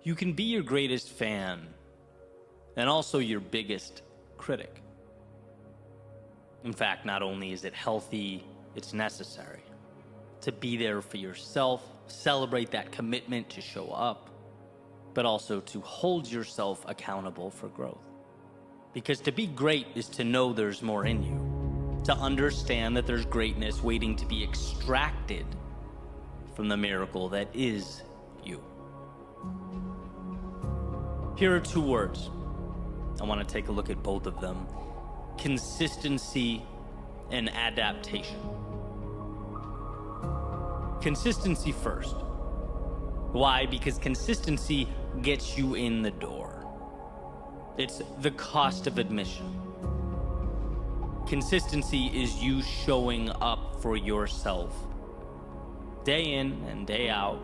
you can be your greatest fan and also your biggest critic. In fact, not only is it healthy, it's necessary to be there for yourself, celebrate that commitment to show up, but also to hold yourself accountable for growth. Because to be great is to know there's more in you, to understand that there's greatness waiting to be extracted from the miracle that is you. Here are two words. I want to take a look at both of them: consistency and adaptation. Consistency first. Why? Because consistency gets you in the door. It's the cost of admission. Consistency is you showing up for yourself, day in and day out,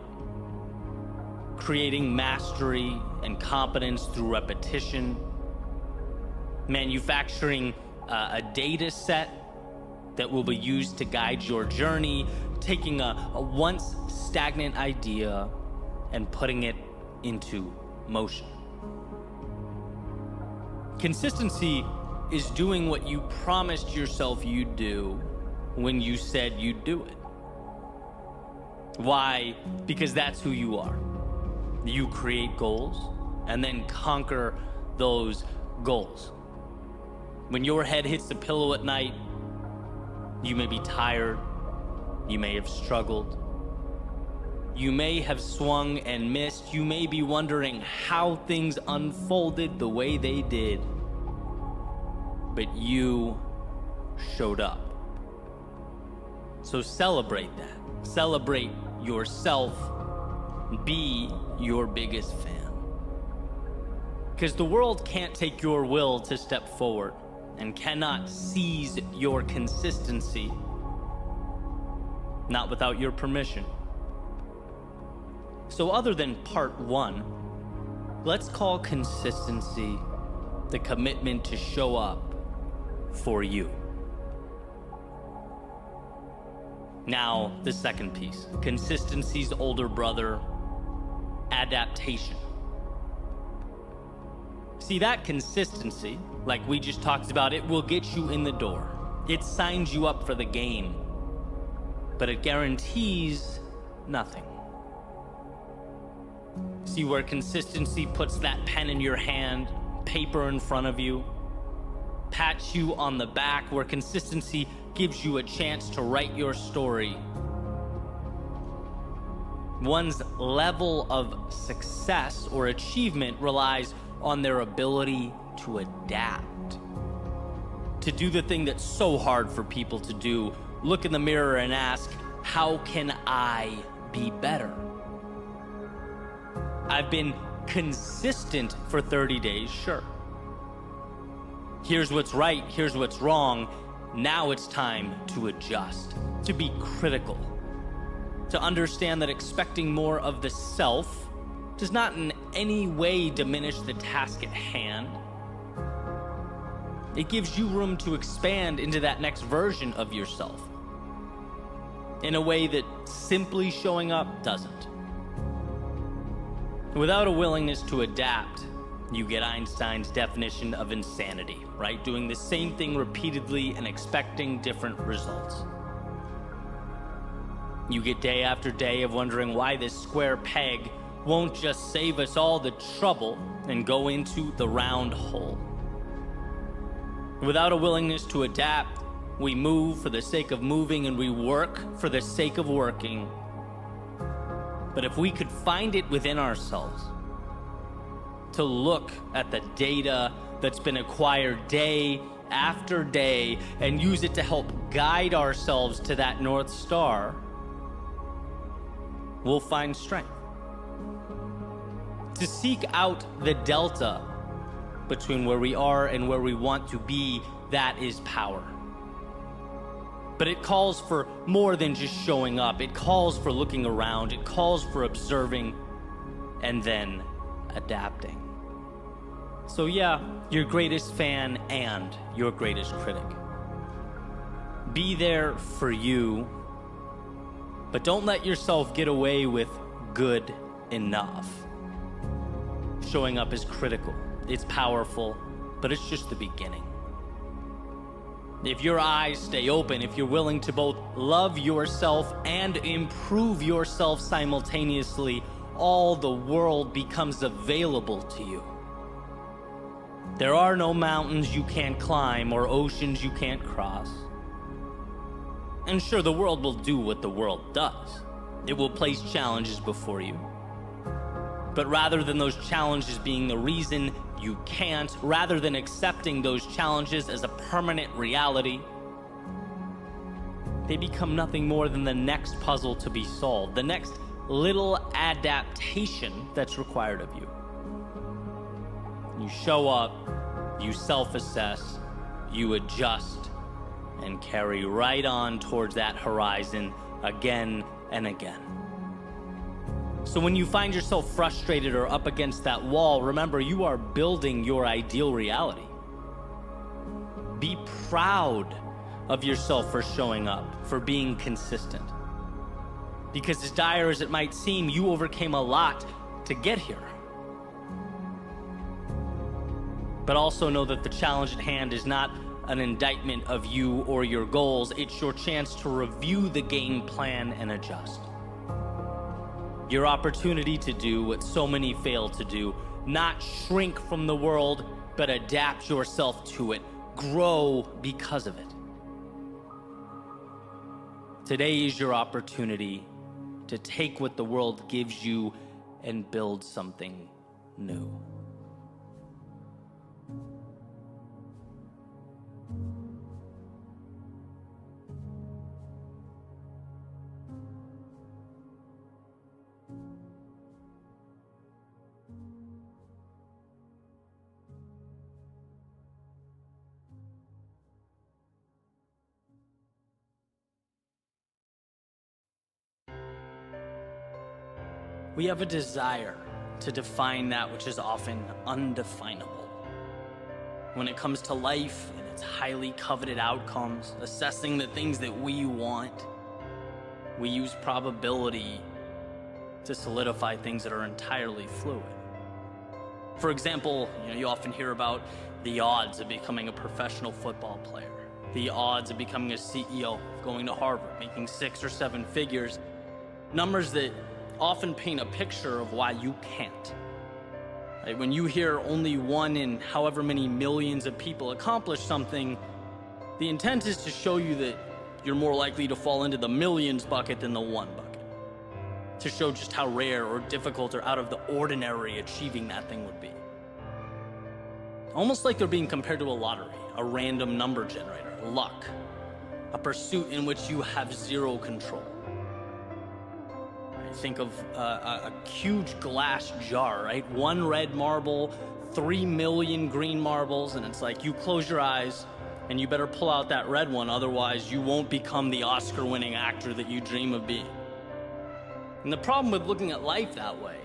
creating mastery and competence through repetition, manufacturing a data set that will be used to guide your journey, taking a once stagnant idea and putting it into motion. Consistency is doing what you promised yourself you'd do when you said you'd do it. Why? Because that's who you are. You create goals and then conquer those goals. When your head hits the pillow at night, you may be tired, you may have struggled, you may have swung and missed, you may be wondering how things unfolded the way they did, but you showed up. So celebrate that. Celebrate yourself. Be your biggest fan. Because the world can't take your will to step forward and cannot seize your consistency, not without your permission. So other than part one, let's call consistency the commitment to show up for you. Now, the second piece, consistency's older brother, adaptation. See, that consistency, like we just talked about, it will get you in the door. It signs you up for the game, but it guarantees nothing. See, where consistency puts that pen in your hand, paper in front of you, pats you on the back, where consistency gives you a chance to write your story. One's level of success or achievement relies on their ability to adapt, to do the thing that's so hard for people to do. Look in the mirror and ask, how can I be better? I've been consistent for 30 days, sure. Here's what's right, here's what's wrong. Now it's time to adjust, to be critical, to understand that expecting more of the self does not in any way diminish the task at hand. It gives you room to expand into that next version of yourself in a way that simply showing up doesn't. Without a willingness to adapt, you get Einstein's definition of insanity, right? Doing the same thing repeatedly and expecting different results. You get day after day of wondering why this square peg won't just save us all the trouble and go into the round hole. Without a willingness to adapt, we move for the sake of moving and we work for the sake of working. But if we could find it within ourselves to look at the data that's been acquired day after day and use it to help guide ourselves to that North Star, we'll find strength. To seek out the delta between where we are and where we want to be, that is power. But it calls for more than just showing up. It calls for looking around. It calls for observing and then adapting. So yeah, your greatest fan and your greatest critic. Be there for you, but don't let yourself get away with good enough. Showing up is critical, it's powerful, but it's just the beginning. If your eyes stay open, if you're willing to both love yourself and improve yourself simultaneously, all the world becomes available to you. There are no mountains you can't climb or oceans you can't cross. And sure, the world will do what the world does. It will place challenges before you. But rather than those challenges being the reason you can't, rather than accepting those challenges as a permanent reality, they become nothing more than the next puzzle to be solved, the next little adaptation that's required of you. You show up, you self-assess, you adjust, and carry right on towards that horizon again and again. So when you find yourself frustrated or up against that wall, remember, you are building your ideal reality. Be proud of yourself for showing up, for being consistent. Because as dire as it might seem, you overcame a lot to get here. But also know that the challenge at hand is not an indictment of you or your goals. It's your chance to review the game plan and adjust. Your opportunity to do what so many fail to do, not shrink from the world, but adapt yourself to it, grow because of it. Today is your opportunity to take what the world gives you and build something new. We have a desire to define that which is often undefinable. When it comes to life and its highly coveted outcomes, assessing the things that we want, we use probability to solidify things that are entirely fluid. For example, you often hear about the odds of becoming a professional football player, the odds of becoming a CEO, going to Harvard, making 6 or 7 figures, numbers that often paint a picture of why you can't. Right? When you hear only 1 in however many millions of people accomplish something, the intent is to show you that you're more likely to fall into the millions bucket than the 1 bucket. To show just how rare or difficult or out of the ordinary achieving that thing would be. Almost like they're being compared to a lottery, a random number generator, luck, a pursuit in which you have zero control. Think of a huge glass jar, right? 1 red marble, 3 million green marbles, and it's like you close your eyes and you better pull out that red one, otherwise you won't become the Oscar-winning actor that you dream of being. And the problem with looking at life that way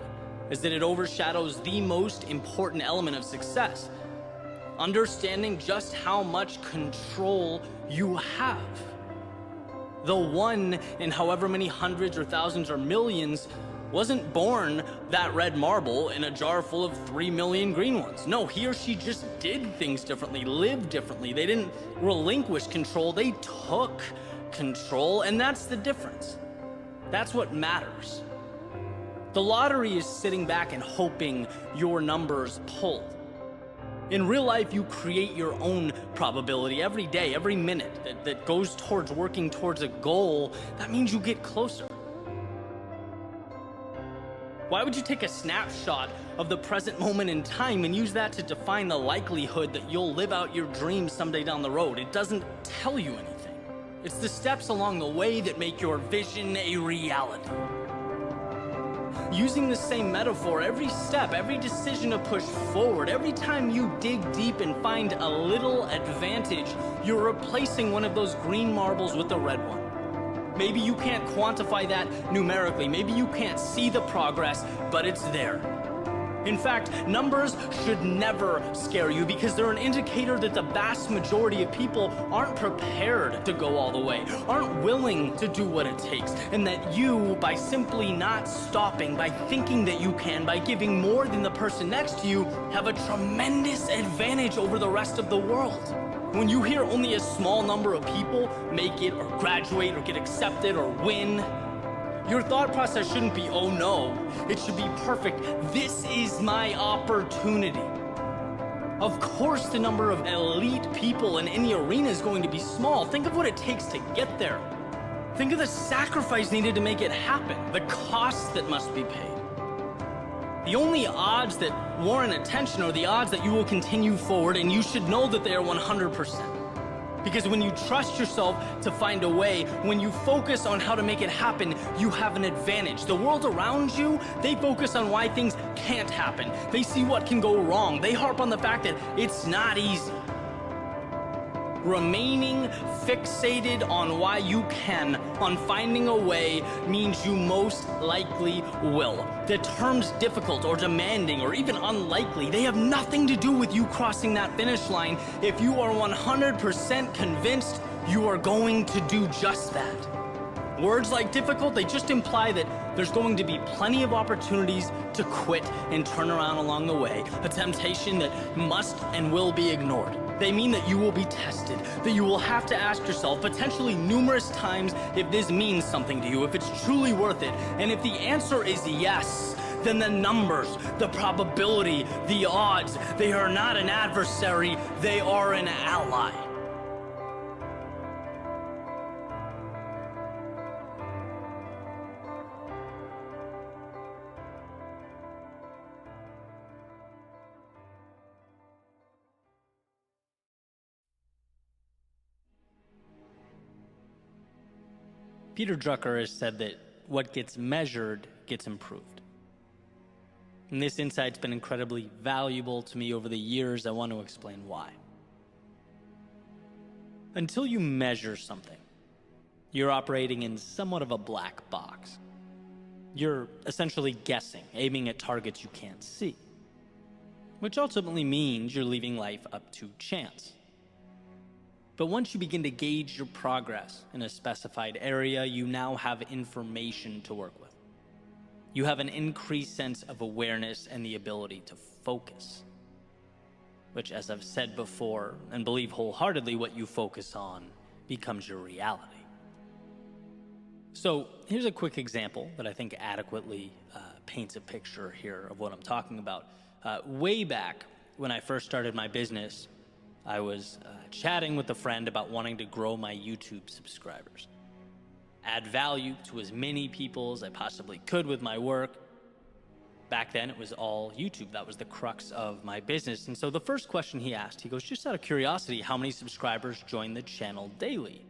is that it overshadows the most important element of success, understanding just how much control you have. The 1 in however many hundreds or thousands or millions wasn't born that red marble in a jar full of 3 million green ones. No, he or she just did things differently, lived differently. They didn't relinquish control, they took control, and that's the difference. That's what matters. The lottery is sitting back and hoping your numbers pull. In real life, you create your own probability every day, every minute that goes towards working towards a goal. That means you get closer. Why would you take a snapshot of the present moment in time and use that to define the likelihood that you'll live out your dreams someday down the road? It doesn't tell you anything. It's the steps along the way that make your vision a reality. Using the same metaphor, every step, every decision to push forward, every time you dig deep and find a little advantage, you're replacing one of those green marbles with a red one. Maybe you can't quantify that numerically, maybe you can't see the progress, but it's there. In fact, numbers should never scare you because they're an indicator that the vast majority of people aren't prepared to go all the way, aren't willing to do what it takes, and that you, by simply not stopping, by thinking that you can, by giving more than the person next to you, have a tremendous advantage over the rest of the world. When you hear only a small number of people make it or graduate or get accepted or win, your thought process shouldn't be, oh no, it should be perfect. This is my opportunity. Of course, the number of elite people in any arena is going to be small. Think of what it takes to get there. Think of the sacrifice needed to make it happen, the costs that must be paid. The only odds that warrant attention are the odds that you will continue forward, and you should know that they are 100%. Because when you trust yourself to find a way, when you focus on how to make it happen, you have an advantage. The world around you, they focus on why things can't happen. They see what can go wrong. They harp on the fact that it's not easy. Remaining fixated on why you can, on finding a way, means you most likely will. The terms difficult or demanding or even unlikely, they have nothing to do with you crossing that finish line if you are 100% convinced you are going to do just that. Words like difficult, they just imply that there's going to be plenty of opportunities to quit and turn around along the way, a temptation that must and will be ignored. They mean that you will be tested, that you will have to ask yourself potentially numerous times if this means something to you, if it's truly worth it. And if the answer is yes, then the numbers, the probability, the odds, they are not an adversary, they are an ally. Peter Drucker has said that what gets measured gets improved. And this insight's been incredibly valuable to me over the years. I want to explain why. Until you measure something, you're operating in somewhat of a black box. You're essentially guessing, aiming at targets you can't see, which ultimately means you're leaving life up to chance. But once you begin to gauge your progress in a specified area, you now have information to work with. You have an increased sense of awareness and the ability to focus, which, as I've said before, and believe wholeheartedly, what you focus on becomes your reality. So here's a quick example that I think adequately paints a picture here of what I'm talking about. Way back when I first started my business, I was chatting with a friend about wanting to grow my YouTube subscribers, add value to as many people as I possibly could with my work. Back then, it was all YouTube. That was the crux of my business. And so the first question he asked, he goes, just out of curiosity, how many subscribers join the channel daily?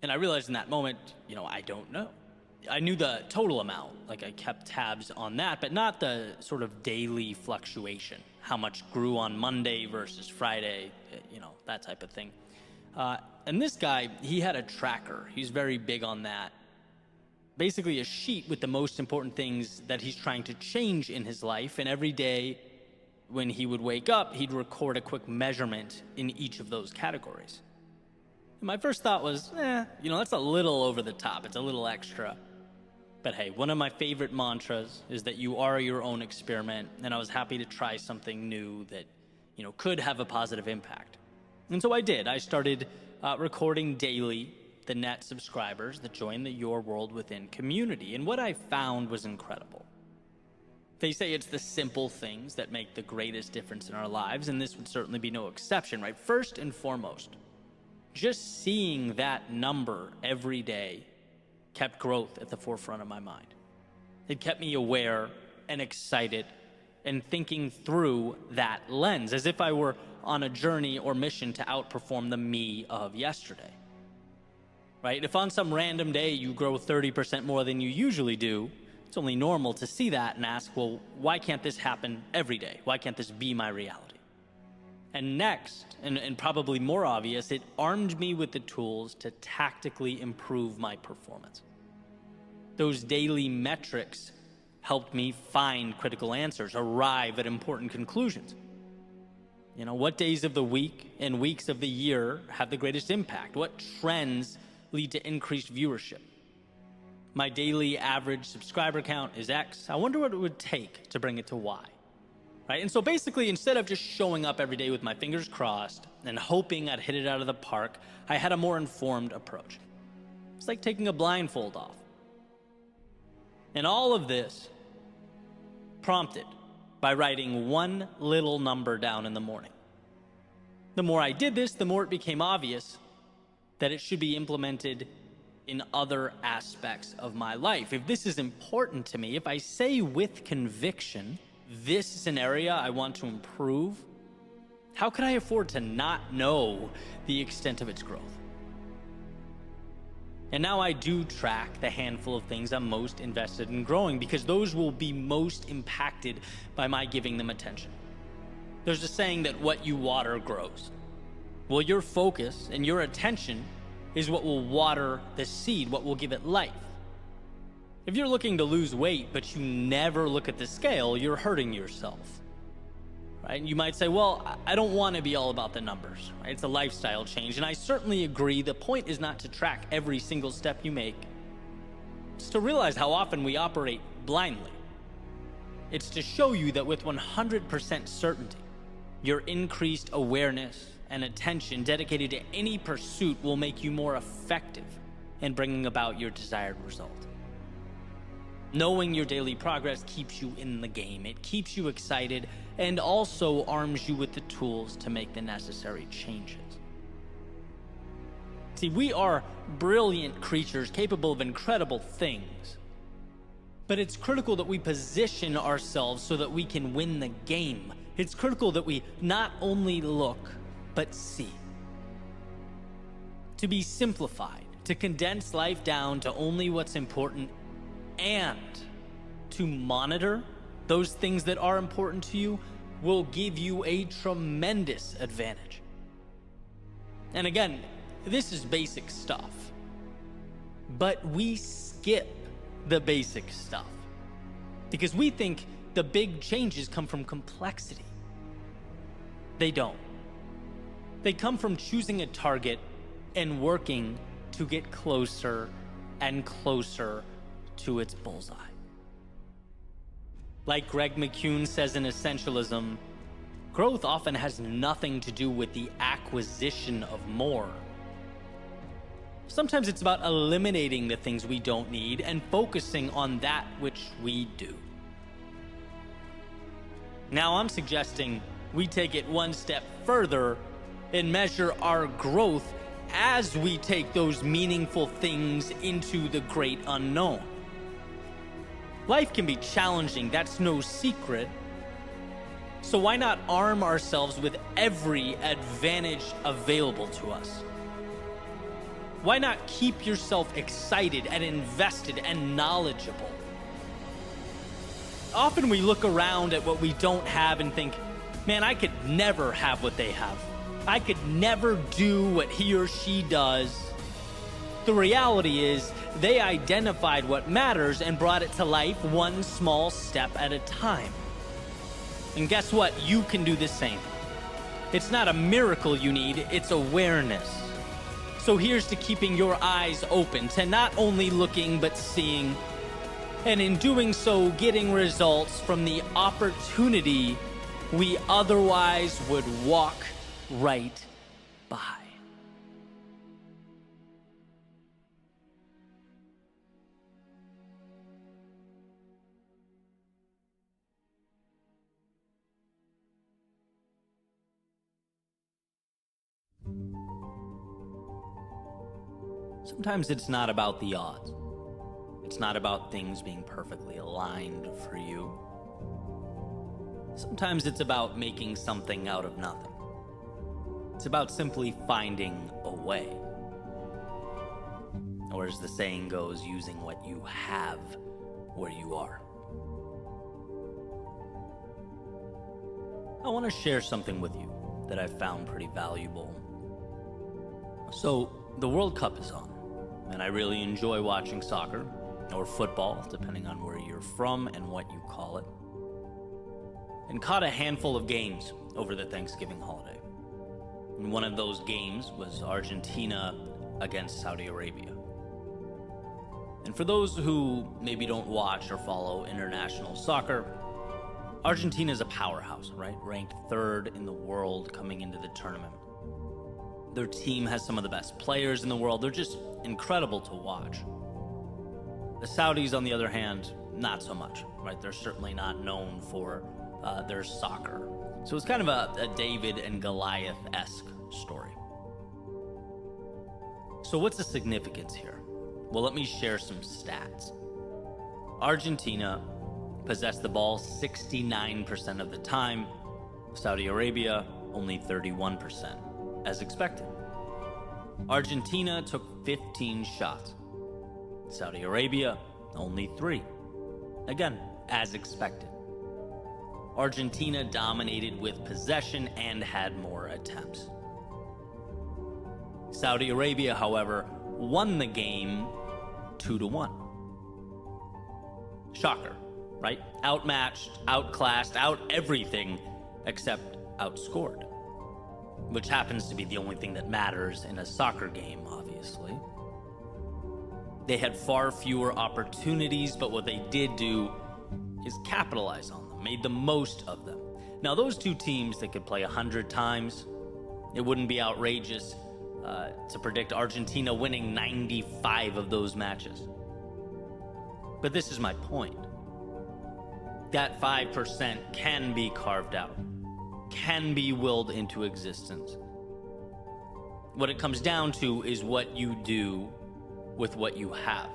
And I realized in that moment, I don't know. I knew the total amount, like I kept tabs on that, but not the sort of daily fluctuation. How much grew on Monday versus Friday, that type of thing. And this guy, he had a tracker. He's very big on that. Basically a sheet with the most important things that he's trying to change in his life. And every day when he would wake up, he'd record a quick measurement in each of those categories. And my first thought was, that's a little over the top. It's a little extra. But hey, one of my favorite mantras is that you are your own experiment, and I was happy to try something new that, could have a positive impact. And so I did. I started recording daily the net subscribers that join the Your World Within community, and what I found was incredible. They say it's the simple things that make the greatest difference in our lives, and this would certainly be no exception, right? First and foremost, just seeing that number every day kept growth at the forefront of my mind. It kept me aware and excited and thinking through that lens as if I were on a journey or mission to outperform the me of yesterday. Right? If on some random day you grow 30% more than you usually do, it's only normal to see that and ask, well, why can't this happen every day? Why can't this be my reality? And next, and probably more obvious, it armed me with the tools to tactically improve my performance. Those daily metrics helped me find critical answers, arrive at important conclusions. What days of the week and weeks of the year have the greatest impact? What trends lead to increased viewership? My daily average subscriber count is X. I wonder what it would take to bring it to Y. Right? And so basically, instead of just showing up every day with my fingers crossed and hoping I'd hit it out of the park, I had a more informed approach. It's like taking a blindfold off. And all of this prompted by writing one little number down in the morning. The more I did this, the more it became obvious that it should be implemented in other aspects of my life. If this is important to me, if I say with conviction, this is an area I want to improve, how could I afford to not know the extent of its growth? And now I do track the handful of things I'm most invested in growing, because those will be most impacted by my giving them attention. There's a saying that what you water grows. Well, your focus and your attention is what will water the seed, what will give it life. If you're looking to lose weight, but you never look at the scale, you're hurting yourself. Right? You might say, well, I don't want to be all about the numbers. Right? It's a lifestyle change. And I certainly agree. The point is not to track every single step you make. It's to realize how often we operate blindly. It's to show you that with 100% certainty, your increased awareness and attention dedicated to any pursuit will make you more effective in bringing about your desired result. Knowing your daily progress keeps you in the game. It keeps you excited and also arms you with the tools to make the necessary changes. See, we are brilliant creatures capable of incredible things, but it's critical that we position ourselves so that we can win the game. It's critical that we not only look, but see. To be simplified, to condense life down to only what's important, and to monitor those things that are important to you will give you a tremendous advantage. And again, this is basic stuff, but we skip the basic stuff because we think the big changes come from complexity. They don't. They come from choosing a target and working to get closer and closer to its bullseye. Like Greg McCune says in Essentialism, growth often has nothing to do with the acquisition of more. Sometimes it's about eliminating the things we don't need and focusing on that which we do. Now I'm suggesting we take it one step further and measure our growth as we take those meaningful things into the great unknown. Life can be challenging, that's no secret. So why not arm ourselves with every advantage available to us? Why not keep yourself excited and invested and knowledgeable? Often we look around at what we don't have and think, man, I could never have what they have. I could never do what he or she does. The reality is, they identified what matters and brought it to life one small step at a time. And guess what? You can do the same. It's not a miracle you need, it's awareness. So here's to keeping your eyes open, to not only looking but seeing, and in doing so, getting results from the opportunity we otherwise would walk right by. Sometimes it's not about the odds. It's not about things being perfectly aligned for you. Sometimes it's about making something out of nothing. It's about simply finding a way. Or as the saying goes, using what you have where you are. I want to share something with you that I found pretty valuable. So, the World Cup is on, and I really enjoy watching soccer. or football, depending on where you're from and what you call it, and caught a handful of games over the Thanksgiving holiday. And one of those games was Argentina against Saudi Arabia. And for those who maybe don't watch or follow international soccer, Argentina is a powerhouse, right? Ranked third in the world coming into the tournament. Their team has some of the best players in the world. They're just incredible to watch. The Saudis, on the other hand, not so much, right? They're certainly not known for their soccer. So it's kind of a David and Goliath-esque story. So what's the significance here? Well, let me share some stats. Argentina possessed the ball 69% of the time. Saudi Arabia, only 31%, as expected. Argentina took 15 shots. Saudi Arabia, only 3. Again, as expected. Argentina dominated with possession and had more attempts. Saudi Arabia, however, won the game 2-1. Shocker, right? Outmatched, outclassed, out everything except outscored, which happens to be the only thing that matters in a soccer game, obviously. They had far fewer opportunities, but what they did do is capitalize on them, made the most of them. Now, those two teams that could play 100 times, it wouldn't be outrageous to predict Argentina winning 95 of those matches. But this is my point. That 5% can be carved out, can be willed into existence. What it comes down to is what you do with what you have,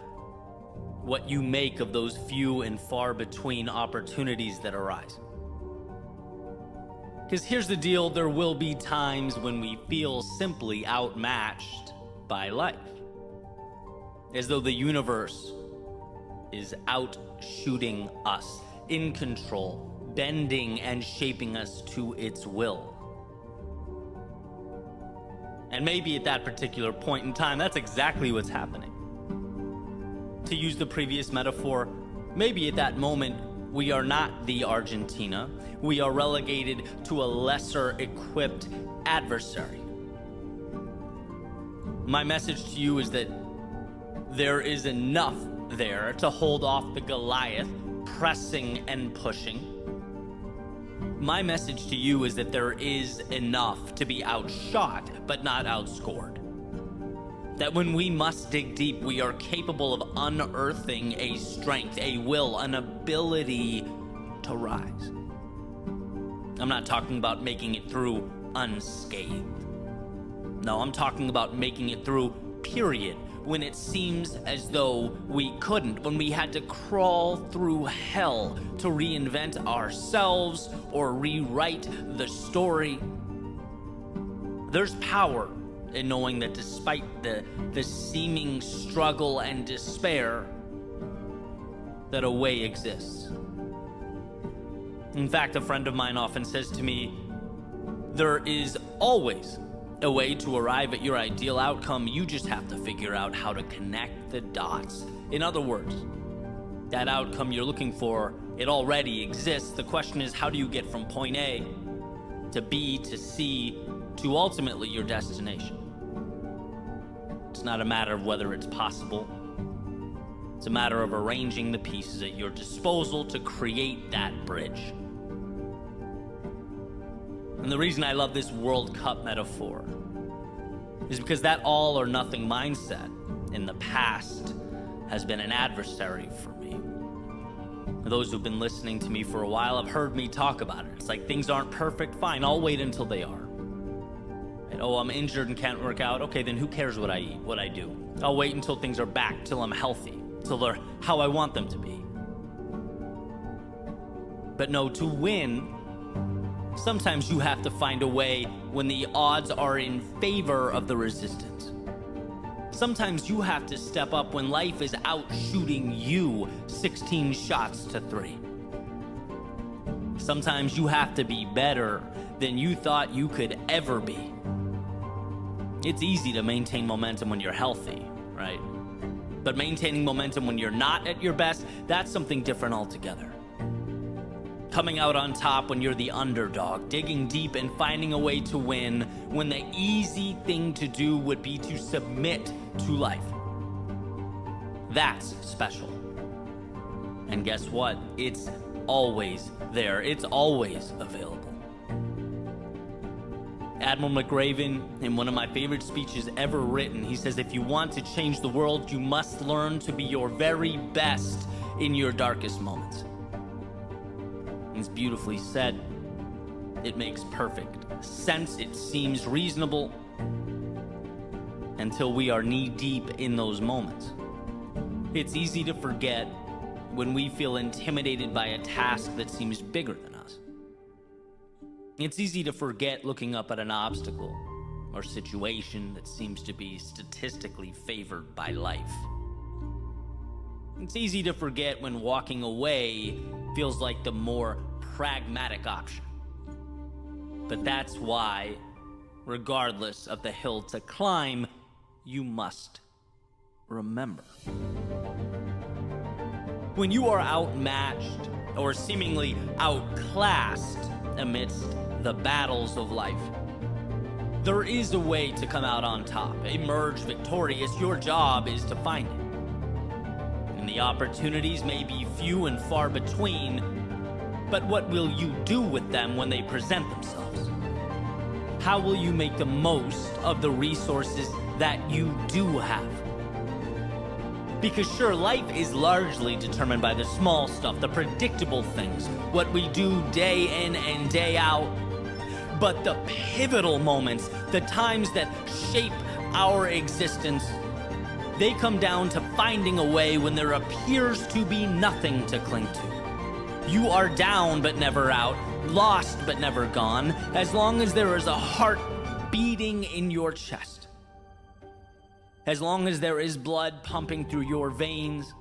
what you make of those few and far between opportunities that arise. Because here's the deal, there will be times when we feel simply outmatched by life, as though the universe is outshooting us, in control, bending and shaping us to its will. And maybe at that particular point in time, that's exactly what's happening. To use the previous metaphor, maybe at that moment, we are not the Argentina. We are relegated to a lesser equipped adversary. My message to you is that there is enough there to hold off the Goliath pressing and pushing. My message to you is that there is enough to be outshot, but not outscored. That when we must dig deep, we are capable of unearthing a strength, a will, an ability to rise. I'm not talking about making it through unscathed. No, I'm talking about making it through, period. When it seems as though we couldn't, when we had to crawl through hell to reinvent ourselves or rewrite the story. There's power in knowing that despite the seeming struggle and despair, that a way exists. In fact, a friend of mine often says to me, there is always a way to arrive at your ideal outcome. You just have to figure out how to connect the dots. In other words, that outcome you're looking for, it already exists. The question is, how do you get from point A to B to C to ultimately your destination? It's not a matter of whether it's possible. It's a matter of arranging the pieces at your disposal to create that bridge. And the reason I love this World Cup metaphor is because that all or nothing mindset in the past has been an adversary for me. Those who've been listening to me for a while have heard me talk about it. It's like, things aren't perfect, fine, I'll wait until they are. And, oh, I'm injured and can't work out. Okay, then who cares what I eat, what I do? I'll wait until things are back, till I'm healthy, till they're how I want them to be. But no, to win, sometimes you have to find a way when the odds are in favor of the resistance. Sometimes you have to step up when life is out shooting you 16 shots to 3. Sometimes you have to be better than you thought you could ever be. It's easy to maintain momentum when you're healthy, right? But maintaining momentum when you're not at your best, that's something different altogether. Coming out on top when you're the underdog, digging deep and finding a way to win when the easy thing to do would be to submit to life. That's special. And guess what? It's always there. It's always available. Admiral McRaven, in one of my favorite speeches ever written, he says, if you want to change the world, you must learn to be your very best in your darkest moments. It's beautifully said. It makes perfect sense. It seems reasonable until we are knee deep in those moments. It's easy to forget when we feel intimidated by a task that seems bigger than us. It's easy to forget looking up at an obstacle or situation that seems to be statistically favored by life. It's easy to forget when walking away feels like the more pragmatic option. But that's why, regardless of the hill to climb, you must remember. When you are outmatched or seemingly outclassed amidst the battles of life, there is a way to come out on top, emerge victorious. Your job is to find it. And the opportunities may be few and far between, but what will you do with them when they present themselves? How will you make the most of the resources that you do have? Because sure, life is largely determined by the small stuff, the predictable things, what we do day in and day out. But the pivotal moments, the times that shape our existence, they come down to finding a way when there appears to be nothing to cling to. You are down but never out, lost but never gone, as long as there is a heart beating in your chest. As long as there is blood pumping through your veins,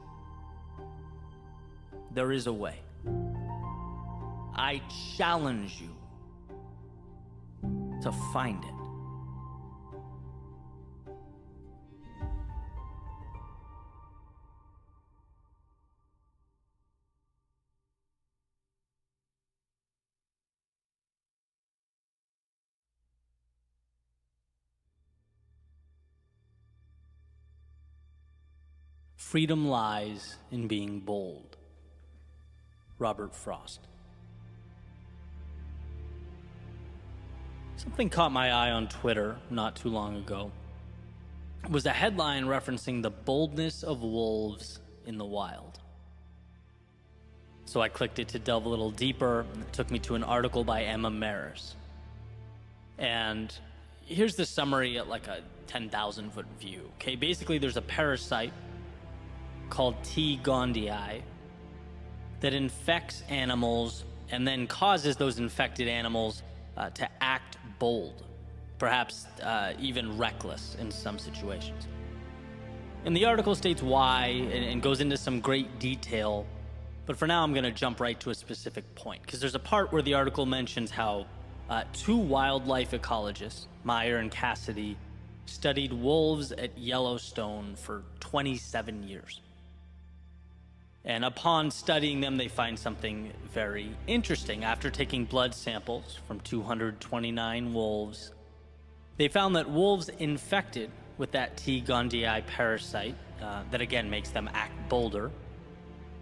there is a way. I challenge you to find it. Freedom lies in being bold. Robert Frost. Something caught my eye on Twitter not too long ago. It was a headline referencing the boldness of wolves in the wild. So I clicked it to delve a little deeper, and it took me to an article by Emma Maris. And here's the summary at like a 10,000 foot view. Okay, basically there's a parasite called T. gondii that infects animals and then causes those infected animals to act bold, perhaps even reckless in some situations. And the article states why and goes into some great detail, but for now I'm going to jump right to a specific point, because there's a part where the article mentions how two wildlife ecologists, Meyer and Cassidy, studied wolves at Yellowstone for 27 years. And upon studying them, they find something very interesting. After taking blood samples from 229 wolves, they found that wolves infected with that T. gondii parasite, that again makes them act bolder,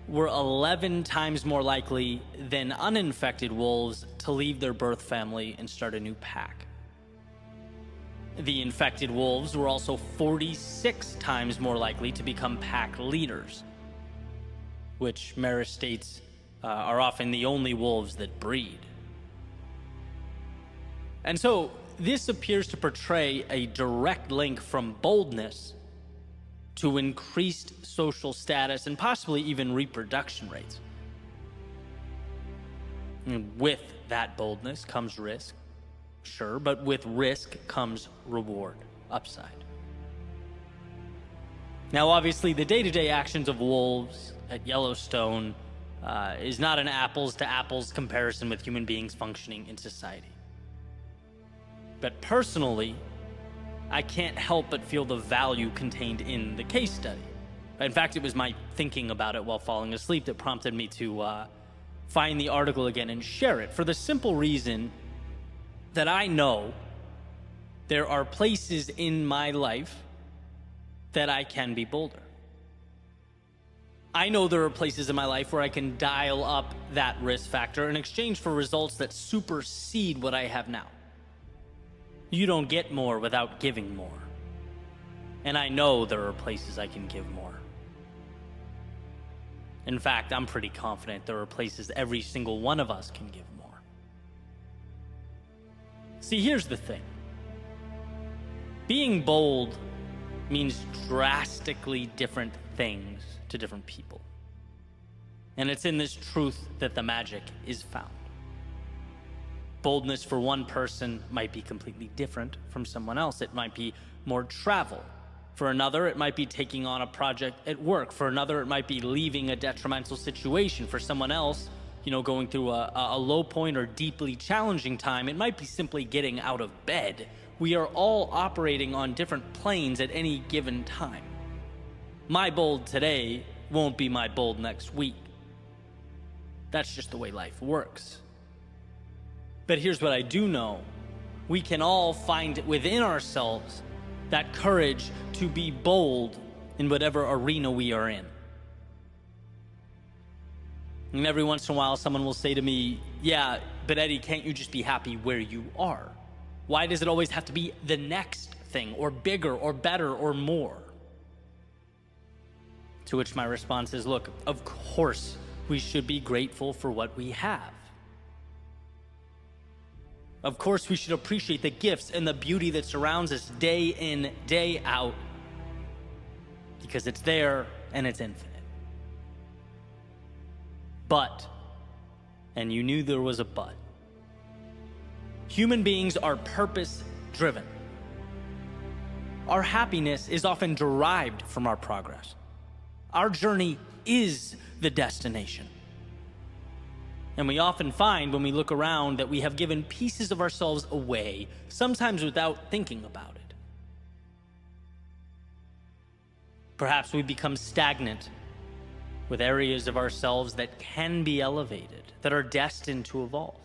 were 11 times more likely than uninfected wolves to leave their birth family and start a new pack. The infected wolves were also 46 times more likely to become pack leaders, which Maris states are often the only wolves that breed. And so this appears to portray a direct link from boldness to increased social status and possibly even reproduction rates. And with that boldness comes risk, sure, but with risk comes reward, upside. Now, obviously, the day-to-day actions of wolves at Yellowstone is not an apples-to-apples comparison with human beings functioning in society. But personally, I can't help but feel the value contained in the case study. In fact, it was my thinking about it while falling asleep that prompted me to find the article again and share it, for the simple reason that I know there are places in my life that I can be bolder. I know there are places in my life where I can dial up that risk factor in exchange for results that supersede what I have now. You don't get more without giving more. And I know there are places I can give more. In fact, I'm pretty confident there are places every single one of us can give more. See, here's the thing. Being bold means drastically different things to different people. And it's in this truth that the magic is found. Boldness for one person might be completely different from someone else. It might be more travel. For another, it might be taking on a project at work. For another, it might be leaving a detrimental situation. For someone else, going through a low point or deeply challenging time, it might be simply getting out of bed. We are all operating on different planes at any given time. My bold today won't be my bold next week. That's just the way life works. But here's what I do know. We can all find within ourselves that courage to be bold in whatever arena we are in. And every once in a while, someone will say to me, yeah, but Eddie, can't you just be happy where you are? Why does it always have to be the next thing, or bigger, or better, or more? To which my response is, look, of course we should be grateful for what we have. Of course, we should appreciate the gifts and the beauty that surrounds us day in, day out, because it's there and it's infinite. But, and you knew there was a but, human beings are purpose-driven. Our happiness is often derived from our progress. Our journey is the destination. And we often find when we look around that we have given pieces of ourselves away, sometimes without thinking about it. Perhaps we become stagnant with areas of ourselves that can be elevated, that are destined to evolve.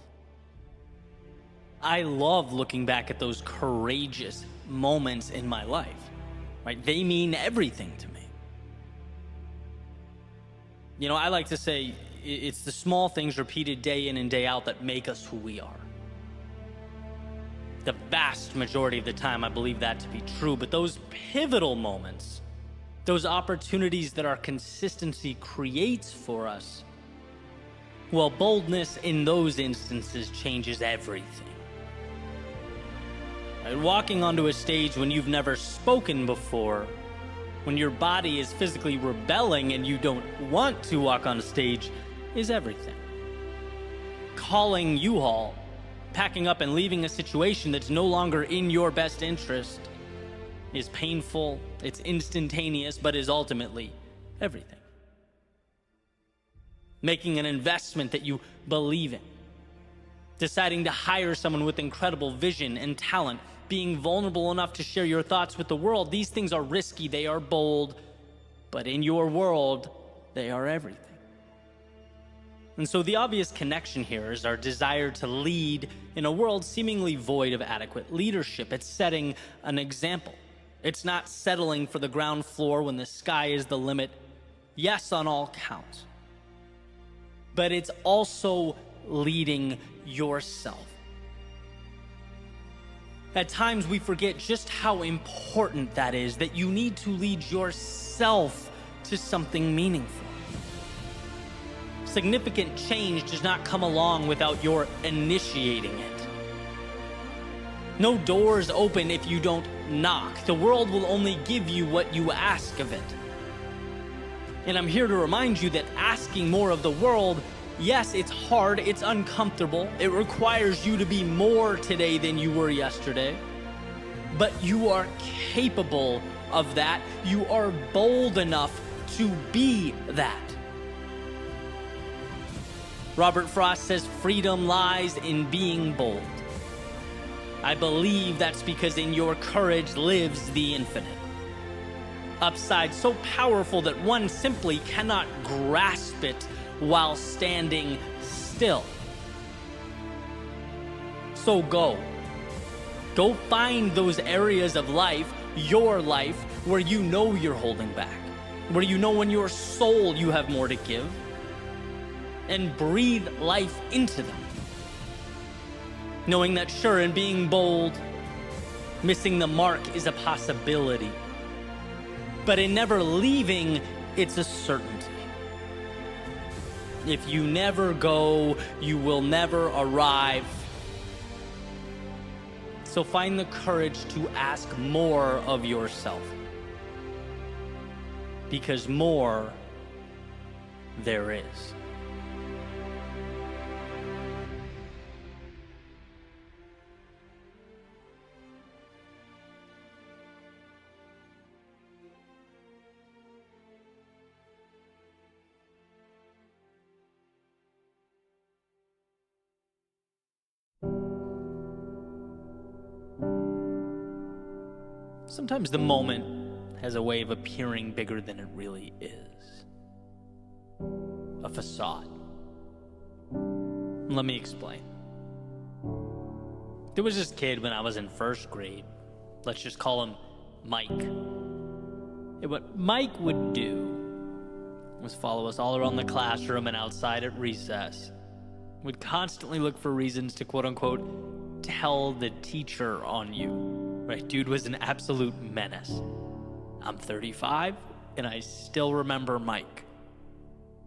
I love looking back at those courageous moments in my life, right? They mean everything to me. I like to say, it's the small things repeated day in and day out that make us who we are. The vast majority of the time, I believe that to be true, but those pivotal moments, those opportunities that our consistency creates for us, well, boldness in those instances changes everything. Right? Walking onto a stage when you've never spoken before, when your body is physically rebelling and you don't want to walk on stage, is everything. Calling U-Haul, packing up and leaving a situation that's no longer in your best interest is painful, it's instantaneous, but is ultimately everything. Making an investment that you believe in, deciding to hire someone with incredible vision and talent, being vulnerable enough to share your thoughts with the world, these things are risky, they are bold, but in your world, they are everything. And so the obvious connection here is our desire to lead in a world seemingly void of adequate leadership. It's setting an example. It's not settling for the ground floor when the sky is the limit. Yes, on all counts. But it's also leading yourself. At times we forget just how important that is, that you need to lead yourself to something meaningful. Significant change does not come along without your initiating it. No doors open if you don't knock. The world will only give you what you ask of it. And I'm here to remind you that asking more of the world, yes, it's hard, it's uncomfortable, it requires you to be more today than you were yesterday, but you are capable of that. You are bold enough to be that. Robert Frost says freedom lies in being bold. I believe that's because in your courage lives the infinite. upside so powerful that one simply cannot grasp it while standing still. So go find those areas of life, your life, where you know you're holding back, where you know in your soul you have more to give, and breathe life into them. Knowing that sure, in being bold, missing the mark is a possibility, but in never leaving, it's a certainty. If you never go, you will never arrive. So find the courage to ask more of yourself, because more there is. Sometimes the moment has a way of appearing bigger than it really is. A facade. Let me explain. There was this kid when I was in first grade. Let's just call him Mike. And what Mike would do was follow us all around the classroom and outside at recess. Would constantly look for reasons to quote-unquote tell the teacher on you. Right, dude was an absolute menace. I'm 35, and I still remember Mike.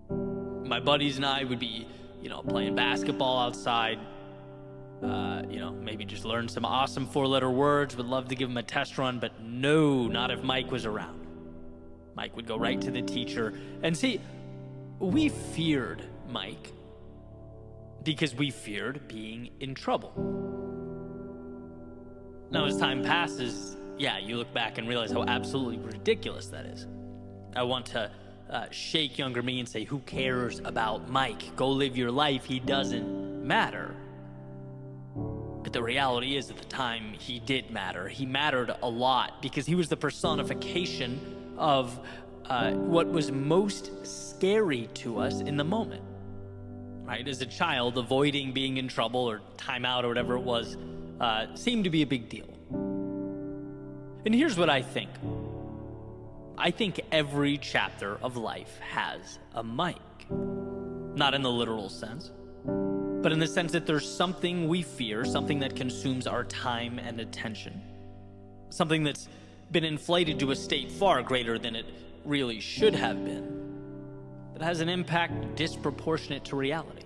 My buddies and I would be, playing basketball outside. Maybe just learn some awesome 4-letter words. Would love to give him a test run, but no, not if Mike was around. Mike would go right to the teacher. And see, we feared Mike because we feared being in trouble. Now, as time passes, you look back and realize how absolutely ridiculous that is. I want to shake younger me and say, who cares about Mike? Go live your life. He doesn't matter. But the reality is, at the time, he did matter. He mattered a lot because he was the personification of what was most scary to us in the moment. Right? As a child, avoiding being in trouble or timeout or whatever it was, seemed to be a big deal. And here's what I think. I think every chapter of life has a Mike. Not in the literal sense, but in the sense that there's something we fear, something that consumes our time and attention, something that's been inflated to a state far greater than it really should have been, that has an impact disproportionate to reality.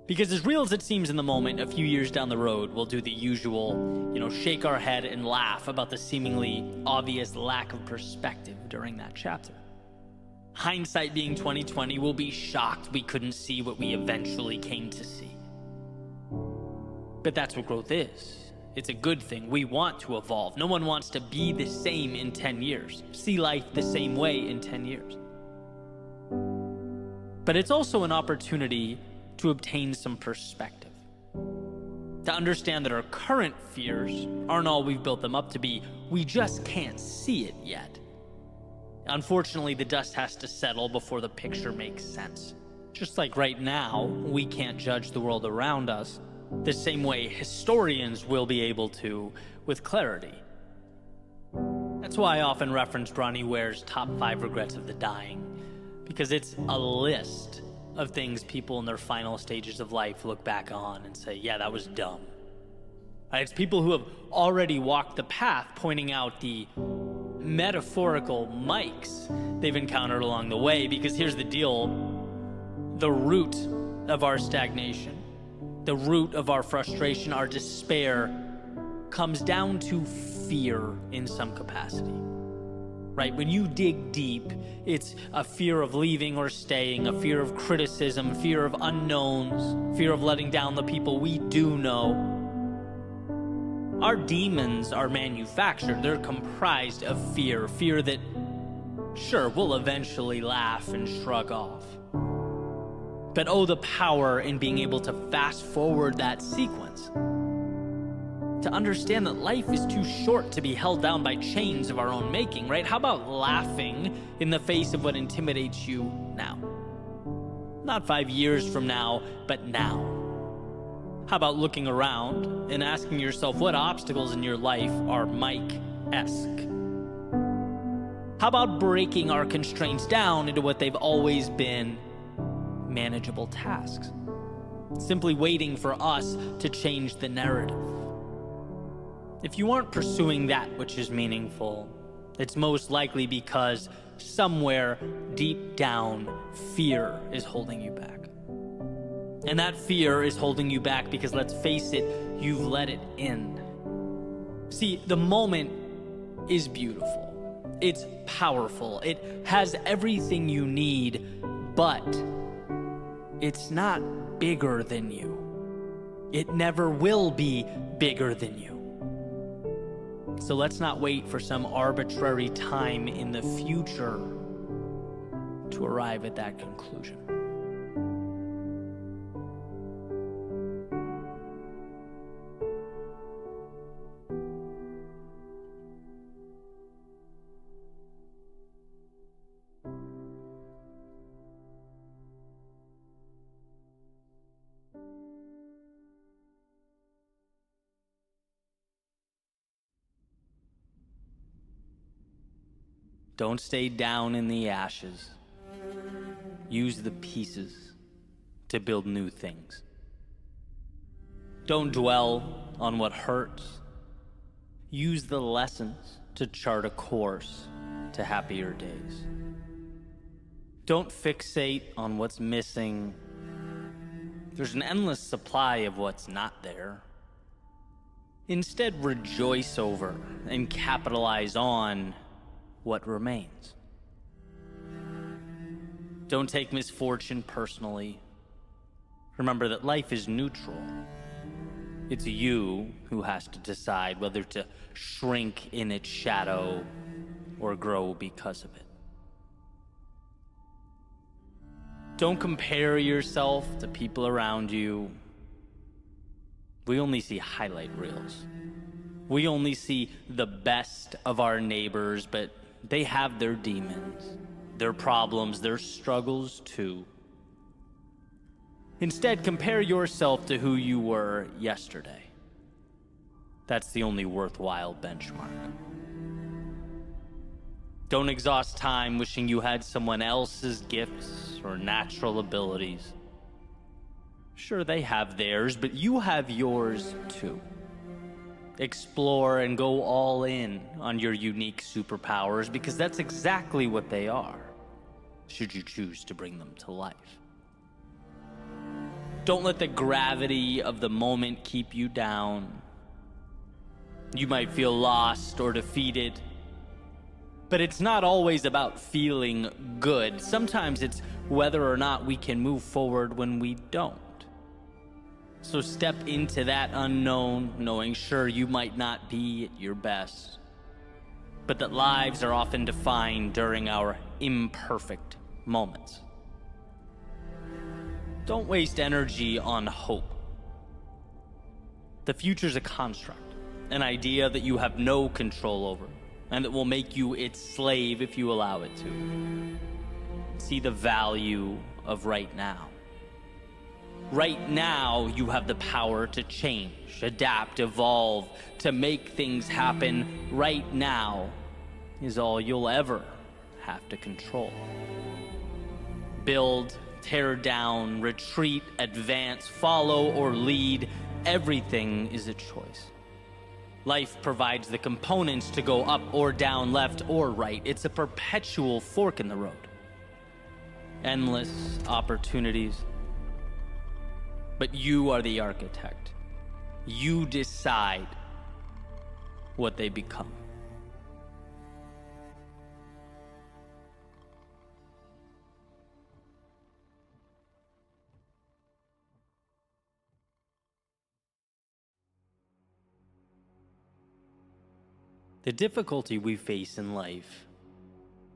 Because as real as it seems in the moment, a few years down the road, we'll do the usual, shake our head and laugh about the seemingly obvious lack of perspective during that chapter. Hindsight being 2020, we'll be shocked we couldn't see what we eventually came to see. But that's what growth is. It's a good thing. We want to evolve. No one wants to be the same in 10 years, see life the same way in 10 years. But it's also an opportunity to obtain some perspective, to understand that our current fears aren't all we've built them up to be. We just can't see it yet. Unfortunately, the dust has to settle before the picture makes sense. Just like right now, we can't judge the world around us the same way historians will be able to with clarity. That's why I often reference Bronnie Ware's top 5 regrets of the dying, because it's a list of things people in their final stages of life look back on and say, yeah, that was dumb. It's people who have already walked the path, pointing out the metaphorical Mikes they've encountered along the way, because here's the deal. The root of our stagnation, the root of our frustration, our despair, comes down to fear in some capacity. Right? When you dig deep, it's a fear of leaving or staying, a fear of criticism, fear of unknowns, fear of letting down the people we do know. Our demons are manufactured. They're comprised of fear that, sure, we'll eventually laugh and shrug off. But oh, the power in being able to fast forward that sequence. to understand that life is too short to be held down by chains of our own making, right? How about laughing in the face of what intimidates you now? Not 5 years from now, but now. How about looking around and asking yourself what obstacles in your life are Mike-esque? How about breaking our constraints down into what they've always been, manageable tasks? Simply waiting for us to change the narrative. If you aren't pursuing that which is meaningful, it's most likely because somewhere deep down, fear is holding you back. And that fear is holding you back because, let's face it, you've let it in. See, the moment is beautiful. It's powerful. It has everything you need, but it's not bigger than you. It never will be bigger than you. So let's not wait for some arbitrary time in the future to arrive at that conclusion. Don't stay down in the ashes. Use the pieces to build new things. Don't dwell on what hurts. Use the lessons to chart a course to happier days. Don't fixate on what's missing. There's an endless supply of what's not there. Instead, rejoice over and capitalize on what remains. Don't take misfortune personally. Remember that life is neutral. It's you who has to decide whether to shrink in its shadow or grow because of it. Don't compare yourself to people around you. We only see highlight reels. We only see the best of our neighbors, but they have their demons, their problems, their struggles too. Instead, compare yourself to who you were yesterday. That's the only worthwhile benchmark. Don't exhaust time wishing you had someone else's gifts or natural abilities. Sure, they have theirs, but you have yours too. Explore and go all in on your unique superpowers, because that's exactly what they are, should you choose to bring them to life. Don't let the gravity of the moment keep you down. You might feel lost or defeated, but it's not always about feeling good. Sometimes it's whether or not we can move forward when we don't. So step into that unknown, knowing sure you might not be at your best, but that lives are often defined during our imperfect moments. Don't waste energy on hope. The future's a construct, an idea that you have no control over, and that will make you its slave if you allow it to. See the value of right now. Right now, you have the power to change, adapt, evolve, to make things happen. Right now is all you'll ever have to control. Build, tear down, retreat, advance, follow, or lead. Everything is a choice. Life provides the components to go up or down, left or right. It's a perpetual fork in the road. Endless opportunities. But you are the architect. You decide what they become. The difficulty we face in life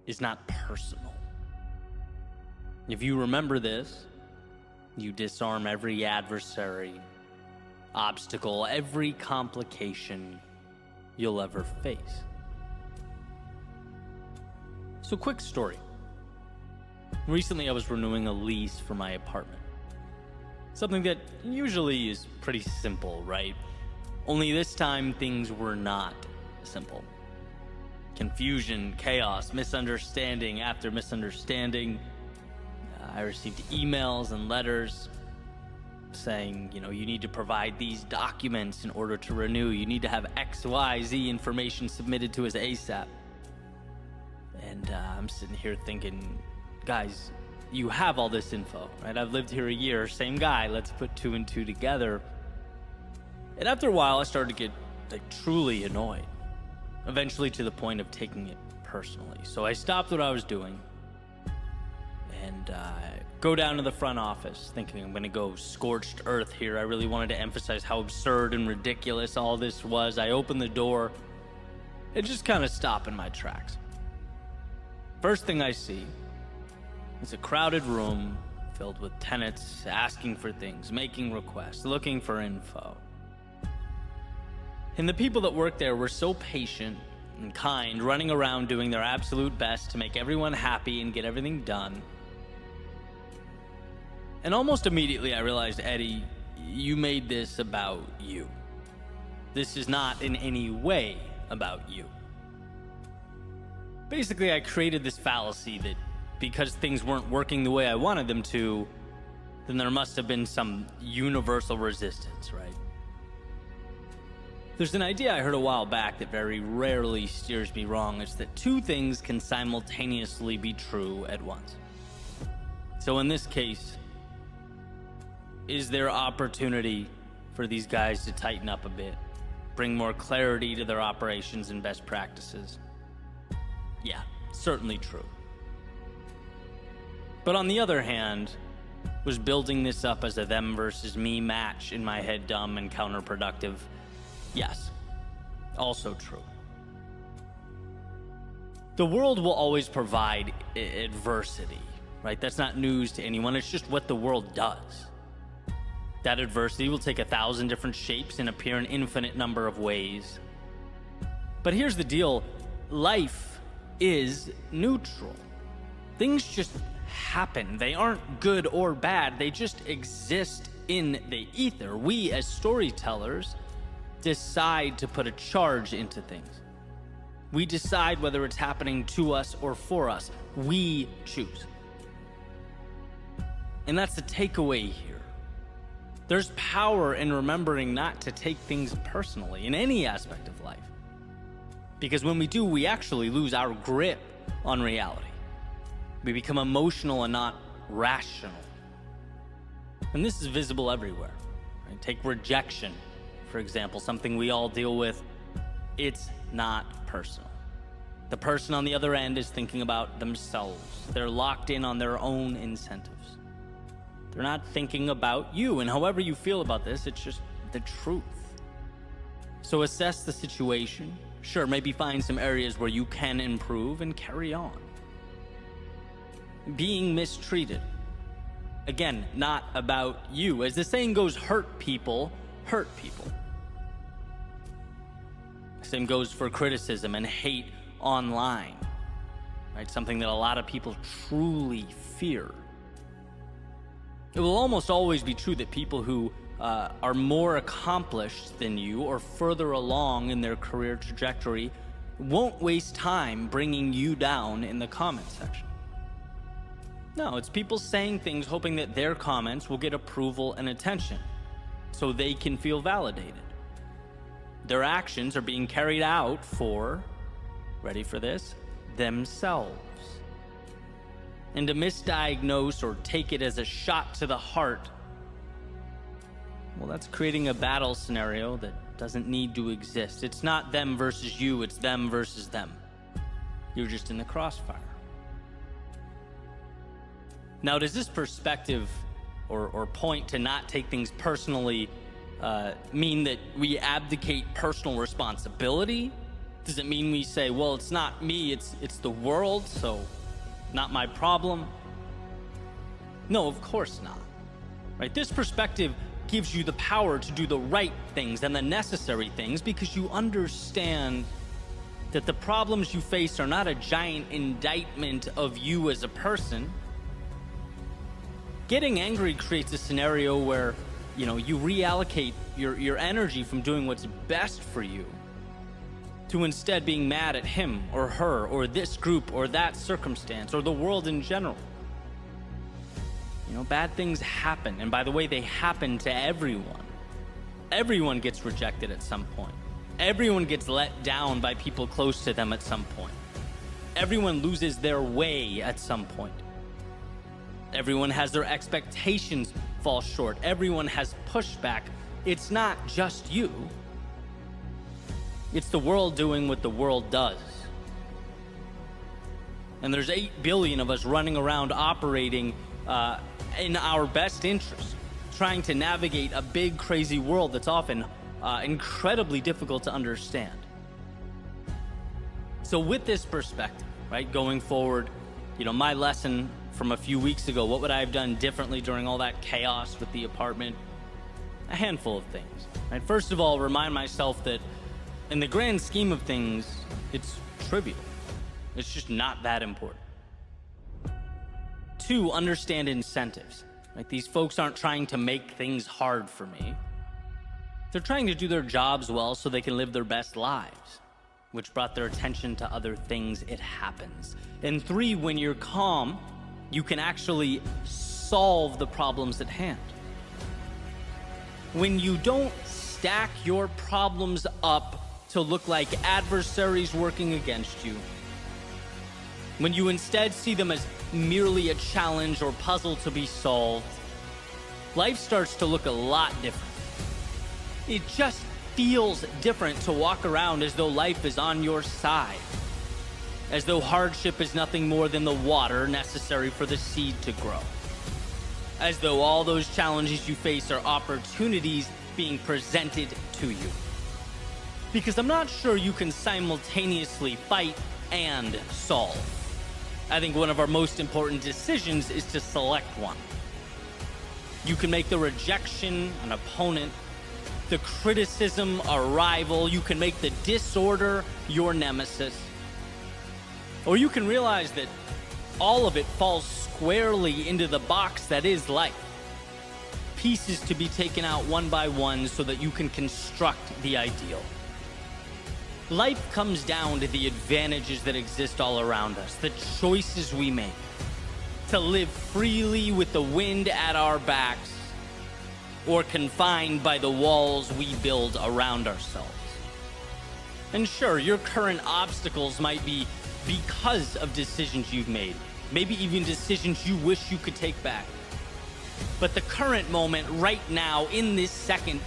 is not personal. If you remember this, you disarm every adversary, obstacle, every complication you'll ever face. So, quick story. Recently, I was renewing a lease for my apartment. Something that usually is pretty simple, right? Only this time, things were not simple. Confusion, chaos, misunderstanding after misunderstanding. I received emails and letters saying, you need to provide these documents in order to renew. You need to have XYZ information submitted to us ASAP. And I'm sitting here thinking, guys, you have all this info, right? I've lived here a year, same guy, let's put two and two together. And after a while, I started to get truly annoyed, eventually to the point of taking it personally. So I stopped what I was doing and go down to the front office thinking I'm gonna go scorched earth here. I really wanted to emphasize how absurd and ridiculous all this was. I opened the door and just kind of stop in my tracks. First thing I see is a crowded room filled with tenants asking for things, making requests, looking for info. And the people that work there were so patient and kind, running around doing their absolute best to make everyone happy and get everything done. And almost immediately I realized, Eddie, you made this about you. This is not in any way about you. Basically, I created this fallacy that because things weren't working the way I wanted them to, then there must have been some universal resistance, right? There's an idea I heard a while back that very rarely steers me wrong. It's that two things can simultaneously be true at once. So in this case, is there opportunity for these guys to tighten up a bit, bring more clarity to their operations and best practices? Yeah, certainly true. But on the other hand, was building this up as a them versus me match in my head dumb and counterproductive? Yes, also true. The world will always provide adversity, right? That's not news to anyone. It's just what the world does. That adversity will take 1,000 different shapes and appear in infinite number of ways. But here's the deal. Life is neutral. Things just happen. They aren't good or bad. They just exist in the ether. We, as storytellers, decide to put a charge into things. We decide whether it's happening to us or for us. We choose. And that's the takeaway here. There's power in remembering not to take things personally in any aspect of life. Because when we do, we actually lose our grip on reality. We become emotional and not rational. And this is visible everywhere. Right? Take rejection, for example, something we all deal with. It's not personal. The person on the other end is thinking about themselves. They're locked in on their own incentives. They're not thinking about you, and however you feel about this, it's just the truth. So assess the situation. Sure, maybe find some areas where you can improve and carry on. Being mistreated. Again, not about you. As the saying goes, hurt people hurt people. Same goes for criticism and hate online, right? Something that a lot of people truly fear. It will almost always be true that people who are more accomplished than you or further along in their career trajectory won't waste time bringing you down in the comment section. No, it's people saying things hoping that their comments will get approval and attention so they can feel validated. Their actions are being carried out for, ready for this, themselves. And to misdiagnose or take it as a shot to the heart, well, that's creating a battle scenario that doesn't need to exist. It's not them versus you, it's them versus them. You're just in the crossfire. Now, does this perspective or point to not take things personally mean that we abdicate personal responsibility? Does it mean we say, well, it's not me, it's the world, so not my problem? No, of course not. Right? This perspective gives you the power to do the right things and the necessary things, because you understand that the problems you face are not a giant indictment of you as a person. Getting angry creates a scenario where, you reallocate your energy from doing what's best for you to instead being mad at him or her or this group or that circumstance or the world in general. Bad things happen, and by the way, they happen to everyone. Everyone gets rejected at some point. Everyone gets let down by people close to them at some point. Everyone loses their way at some point. Everyone has their expectations fall short. Everyone has pushback. It's not just you. It's the world doing what the world does. And there's 8 billion of us running around operating in our best interest, trying to navigate a big, crazy world that's often incredibly difficult to understand. So with this perspective, right, going forward, my lesson from a few weeks ago, what would I have done differently during all that chaos with the apartment? A handful of things, right? First of all, remind myself that in the grand scheme of things, it's trivial. It's just not that important. 2, understand incentives. Right? These folks aren't trying to make things hard for me. They're trying to do their jobs well so they can live their best lives, which brought their attention to other things. It happens. And 3, when you're calm, you can actually solve the problems at hand. When you don't stack your problems up to look like adversaries working against you, when you instead see them as merely a challenge or puzzle to be solved, life starts to look a lot different. It just feels different to walk around as though life is on your side, as though hardship is nothing more than the water necessary for the seed to grow, as though all those challenges you face are opportunities being presented to you. Because I'm not sure you can simultaneously fight and solve. I think one of our most important decisions is to select one. You can make the rejection an opponent, the criticism a rival. You can make the disorder your nemesis. Or you can realize that all of it falls squarely into the box that is life. Pieces to be taken out one by one so that you can construct the ideal. Life comes down to the advantages that exist all around us, the choices we make, to live freely with the wind at our backs, or confined by the walls we build around ourselves. And sure, your current obstacles might be because of decisions you've made, maybe even decisions you wish you could take back. But the current moment, right now, in this second,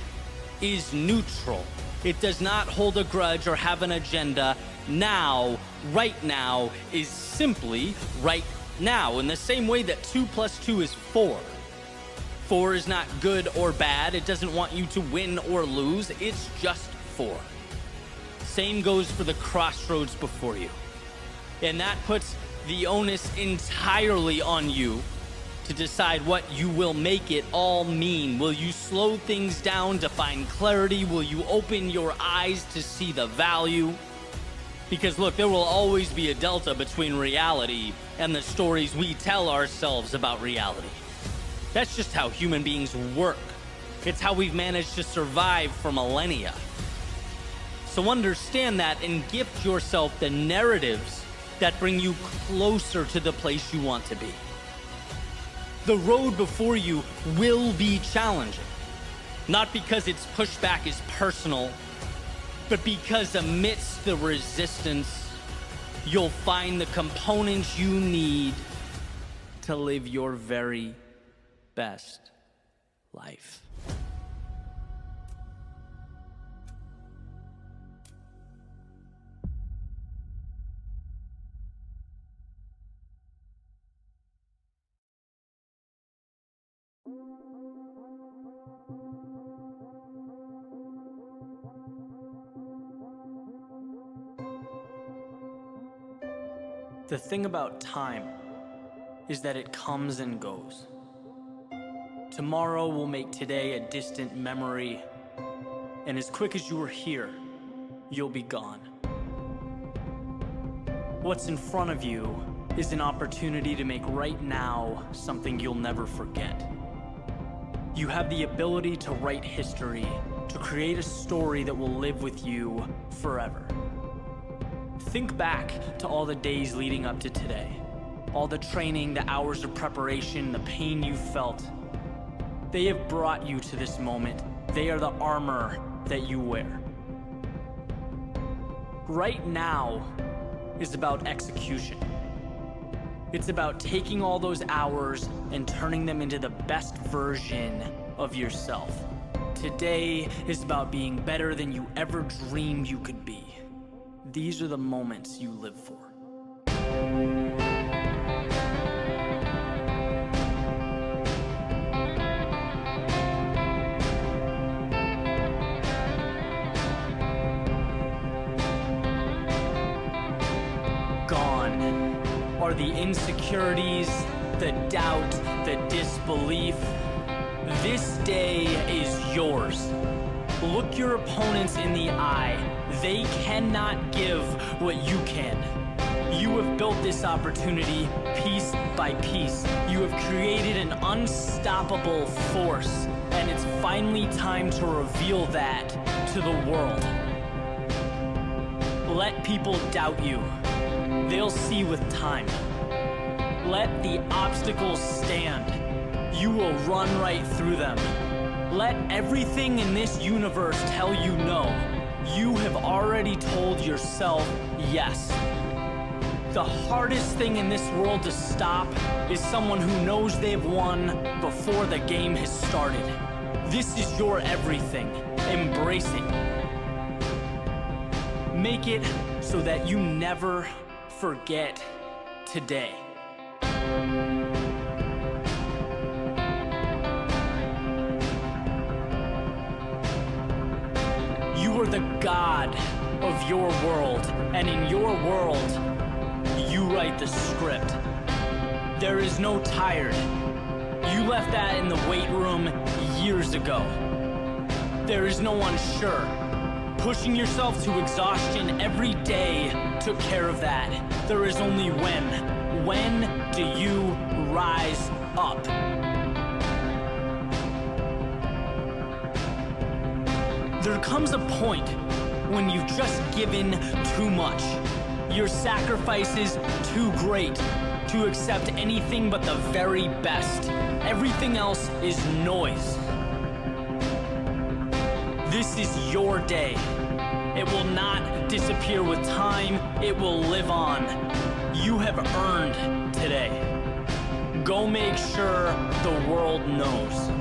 is neutral. It does not hold a grudge or have an agenda. Now, right now, is simply right now. In the same way that 2 + 2 is 4. 4 is not good or bad. It doesn't want you to win or lose. It's just 4. Same goes for the crossroads before you. And that puts the onus entirely on you to decide what you will make it all mean. Will you slow things down to find clarity? Will you open your eyes to see the value? Because look, there will always be a delta between reality and the stories we tell ourselves about reality. That's just how human beings work. It's how we've managed to survive for millennia. So understand that and gift yourself the narratives that bring you closer to the place you want to be. The road before you will be challenging, not because its pushback is personal, but because amidst the resistance, you'll find the components you need to live your very best life. The thing about time is that it comes and goes. Tomorrow will make today a distant memory, and as quick as you were here, you'll be gone. What's in front of you is an opportunity to make right now something you'll never forget. You have the ability to write history, to create a story that will live with you forever. Think back to all the days leading up to today, all the training, the hours of preparation, the pain you felt. They have brought you to this moment. They are the armor that you wear. Right now is about execution. It's about taking all those hours and turning them into the best version of yourself. Today is about being better than you ever dreamed you could be. These are the moments you live for. Gone are the insecurities, the doubt, the disbelief. This day is yours. Look your opponents in the eye. They cannot give what you can. You have built this opportunity piece by piece. You have created an unstoppable force, and it's finally time to reveal that to the world. Let people doubt you. They'll see with time. Let the obstacles stand. You will run right through them. Let everything in this universe tell you no. You have already told yourself yes. The hardest thing in this world to stop is someone who knows they've won before the game has started. This is your everything. Embrace it. Make it so that you never forget today. You are the god of your world, and in your world, you write the script. There is no tired. You left that in the weight room years ago. There is no unsure. Pushing yourself to exhaustion every day took care of that. There is only when. When do you rise up? There comes a point when you've just given too much. Your sacrifice is too great to accept anything but the very best. Everything else is noise. This is your day. It will not disappear with time. It will live on. You have earned today. Go make sure the world knows.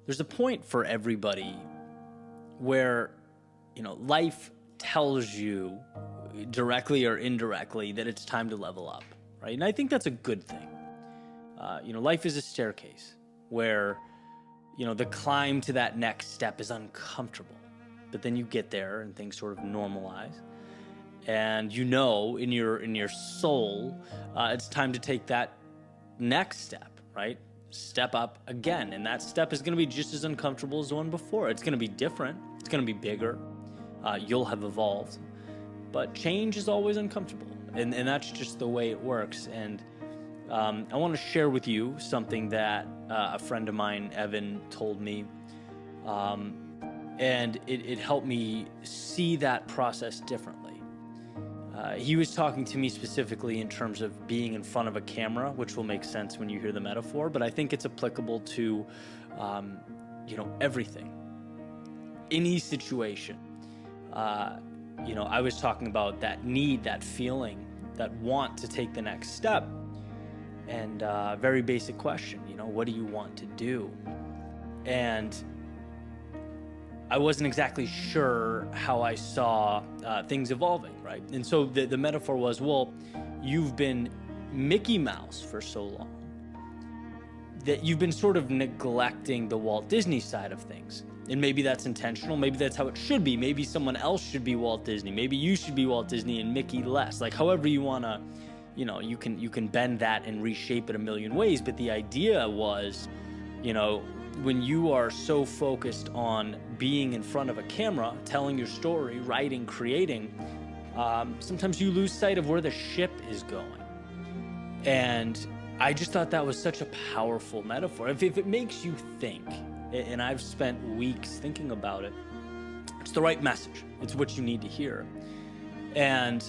There's a point for everybody where, life tells you directly or indirectly that it's time to level up, right? And I think that's a good thing. Life is a staircase where, the climb to that next step is uncomfortable, but then you get there and things sort of normalize. And in your soul, it's time to take that next step, right? Step up again, and that step is going to be just as uncomfortable as the one before. It's going to be different. It's going to be bigger. You'll have evolved, but change is always uncomfortable, and that's just the way it works. And I want to share with you something that a friend of mine, Evan, told me, and it helped me see that process differently. He was talking to me specifically in terms of being in front of a camera, which will make sense when you hear the metaphor, but I think it's applicable to, everything. Any situation. I was talking about that need, that feeling that want to take the next step. And very basic question, what do you want to do? And I wasn't exactly sure how I saw things evolving, right? And so the metaphor was, well, you've been Mickey Mouse for so long that you've been sort of neglecting the Walt Disney side of things. And maybe that's intentional. Maybe that's how it should be. Maybe someone else should be Walt Disney. Maybe you should be Walt Disney and Mickey less. Like however you want to, you can bend that and reshape it a million ways. But the idea was, when you are so focused on being in front of a camera, telling your story, writing, creating, sometimes you lose sight of where the ship is going. And I just thought that was such a powerful metaphor. If it makes you think, and I've spent weeks thinking about it, it's the right message. It's what you need to hear. And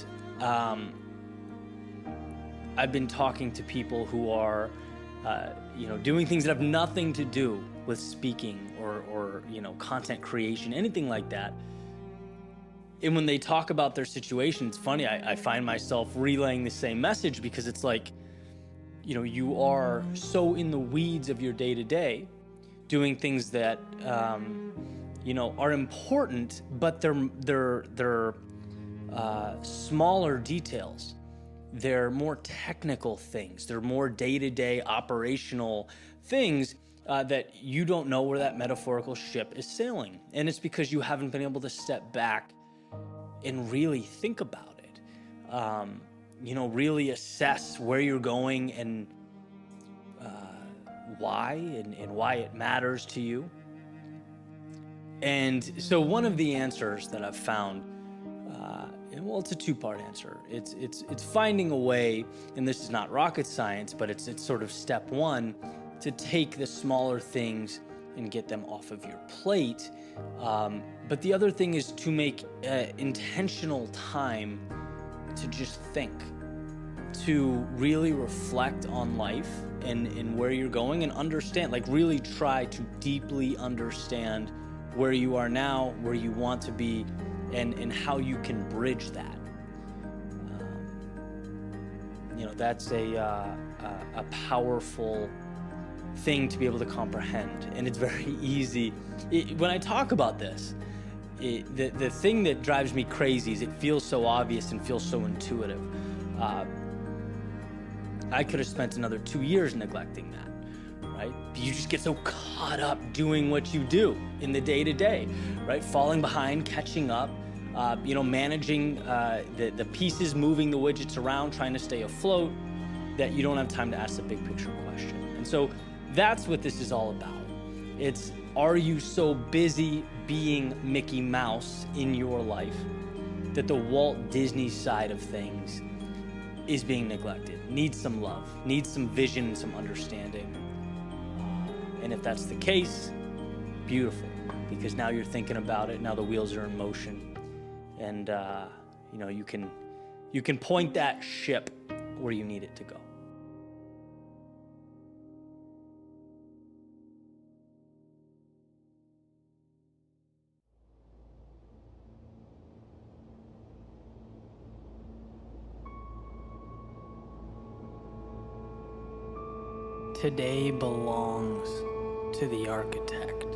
I've been talking to people who are, doing things that have nothing to do with speaking or content creation, anything like that. And when they talk about their situation, it's funny, I find myself relaying the same message because it's like, you are so in the weeds of your day-to-day, doing things that, are important, but they're smaller details. They're more technical things. They're more day-to-day operational things that you don't know where that metaphorical ship is sailing. And it's because you haven't been able to step back and really think about it. Really assess where you're going and why and why it matters to you. And so one of the answers that I've found, it's a two-part answer. It's finding a way, and this is not rocket science, but it's sort of step one, to take the smaller things and get them off of your plate. But the other thing is to make intentional time to just think, to really reflect on life and where you're going and understand, like really try to deeply understand where you are now, where you want to be, and how you can bridge that. That's a powerful thing to be able to comprehend, and it's very easy. When I talk about this, the thing that drives me crazy is it feels so obvious and feels so intuitive. I could have spent another 2 years neglecting that, right? You just get so caught up doing what you do in the day-to-day, right? Falling behind, catching up, managing the pieces, moving the widgets around, trying to stay afloat, that you don't have time to ask the big picture question. And so that's what this is all about. It's, are you so busy being Mickey Mouse in your life that the Walt Disney side of things is being neglected, needs some love, needs some vision and some understanding? And if that's the case, beautiful, because now you're thinking about it, now the wheels are in motion, and you can point that ship where you need it to go. Today belongs to the architect.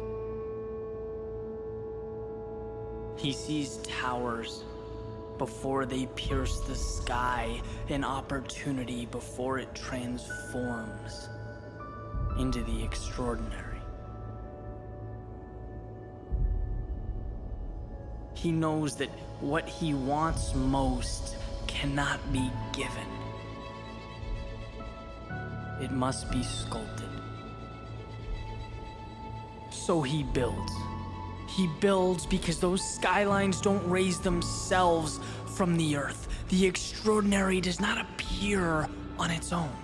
He sees towers before they pierce the sky, an opportunity before it transforms into the extraordinary. He knows that what he wants most cannot be given. It must be sculpted. So he builds. He builds because those skylines don't raise themselves from the earth. The extraordinary does not appear on its own.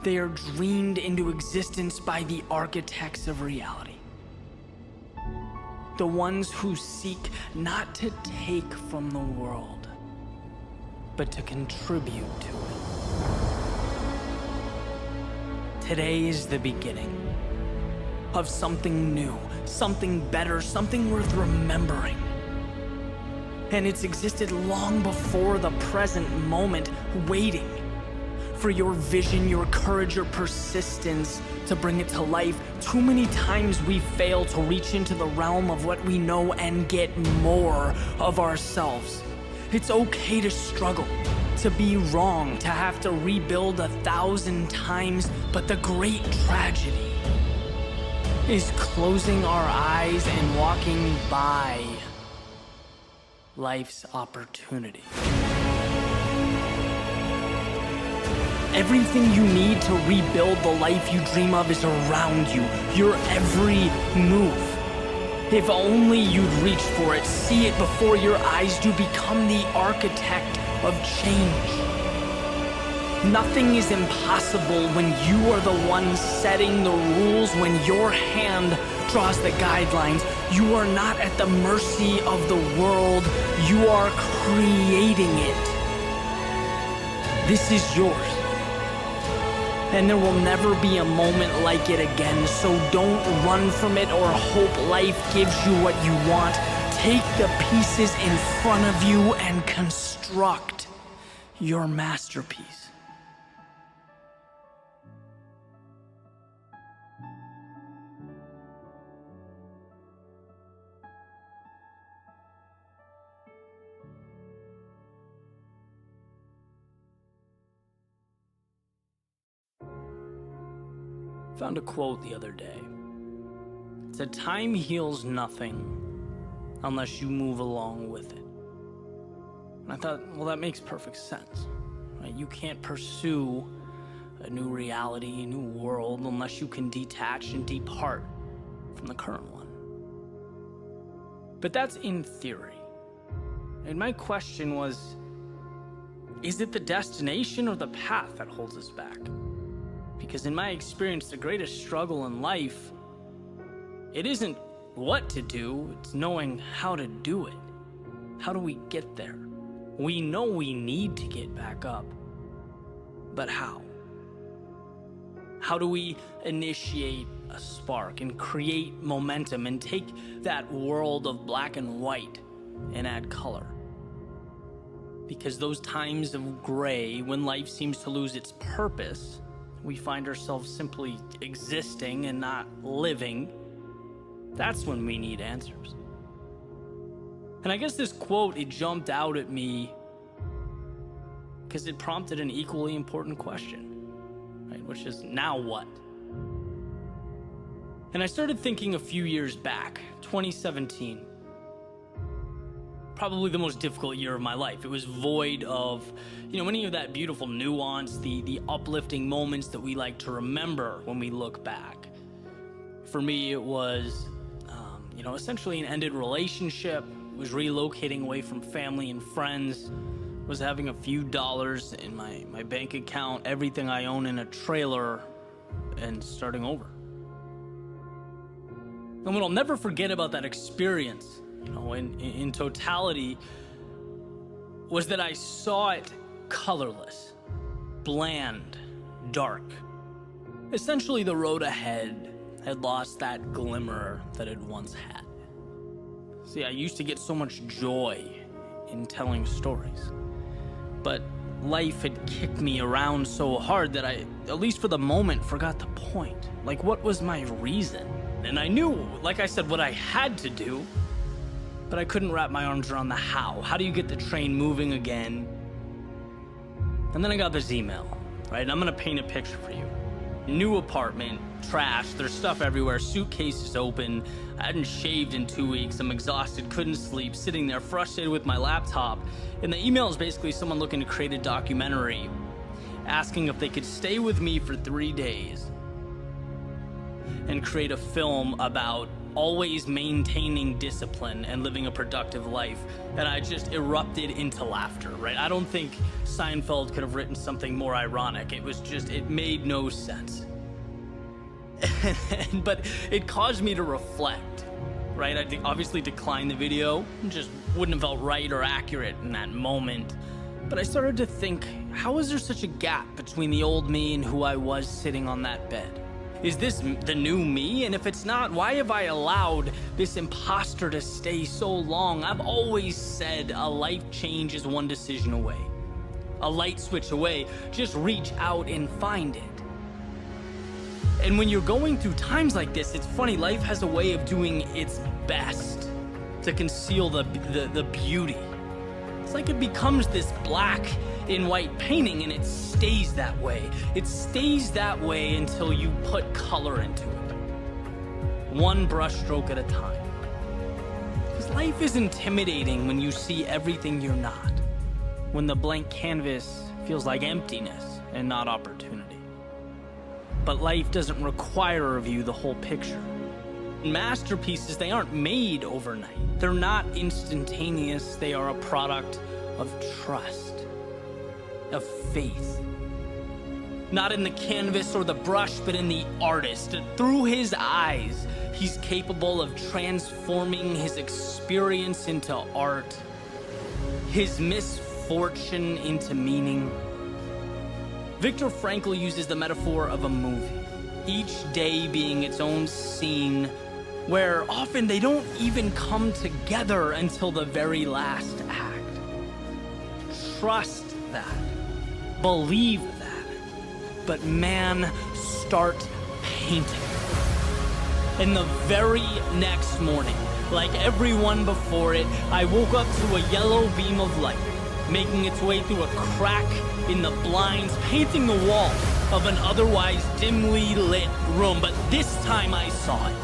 They are dreamed into existence by the architects of reality. The ones who seek not to take from the world, but to contribute to it. Today is the beginning of something new, something better, something worth remembering. And it's existed long before the present moment, waiting for your vision, your courage, your persistence to bring it to life. Too many times we fail to reach into the realm of what we know and get more of ourselves. It's okay to struggle, to be wrong, to have to rebuild 1,000 times, but the great tragedy is closing our eyes and walking by life's opportunity. Everything you need to rebuild the life you dream of is around you, your every move. If only you'd reach for it, see it before your eyes do, become the architect of change. Nothing is impossible when you are the one setting the rules, when your hand draws the guidelines. You are not at the mercy of the world, you are creating it. This is yours. And there will never be a moment like it again, so don't run from it or hope life gives you what you want. Take the pieces in front of you and construct your masterpiece. Found a quote the other day. It said, "Time heals nothing unless you move along with it." And I thought, well, that makes perfect sense. Right? You can't pursue a new reality, a new world, unless you can detach and depart from the current one. But that's in theory. And my question was, is it the destination or the path that holds us back? Because in my experience, the greatest struggle in life, it isn't what to do, it's knowing how to do it. How do we get there? We know we need to get back up, but how? How do we initiate a spark and create momentum and take that world of black and white and add color? Because those times of gray, when life seems to lose its purpose, we find ourselves simply existing and not living, that's when we need answers. And I guess this quote, it jumped out at me because it prompted an equally important question, right? Which is, now what? And I started thinking a few years back, 2017, probably the most difficult year of my life. It was void of, any of that beautiful nuance, the uplifting moments that we like to remember when we look back. For me, it was, essentially an ended relationship, was relocating away from family and friends, was having a few dollars in my bank account, everything I own in a trailer, and starting over. And what I'll never forget about that experience, in totality, was that I saw it colorless, bland, dark. Essentially, the road ahead had lost that glimmer that it once had. See, I used to get so much joy in telling stories, but life had kicked me around so hard that I, at least for the moment, forgot the point. Like, what was my reason? And I knew, like I said, what I had to do, but I couldn't wrap my arms around the how. How do you get the train moving again? And then I got this email, right? And I'm gonna paint a picture for you. New apartment, trash, there's stuff everywhere, suitcases open. I hadn't shaved in 2 weeks. I'm exhausted, couldn't sleep, sitting there frustrated with my laptop. And the email is basically someone looking to create a documentary, asking if they could stay with me for 3 days and create a film about always maintaining discipline and living a productive life. And I just erupted into laughter, right? I don't think Seinfeld could have written something more ironic. It made no sense. But it caused me to reflect, right? I obviously declined the video. It just wouldn't have felt right or accurate in that moment. But I started to think, how is there such a gap between the old me and who I was sitting on that bed? Is this the new me? And if it's not, why have I allowed this imposter to stay so long? I've always said a life change is one decision away, a light switch away. Just reach out and find it. And when you're going through times like this, it's funny, life has a way of doing its best to conceal the beauty. It's like it becomes this black and white painting, and it stays that way. It stays that way until you put color into it, one brushstroke at a time. Because life is intimidating when you see everything you're not, when the blank canvas feels like emptiness and not opportunity. But life doesn't require of you the whole picture. Masterpieces, they aren't made overnight. They're not instantaneous. They are a product of trust, of faith. Not in the canvas or the brush, but in the artist. Through his eyes, he's capable of transforming his experience into art, his misfortune into meaning. Viktor Frankl uses the metaphor of a movie, each day being its own scene, where often they don't even come together until the very last act. Trust that. Believe that. But man, start painting. And the very next morning, like everyone before it, I woke up to a yellow beam of light, making its way through a crack in the blinds, painting the wall of an otherwise dimly lit room. But this time I saw it.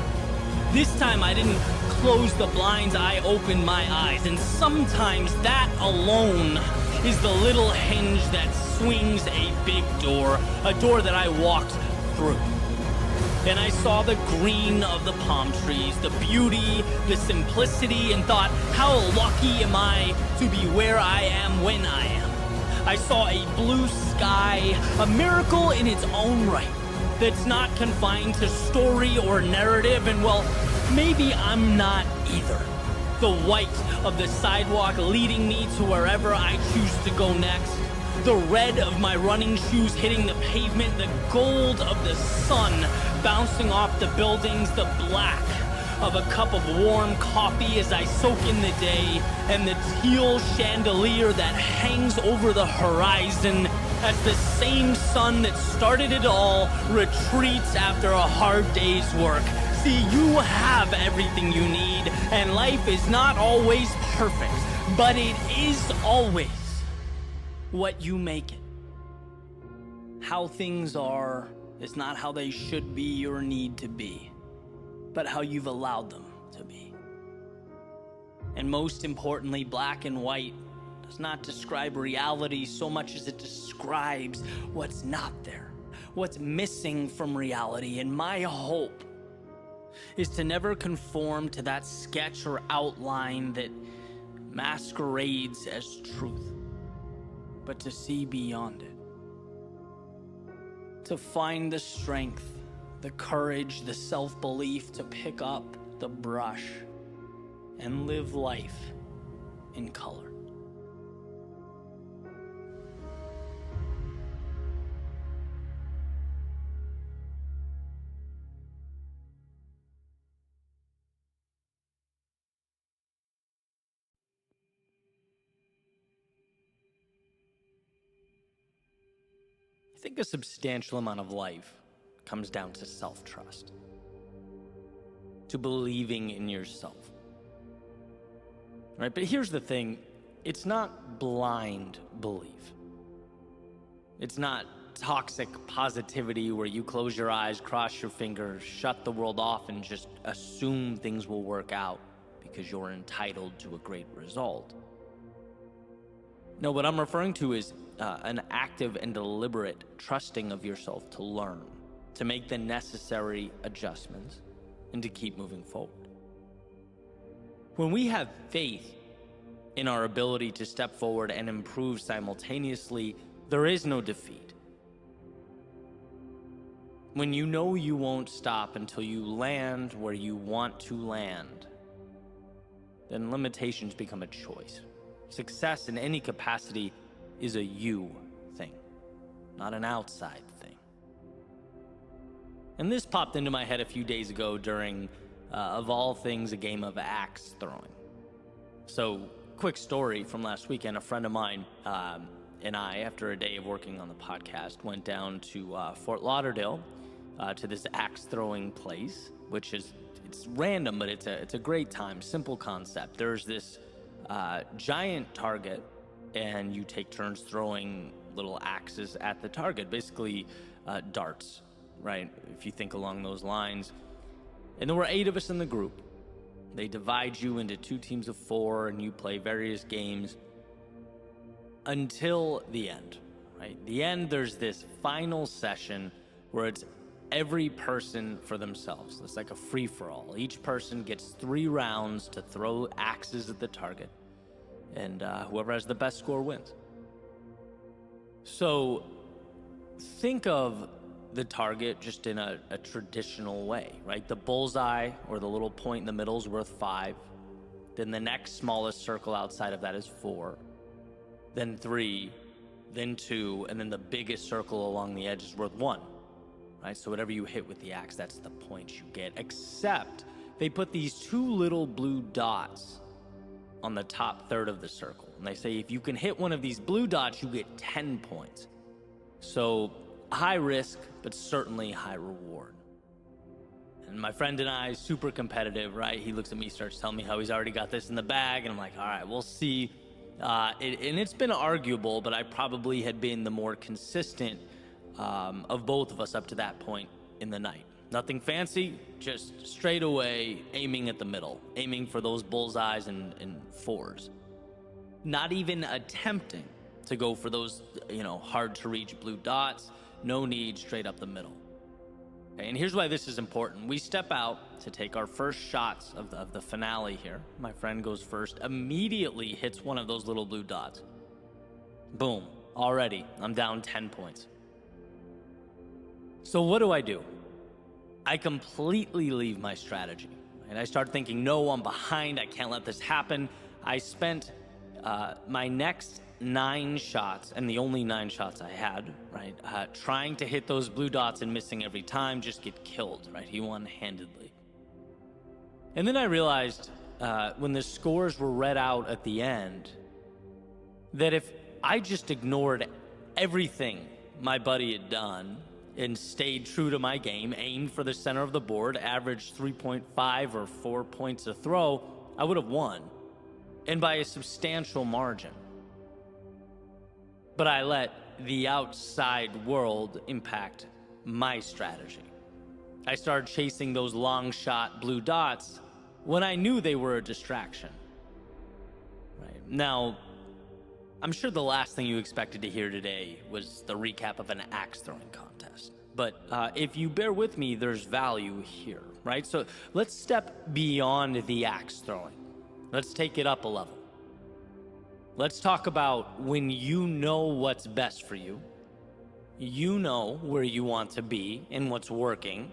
This time I didn't close the blinds, I opened my eyes. And sometimes that alone is the little hinge that swings a big door, a door that I walked through. And I saw the green of the palm trees, the beauty, the simplicity, and thought, how lucky am I to be where I am when I am. I saw a blue sky, a miracle in its own right, that's not confined to story or narrative, and well, maybe I'm not either. The white of the sidewalk leading me to wherever I choose to go next. The red of my running shoes hitting the pavement, the gold of the sun bouncing off the buildings, the black of a cup of warm coffee as I soak in the day, and the teal chandelier that hangs over the horizon as the same sun that started it all retreats after a hard day's work. See, you have everything you need, and life is not always perfect, but it is always what you make it. How things are is not how they should be or need to be, but how you've allowed them to be. And most importantly, black and white does not describe reality so much as it describes what's not there, what's missing from reality. And my hope is to never conform to that sketch or outline that masquerades as truth, but to see beyond it. To find the strength, the courage, the self-belief to pick up the brush and live life in color. I think a substantial amount of life comes down to self-trust, to believing in yourself, right? But here's the thing, it's not blind belief. It's not toxic positivity where you close your eyes, cross your fingers, shut the world off, and just assume things will work out because you're entitled to a great result. No, what I'm referring to is an active and deliberate trusting of yourself to learn, to make the necessary adjustments, and to keep moving forward. When we have faith in our ability to step forward and improve simultaneously, there is no defeat. When you know you won't stop until you land where you want to land, then limitations become a choice. Success in any capacity is a you thing, not an outside thing. And this popped into my head a few days ago during, of all things, a game of axe throwing. So, quick story from last weekend. A friend of mine and I, after a day of working on the podcast, went down to Fort Lauderdale to this axe throwing place, which is, it's random, but it's a great time. Simple concept. There's this giant target, and you take turns throwing little axes at the target, basically darts, right? If you think along those lines. And there were 8 of us in the group. They divide you into 2 teams of 4, and you play various games until the end, right? The end, there's this final session where it's every person for themselves. It's like a free-for-all. Each person gets 3 rounds to throw axes at the target, and whoever has the best score wins. So think of the target just in a traditional way, right? The bullseye, or the little point in the middle, is worth 5. Then the next smallest circle outside of that is 4. Then 3, then 2, and then the biggest circle along the edge is worth 1, right? So whatever you hit with the axe, that's the point you get. Except they put these 2 little blue dots on the top third of the circle. And they say if you can hit one of these blue dots, you get 10 points. So high risk, but certainly high reward. And my friend and I, super competitive, right? He looks at me, starts telling me how he's already got this in the bag, and I'm like, all right, we'll see. And it's been arguable, but I probably had been the more consistent of both of us up to that point in the night. Nothing fancy, just straight away aiming at the middle, aiming for those bullseyes and 4s. Not even attempting to go for those, hard to reach blue dots. No need, straight up the middle. Okay, and here's why this is important. We step out to take our first shots of the finale here. My friend goes first, immediately hits one of those little blue dots. Boom, already, I'm down 10 points. So what do? I completely leave my strategy. And I start thinking, no, I'm behind, I can't let this happen. I spent my next 9 shots, and the only 9 shots I had, right, trying to hit those blue dots and missing every time, just get killed, right? He won handedly. And then I realized when the scores were read out at the end that if I just ignored everything my buddy had done and stayed true to my game, aimed for the center of the board, averaged 3.5 or 4 points a throw, I would have won, and by a substantial margin. But I let the outside world impact my strategy. I started chasing those long shot blue dots when I knew they were a distraction. Right. Now, I'm sure the last thing you expected to hear today was the recap of an axe throwing contest. But if you bear with me, there's value here, right? So let's step beyond the axe throwing. Let's take it up a level. Let's talk about when you know what's best for you, you know where you want to be and what's working,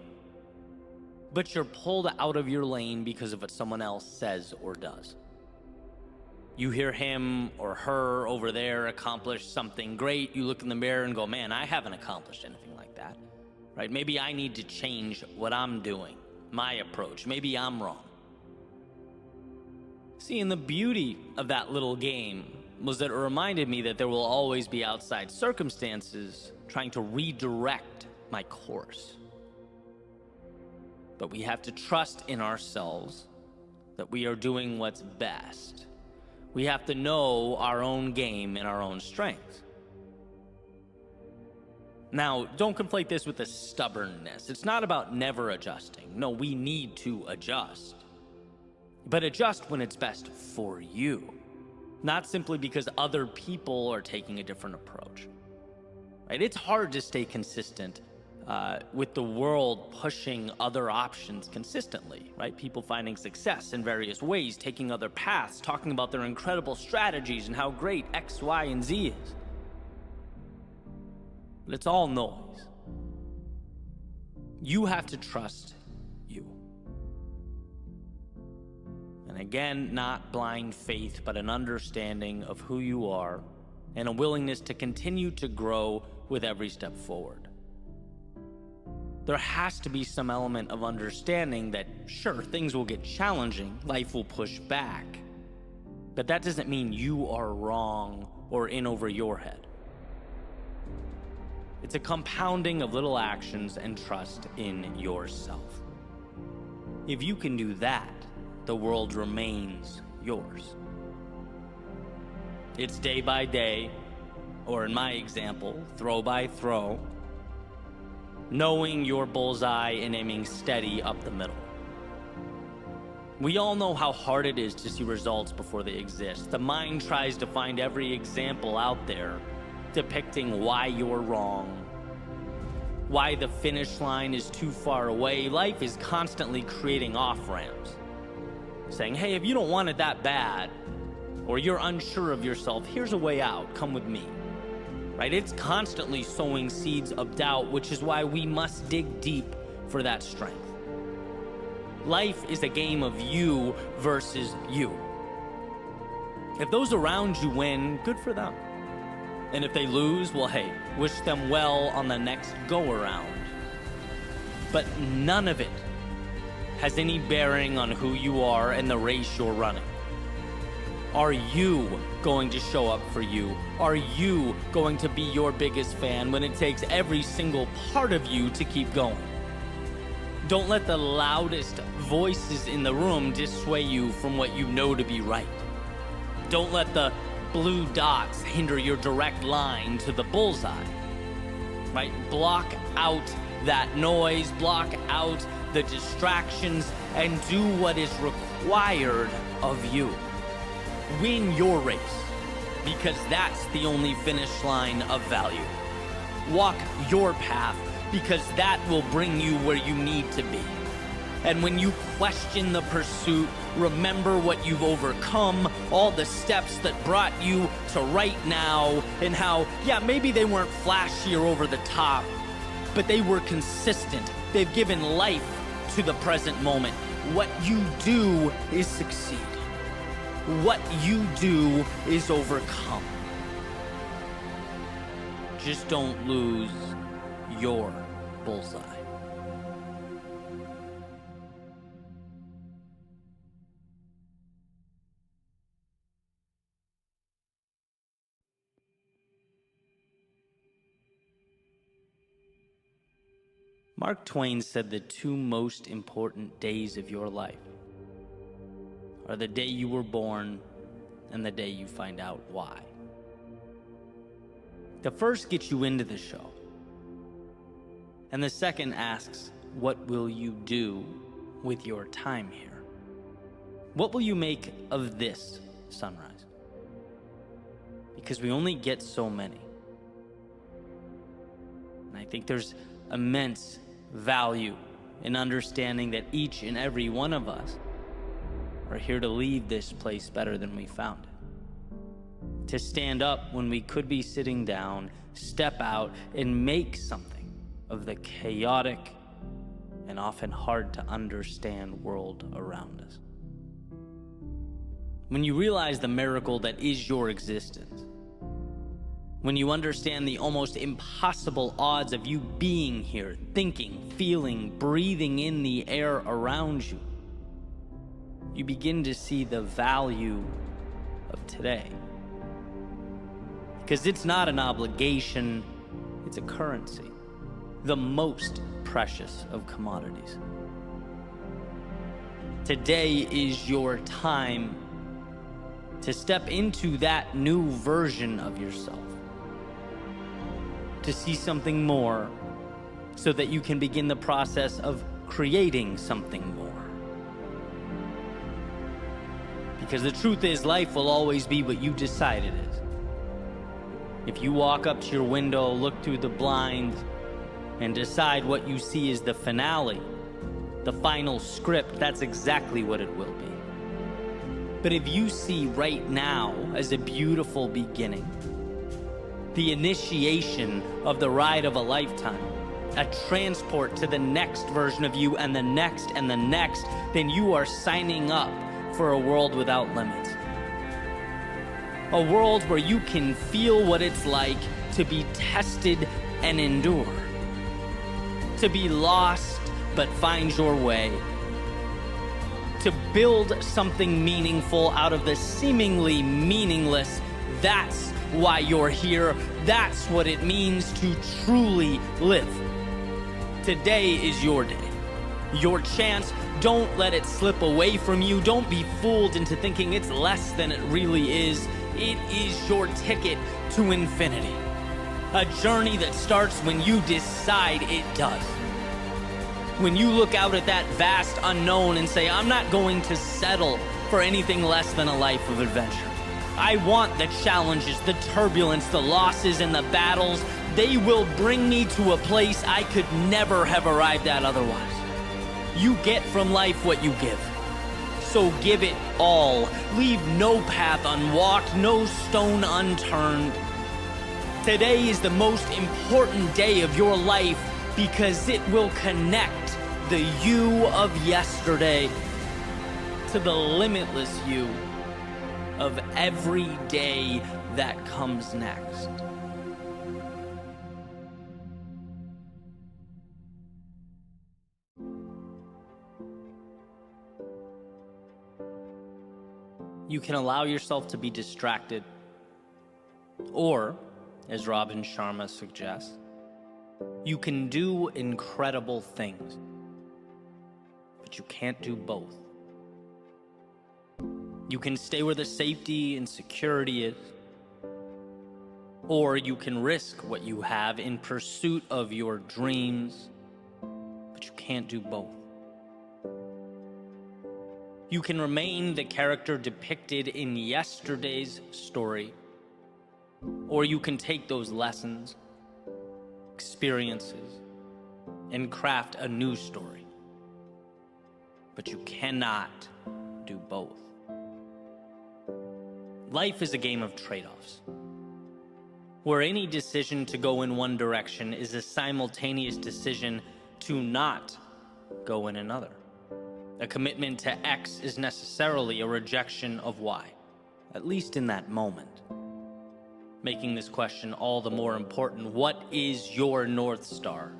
but you're pulled out of your lane because of what someone else says or does. You hear him or her over there accomplish something great, you look in the mirror and go, man, I haven't accomplished anything like that, right? Maybe I need to change what I'm doing, my approach. Maybe I'm wrong. See, and the beauty of that little game was that it reminded me that there will always be outside circumstances trying to redirect my course. But we have to trust in ourselves that we are doing what's best. We have to know our own game and our own strengths. Now, don't conflate this with a stubbornness. It's not about never adjusting. No, we need to adjust. But adjust when it's best for you, not simply because other people are taking a different approach. Right? It's hard to stay consistent with the world pushing other options consistently, right? People finding success in various ways, taking other paths, talking about their incredible strategies and how great X, Y, and Z is. But it's all noise. You have to trust you. And again, not blind faith, but an understanding of who you are and a willingness to continue to grow with every step forward. there has to be some element of understanding that, sure, things will get challenging, life will push back, but that doesn't mean you are wrong or in over your head. It's a compounding of little actions and trust in yourself. If you can do that, the world remains yours. It's day by day, or in my example, throw by throw, knowing your bullseye and aiming steady up the middle. We all know how hard it is to see results before they exist. The mind tries to find every example out there depicting why you're wrong, why the finish line is too far away. Life is constantly creating off-ramps, saying, hey, if you don't want it that bad, or you're unsure of yourself, here's a way out, come with me. Right? It's constantly sowing seeds of doubt, which is why we must dig deep for that strength. Life is a game of you versus you. If those around you win, good for them. And if they lose, well, hey, wish them well on the next go-around. But none of it has any bearing on who you are and the race you're running. Are you going to show up for you? Are you going to be your biggest fan when it takes every single part of you to keep going? Don't let the loudest voices in the room dissuade you from what you know to be right. Don't let the blue dots hinder your direct line to the bullseye. Right? Block out that noise, block out the distractions, and do what is required of you. Win your race, because that's the only finish line of value. Walk your path, because that will bring you where you need to be. And when you question the pursuit, remember what you've overcome, all the steps that brought you to right now, and how, yeah, maybe they weren't flashy or over the top, but they were consistent. They've given life to the present moment. What you do is succeed. What you do is overcome. Just don't lose your bullseye. Mark Twain said the two most important days of your life are the day you were born and the day you find out why. The first gets you into the show, and the second asks, what will you do with your time here? What will you make of this sunrise? Because we only get so many. And I think there's immense value in understanding that each and every one of us are here to leave this place better than we found it. To stand up when we could be sitting down, step out, and make something of the chaotic and often hard to understand world around us. When you realize the miracle that is your existence, when you understand the almost impossible odds of you being here, thinking, feeling, breathing in the air around you, you begin to see the value of today. Because it's not an obligation, it's a currency, the most precious of commodities. Today is your time to step into that new version of yourself, to see something more, so that you can begin the process of creating something more. Because the truth is, life will always be what you decide it is. If you walk up to your window, look through the blinds, and decide what you see is the finale, the final script, that's exactly what it will be. But if you see right now as a beautiful beginning, the initiation of the ride of a lifetime, a transport to the next version of you and the next and the next, then you are signing up for a world without limits. A world where you can feel what it's like to be tested and endure. to be lost but find your way, to build something meaningful out of the seemingly meaningless. That's why you're here. That's what it means to truly live. Today is your day, your chance. Don't let it slip away from you. Don't be fooled into thinking it's less than it really is. It is your ticket to infinity. A journey that starts when you decide it does. When you look out at that vast unknown and say, I'm not going to settle for anything less than a life of adventure. I want the challenges, the turbulence, the losses, and the battles. They will bring me to a place I could never have arrived at otherwise. You get from life what you give. So give it all. Leave no path unwalked, no stone unturned. Today is the most important day of your life because it will connect the you of yesterday to the limitless you of every day that comes next. You can allow yourself to be distracted, or, as Robin Sharma suggests, you can do incredible things, but you can't do both. You can stay where the safety and security is, or you can risk what you have in pursuit of your dreams, but you can't do both. You can remain the character depicted in yesterday's story, or you can take those lessons, experiences, and craft a new story. But you cannot do both. Life is a game of trade-offs, where any decision to go in one direction is a simultaneous decision to not go in another. A commitment to X is necessarily a rejection of Y, at least in that moment. Making this question all the more important: what is your North Star?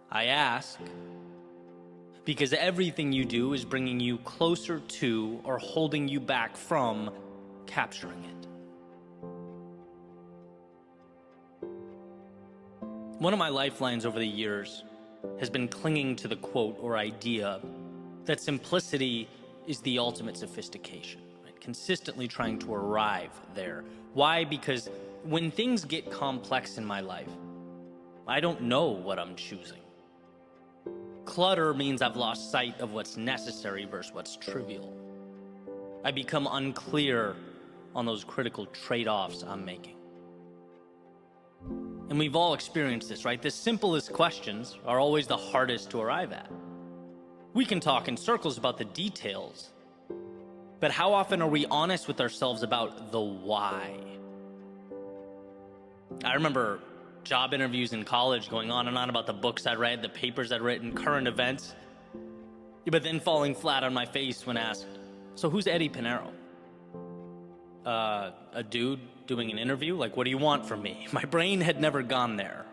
I ask because everything you do is bringing you closer to or holding you back from capturing it. One of my lifelines over the years has been clinging to the quote or idea that simplicity is the ultimate sophistication, right? Consistently trying to arrive there. Why? Because when things get complex in my life, I don't know what I'm choosing. Clutter means I've lost sight of what's necessary versus what's trivial. I become unclear on those critical trade-offs I'm making. And we've all experienced this, right? The simplest questions are always the hardest to arrive at. We can talk in circles about the details, but how often are we honest with ourselves about the why? I remember job interviews in college going on and on about the books I'd read, the papers I'd written, current events, but then falling flat on my face when asked, so who's Eddie Pinero? A dude doing an interview? Like, what do you want from me? My brain had never gone there.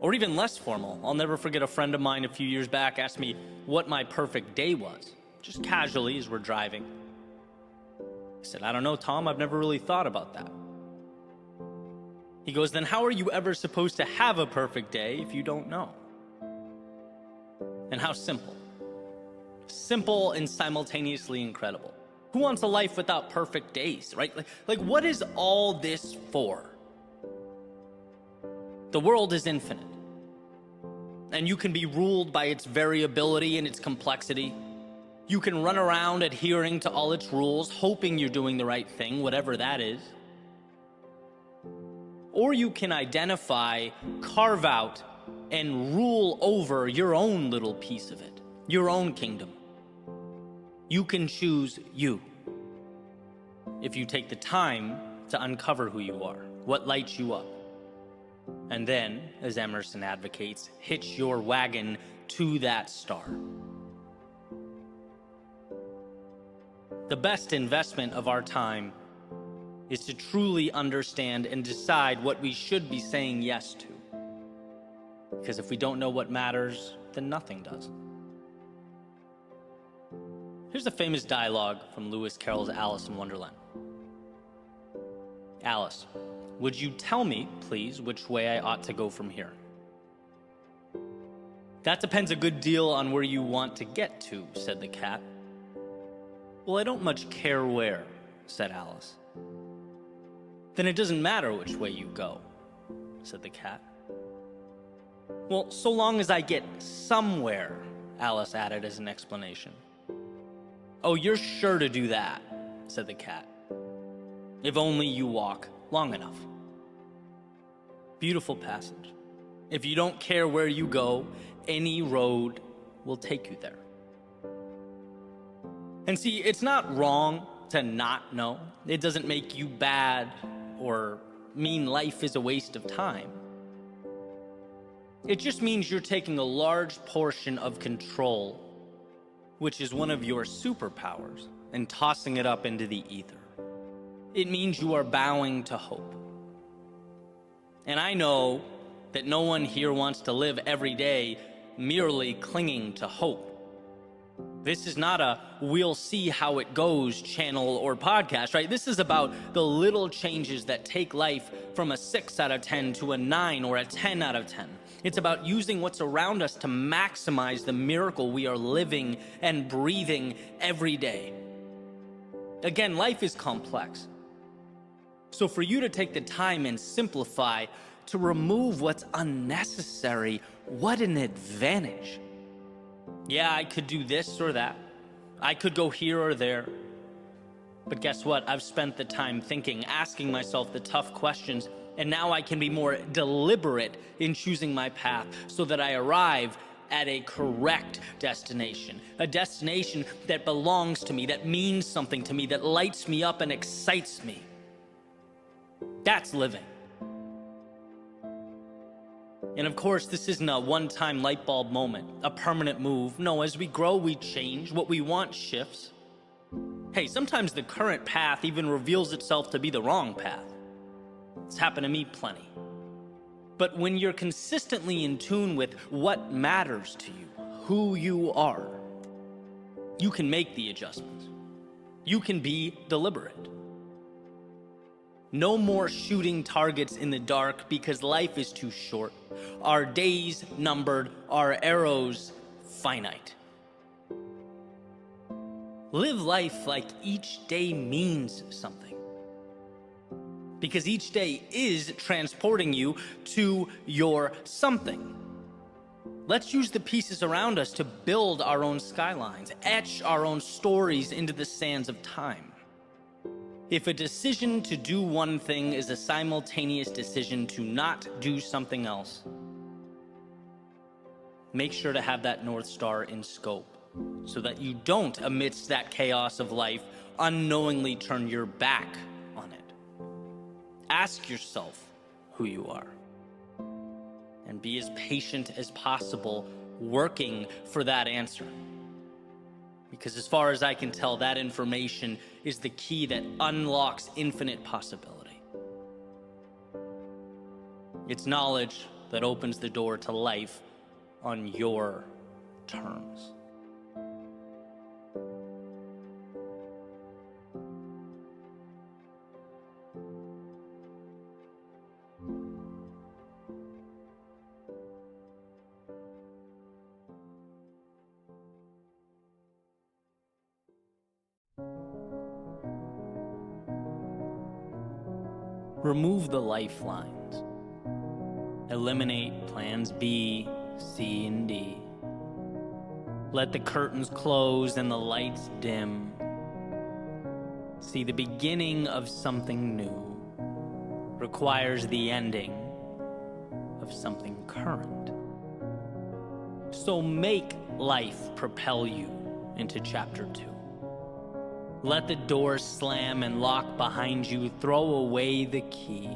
Or even less formal. I'll never forget a friend of mine a few years back asked me what my perfect day was, just casually as we're driving. I said, I don't know, Tom, I've never really thought about that. He goes, then how are you ever supposed to have a perfect day if you don't know? And how simple. Simple and simultaneously incredible. Who wants a life without perfect days, right? Like what is all this for? The world is infinite, and you can be ruled by its variability and its complexity. You can run around adhering to all its rules, hoping you're doing the right thing, whatever that is. Or you can identify, carve out, and rule over your own little piece of it, your own kingdom. You can choose you if you take the time to uncover who you are, what lights you up. And then, as Emerson advocates, hitch your wagon to that star. The best investment of our time is to truly understand and decide what we should be saying yes to. Because if we don't know what matters, then nothing does. Here's a famous dialogue from Lewis Carroll's Alice in Wonderland. Alice, would you tell me, please, which way I ought to go from here? That depends a good deal on where you want to get to, said the cat. Well, I don't much care where, said Alice. Then it doesn't matter which way you go, said the cat. Well, so long as I get somewhere, Alice added as an explanation. Oh, you're sure to do that, said the cat. If only you walk long enough. Beautiful passage. If you don't care where you go, any road will take you there. And see, it's not wrong to not know. It doesn't make you bad or mean life is a waste of time. It just means you're taking a large portion of control, which is one of your superpowers, and tossing it up into the ether. It means you are bowing to hope. And I know that no one here wants to live every day merely clinging to hope. This is not a we'll see how it goes channel or podcast, right? This is about the little changes that take life from a 6 out of 10 to a 9 or a 10 out of 10. It's about using what's around us to maximize the miracle we are living and breathing every day. Again, life is complex. So for you to take the time and simplify, to remove what's unnecessary, what an advantage. Yeah, I could do this or that. I could go here or there. But guess what? I've spent the time thinking, asking myself the tough questions, and now I can be more deliberate in choosing my path so that I arrive at a correct destination, a destination that belongs to me, that means something to me, that lights me up and excites me. That's living. And of course, this isn't a one-time light bulb moment, a permanent move. No, as we grow, we change. What we want shifts. Hey, sometimes the current path even reveals itself to be the wrong path. It's happened to me plenty. But when you're consistently in tune with what matters to you, who you are, you can make the adjustments. You can be deliberate. No more shooting targets in the dark because life is too short. Our days numbered, our arrows finite. Live life like each day means something. Because each day is transporting you to your something. Let's use the pieces around us to build our own skylines, etch our own stories into the sands of time. If a decision to do one thing is a simultaneous decision to not do something else, make sure to have that North Star in scope so that you don't, amidst that chaos of life, unknowingly turn your back on it. Ask yourself who you are and be as patient as possible working for that answer. Because as far as I can tell, that information is the key that unlocks infinite possibility. It's knowledge that opens the door to life on your terms. Remove the lifelines. Eliminate plans B, C, and D. Let the curtains close and the lights dim. See, the beginning of something new requires the ending of something current. So make life propel you into chapter 2. Let the door slam and lock behind you. Throw away the key.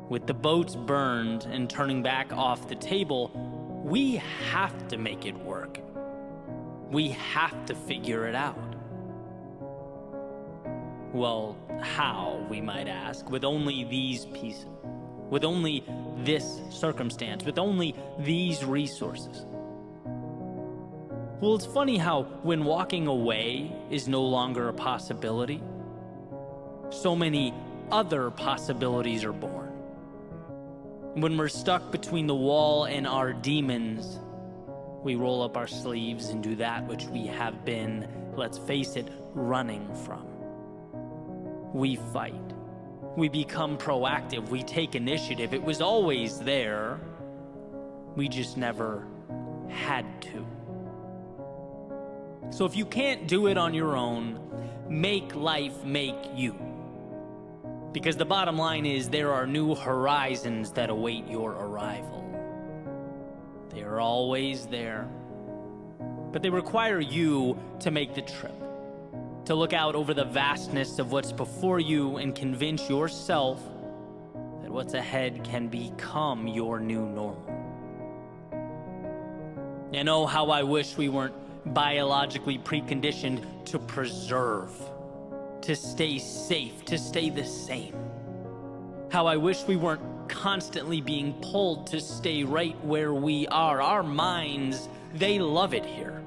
With the boats burned and turning back off the table, we have to make it work. We have to figure it out. Well, how, we might ask, with only these pieces? with only this circumstance, with only these resources. Well, it's funny how when walking away is no longer a possibility, so many other possibilities are born. When we're stuck between the wall and our demons, we roll up our sleeves and do that which we have been, let's face it, running from. We fight. We become proactive. We take initiative. It was always there. We just never had to. So if you can't do it on your own, make life make you. Because the bottom line is there are new horizons that await your arrival. They are always there, but they require you to make the trip, to look out over the vastness of what's before you and convince yourself that what's ahead can become your new normal. And oh, how I wish we weren't biologically preconditioned to preserve, to stay safe, to stay the same. How I wish we weren't constantly being pulled to stay right where we are. Our minds, they love it here.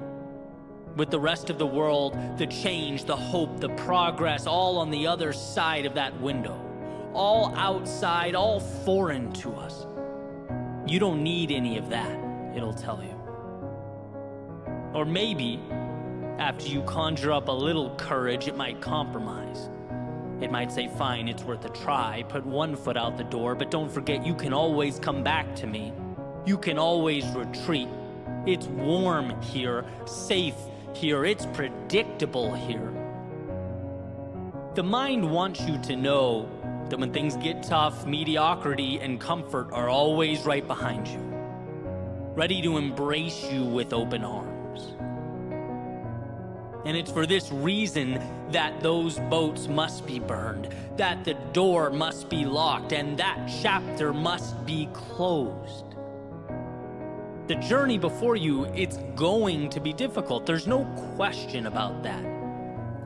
With the rest of the world, the change, the hope, the progress, all on the other side of that window. All outside, all foreign to us. You don't need any of that, it'll tell you. Or maybe, after you conjure up a little courage, it might compromise. It might say, fine, it's worth a try, put one foot out the door, but don't forget you can always come back to me. You can always retreat. It's warm here, safe here, it's predictable here. The mind wants you to know that when things get tough, mediocrity and comfort are always right behind you, ready to embrace you with open arms. And it's for this reason that those boats must be burned, that the door must be locked, and that chapter must be closed. The journey before you, it's going to be difficult. There's no question about that.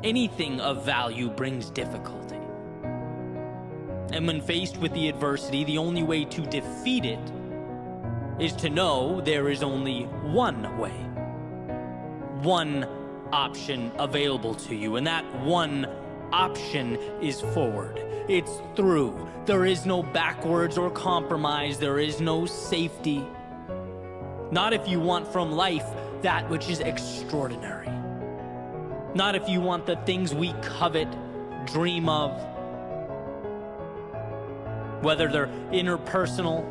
Anything of value brings difficulty. And when faced with the adversity, the only way to defeat it is to know there is only one way. One option available to you, and that one option is forward. It's through. There is no backwards or compromise. There is no safety. Not if you want from life that which is extraordinary. Not if you want the things we covet, dream of. Whether they're interpersonal,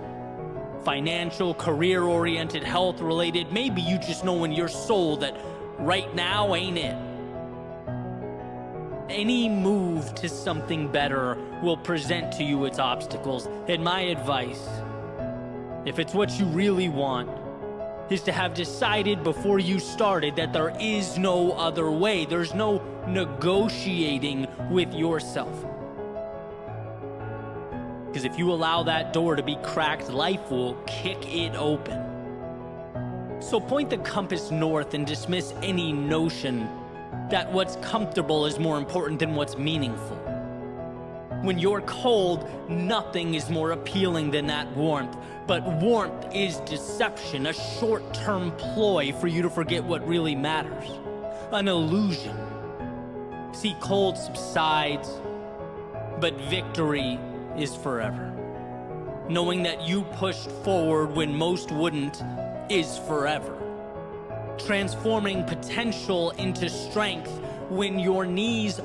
financial, career-oriented, health-related, maybe you just know in your soul that right now ain't it. Any move to something better will present to you its obstacles. And my advice, if it's what you really want, is to have decided before you started that there is no other way. There's no negotiating with yourself. Because if you allow that door to be cracked, life will kick it open. So point the compass north and dismiss any notion that what's comfortable is more important than what's meaningful. When you're cold, nothing is more appealing than that warmth. But warmth is deception, a short-term ploy for you to forget what really matters. An illusion. See, cold subsides, but victory is forever. Knowing that you pushed forward when most wouldn't is forever. Transforming potential into strength when your knees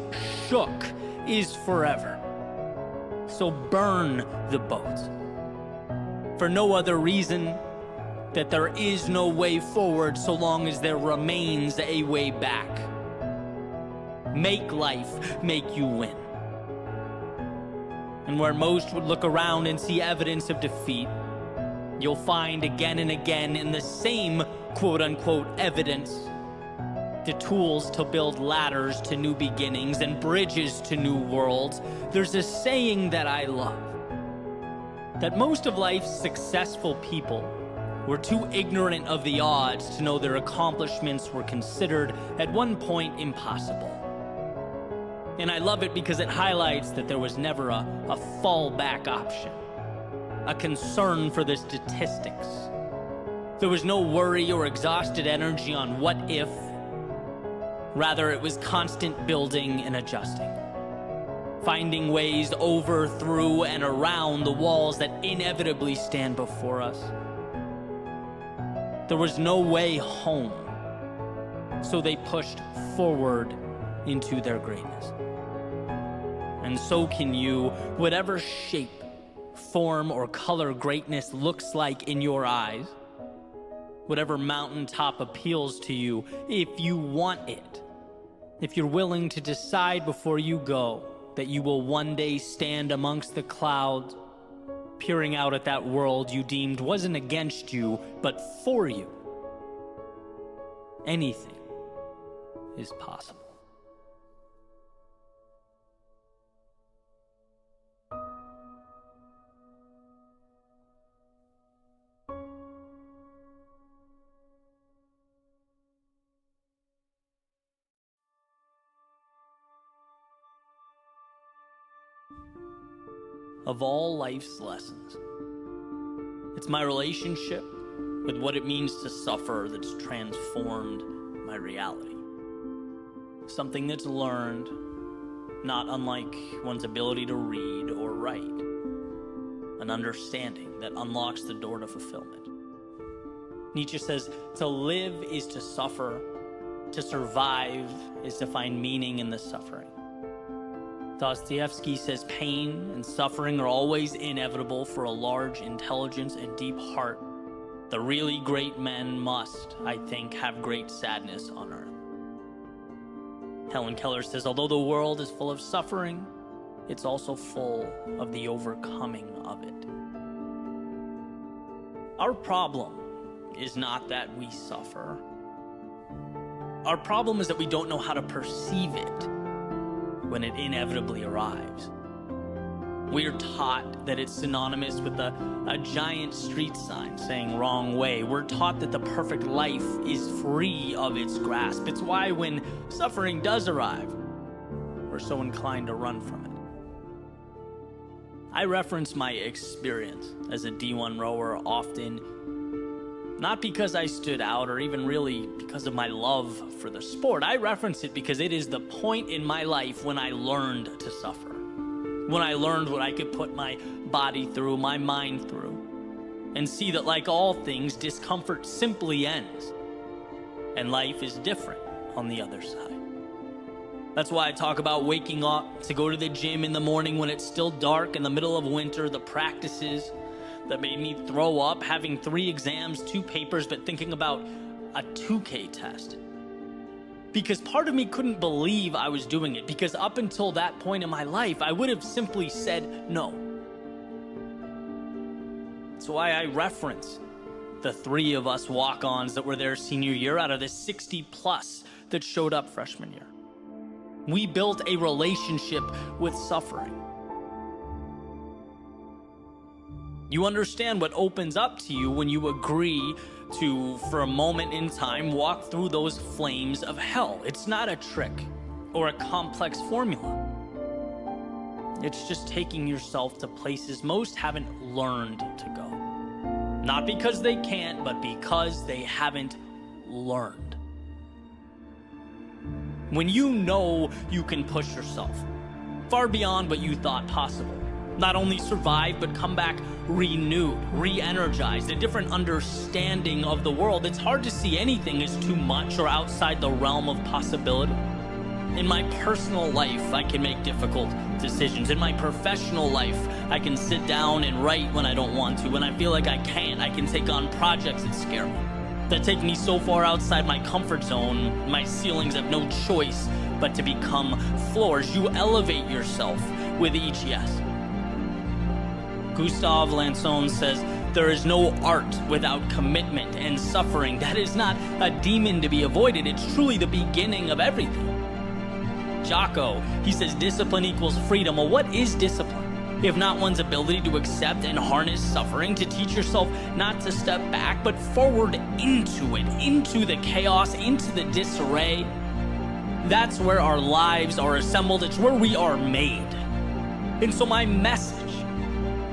shook is forever. So burn the boat. For no other reason that there is no way forward so long as there remains a way back. Make life make you win. And where most would look around and see evidence of defeat, you'll find again and again in the same quote-unquote evidence the tools to build ladders to new beginnings and bridges to new worlds. There's a saying that I love, that most of life's successful people were too ignorant of the odds to know their accomplishments were considered at one point impossible. And I love it because it highlights that there was never a fallback option. a concern for the statistics. There was no worry or exhausted energy on what if. Rather, it was constant building and adjusting, finding ways over, through, and around the walls that inevitably stand before us. There was no way home, so they pushed forward into their greatness. And so can you, whatever shape, form, or color greatness looks like in your eyes, whatever mountaintop appeals to you, if you want it, if you're willing to decide before you go that you will one day stand amongst the clouds, peering out at that world you deemed wasn't against you, but for you, anything is possible. Of all life's lessons, it's my relationship with what it means to suffer that's transformed my reality. Something that's learned, not unlike one's ability to read or write. An understanding that unlocks the door to fulfillment. Nietzsche says, to live is to suffer, to survive is to find meaning in the suffering. Dostoevsky says pain and suffering are always inevitable for a large intelligence and deep heart. The really great men must, I think, have great sadness on earth. Helen Keller says, although the world is full of suffering, it's also full of the overcoming of it. Our problem is not that we suffer. Our problem is that we don't know how to perceive it when it inevitably arrives. We're taught that it's synonymous with a giant street sign saying wrong way. We're taught that the perfect life is free of its grasp. It's why when suffering does arrive, we're so inclined to run from it. I reference my experience as a D1 rower often, not because I stood out or even really because of my love for the sport. I reference it because it is the point in my life when I learned to suffer. When I learned what I could put my body through, my mind through, and see that like all things, discomfort simply ends, and life is different on the other side. That's why I talk about waking up to go to the gym in the morning when it's still dark in the middle of winter, the practices that made me throw up, having 3 exams, 2 papers, but thinking about a 2K test. Because part of me couldn't believe I was doing it, because up until that point in my life, I would have simply said no. That's why I reference the 3 of us walk-ons that were there senior year out of the 60 plus that showed up freshman year. We built a relationship with suffering. You understand what opens up to you when you agree to, for a moment in time, walk through those flames of hell. It's not a trick or a complex formula. It's just taking yourself to places most haven't learned to go. Not because they can't, but because they haven't learned. When you know you can push yourself far beyond what you thought possible, not only survive, but come back renewed, re-energized, a different understanding of the world. It's hard to see anything as too much or outside the realm of possibility. In my personal life, I can make difficult decisions. In my professional life, I can sit down and write when I don't want to. When I feel like I can't, I can take on projects that scare me, that take me so far outside my comfort zone, my ceilings have no choice but to become floors. You elevate yourself with each yes. Gustave Lanson says, there is no art without commitment and suffering. That is not a demon to be avoided. It's truly the beginning of everything. Jocko, he says, discipline equals freedom. Well, what is discipline? If not one's ability to accept and harness suffering, to teach yourself not to step back, but forward into it, into the chaos, into the disarray. That's where our lives are assembled. It's where we are made. And so my message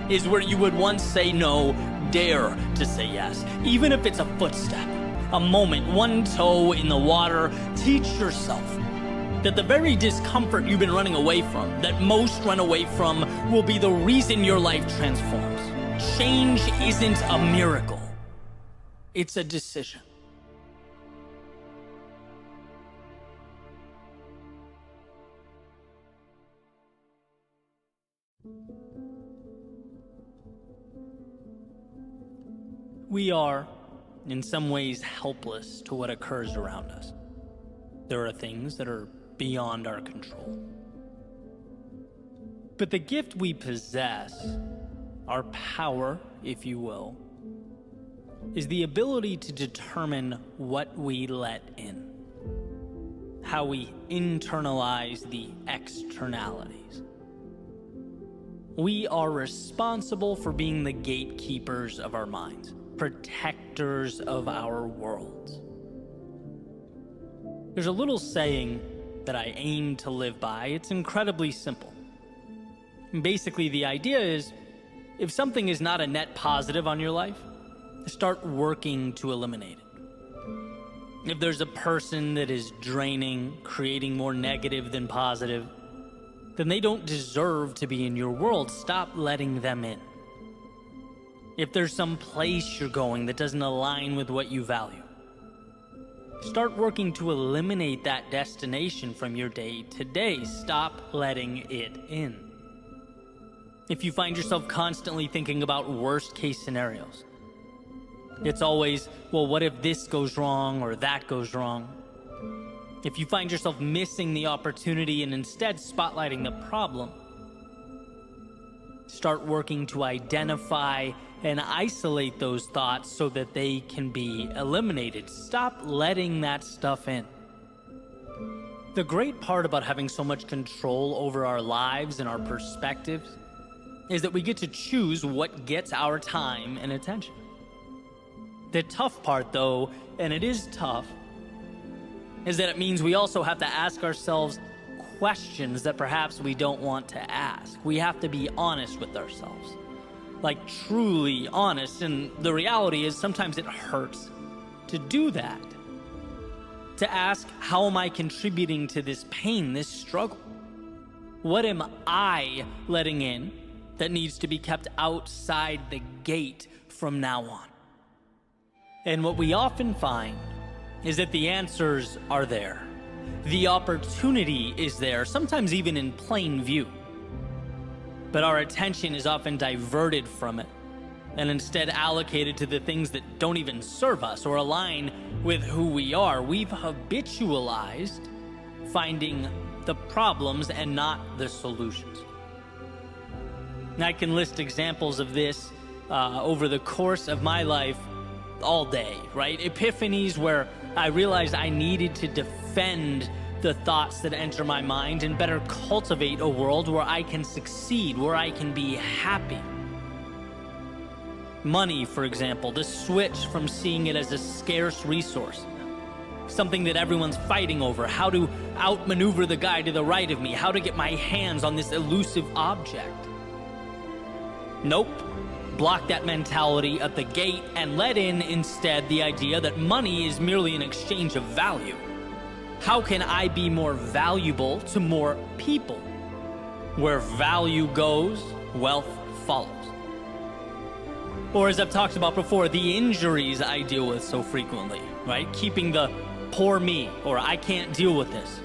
is where you would once say no, dare to say yes. Even if it's a footstep, a moment, one toe in the water, teach yourself that the very discomfort you've been running away from, that most run away from, will be the reason your life transforms. Change isn't a miracle. It's a decision. We are, in some ways, helpless to what occurs around us. There are things that are beyond our control. But the gift we possess, our power, if you will, is the ability to determine what we let in, how we internalize the externalities. We are responsible for being the gatekeepers of our minds, protectors of our worlds. There's a little saying that I aim to live by. It's incredibly simple. Basically, the idea is, if something is not a net positive on your life, start working to eliminate it. If there's a person that is draining, creating more negative than positive, then they don't deserve to be in your world. Stop letting them in. If there's some place you're going that doesn't align with what you value, start working to eliminate that destination from your day to day. Stop letting it in. If you find yourself constantly thinking about worst case scenarios, it's always, well, what if this goes wrong or that goes wrong? If you find yourself missing the opportunity and instead spotlighting the problem, start working to identify and isolate those thoughts so that they can be eliminated. Stop letting that stuff in. The great part about having so much control over our lives and our perspectives is that we get to choose what gets our time and attention. The tough part, though, and it is tough, is that it means we also have to ask ourselves questions that perhaps we don't want to ask. We have to be honest with ourselves. Like, truly honest, and the reality is sometimes it hurts to do that. To ask, how am I contributing to this pain, this struggle? What am I letting in that needs to be kept outside the gate from now on? And what we often find is that the answers are there. The opportunity is there, sometimes even in plain view. But our attention is often diverted from it and instead allocated to the things that don't even serve us or align with who we are. We've habitualized finding the problems and not the solutions. And I can list examples of this over the course of my life all day, right? Epiphanies where I realized I needed to defend the thoughts that enter my mind and better cultivate a world where I can succeed, where I can be happy. Money, for example, the switch from seeing it as a scarce resource, something that everyone's fighting over, how to outmaneuver the guy to the right of me, how to get my hands on this elusive object. Nope. Block that mentality at the gate and let in instead the idea that money is merely an exchange of value. How can I be more valuable to more people? Where value goes, wealth follows. Or as I've talked about before, the injuries I deal with so frequently, right? Keeping the poor me, or I can't deal with this,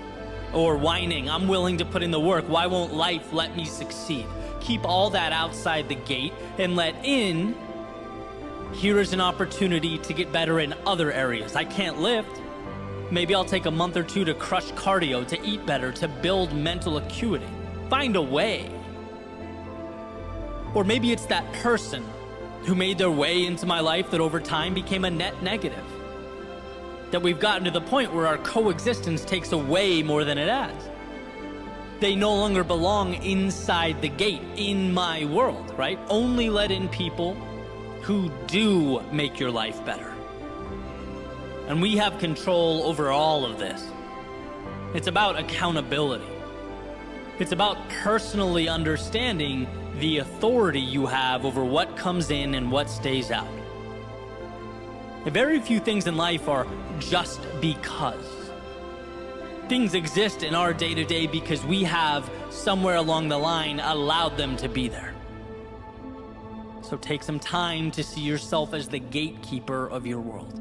or whining, I'm willing to put in the work, why won't life let me succeed? Keep all that outside the gate and let in, here is an opportunity to get better in other areas. I can't lift. Maybe I'll take a month or two to crush cardio, to eat better, to build mental acuity. Find a way. Or maybe it's that person who made their way into my life that over time became a net negative. That we've gotten to the point where our coexistence takes away more than it adds. They no longer belong inside the gate, in my world, right? Only let in people who do make your life better. And we have control over all of this. It's about accountability. It's about personally understanding the authority you have over what comes in and what stays out. Very few things in life are just because. Things exist in our day-to-day because we have, somewhere along the line, allowed them to be there. So take some time to see yourself as the gatekeeper of your world.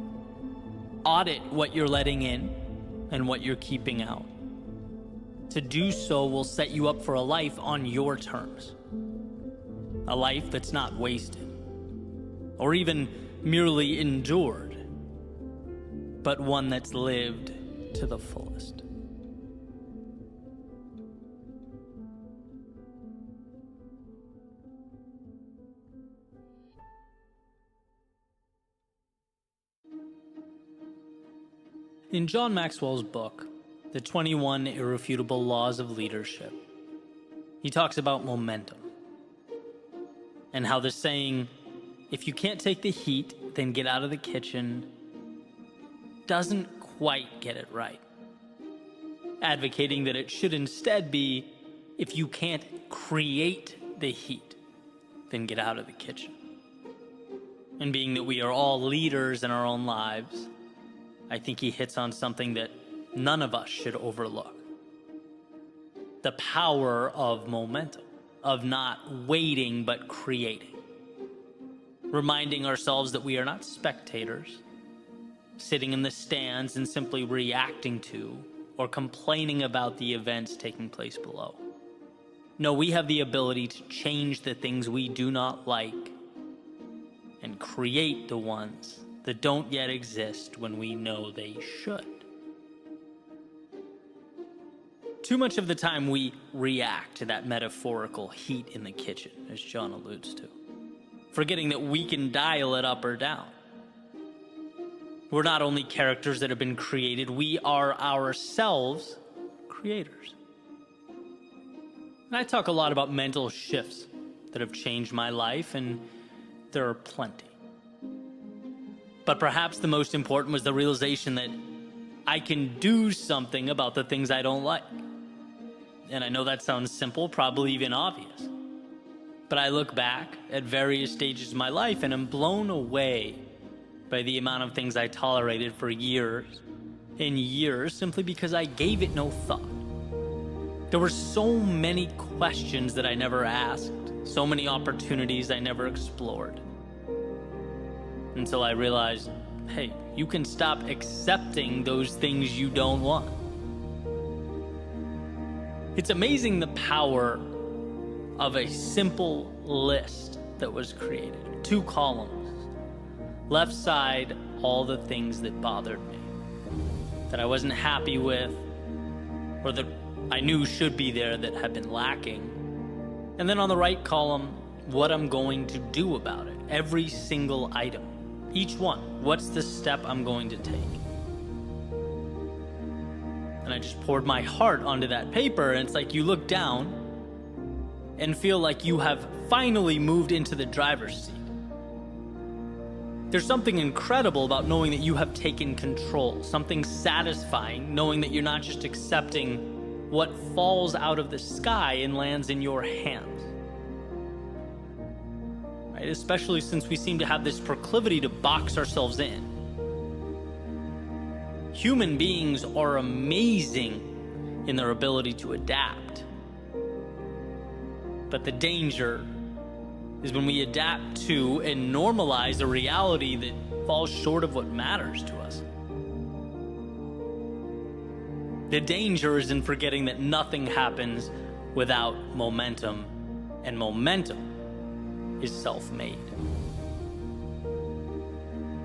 Audit what you're letting in and what you're keeping out. To do so will set you up for a life on your terms. A life that's not wasted, or even merely endured, but one that's lived to the fullest. In John Maxwell's book, The 21 Irrefutable Laws of Leadership, he talks about momentum and how the saying, "If you can't take the heat, then get out of the kitchen," doesn't quite get it right. Advocating that it should instead be, "If you can't create the heat, then get out of the kitchen." And being that we are all leaders in our own lives, I think he hits on something that none of us should overlook. The power of momentum, of not waiting but creating. Reminding ourselves that we are not spectators, sitting in the stands and simply reacting to or complaining about the events taking place below. No, we have the ability to change the things we do not like and create the ones that don't yet exist when we know they should. Too much of the time we react to that metaphorical heat in the kitchen, as John alludes to, forgetting that we can dial it up or down. We're not only characters that have been created, we are ourselves creators. And I talk a lot about mental shifts that have changed my life, and there are plenty. But perhaps the most important was the realization that I can do something about the things I don't like. And I know that sounds simple, probably even obvious. But I look back at various stages of my life and am blown away by the amount of things I tolerated for years and years simply because I gave it no thought. There were so many questions that I never asked, so many opportunities I never explored. Until I realized, hey, you can stop accepting those things you don't want. It's amazing the power of a simple list that was created. 2 columns. Left side, all the things that bothered me, that I wasn't happy with, or that I knew should be there that had been lacking. And then on the right column, what I'm going to do about it. Every single item. Each one. What's the step I'm going to take? And I just poured my heart onto that paper, and it's like you look down and feel like you have finally moved into the driver's seat. There's something incredible about knowing that you have taken control, something satisfying knowing that you're not just accepting what falls out of the sky and lands in your hands. Right? Especially since we seem to have this proclivity to box ourselves in. Human beings are amazing in their ability to adapt. But the danger is when we adapt to and normalize a reality that falls short of what matters to us. The danger is in forgetting that nothing happens without momentum, and momentum is self-made.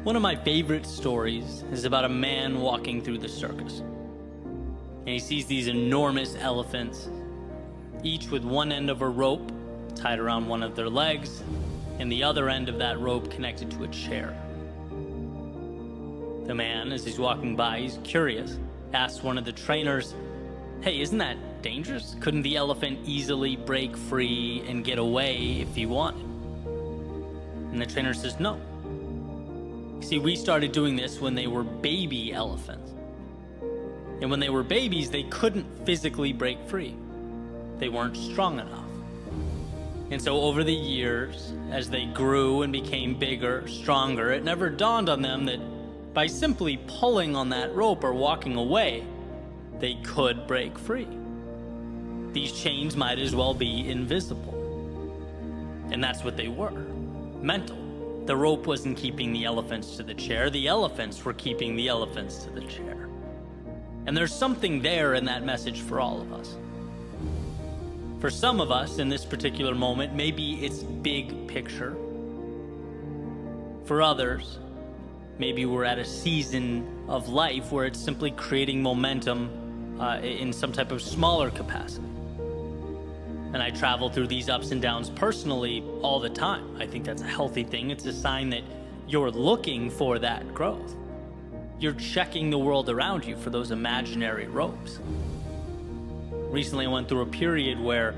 One of my favorite stories is about a man walking through the circus. And he sees these enormous elephants, each with one end of a rope tied around one of their legs, and the other end of that rope connected to a chair. The man, as he's walking by, he's curious, asks one of the trainers, "Hey, isn't that dangerous? Couldn't the elephant easily break free and get away if he wanted?" And the trainer says, "No. See, we started doing this when they were baby elephants. And when they were babies, they couldn't physically break free. they weren't strong enough. And so over the years, as they grew and became bigger, stronger, it never dawned on them that by simply pulling on that rope or walking away, they could break free. These chains might as well be invisible. And that's what they were, mental. The rope wasn't keeping the elephants to the chair. The elephants were keeping the elephants to the chair. And there's something there in that message for all of us. For some of us in this particular moment, maybe it's big picture. For others, maybe we're at a season of life where it's simply creating momentum in some type of smaller capacity. And I travel through these ups and downs personally all the time. I think that's a healthy thing. It's a sign that you're looking for that growth. You're checking the world around you for those imaginary ropes. Recently, I went through a period where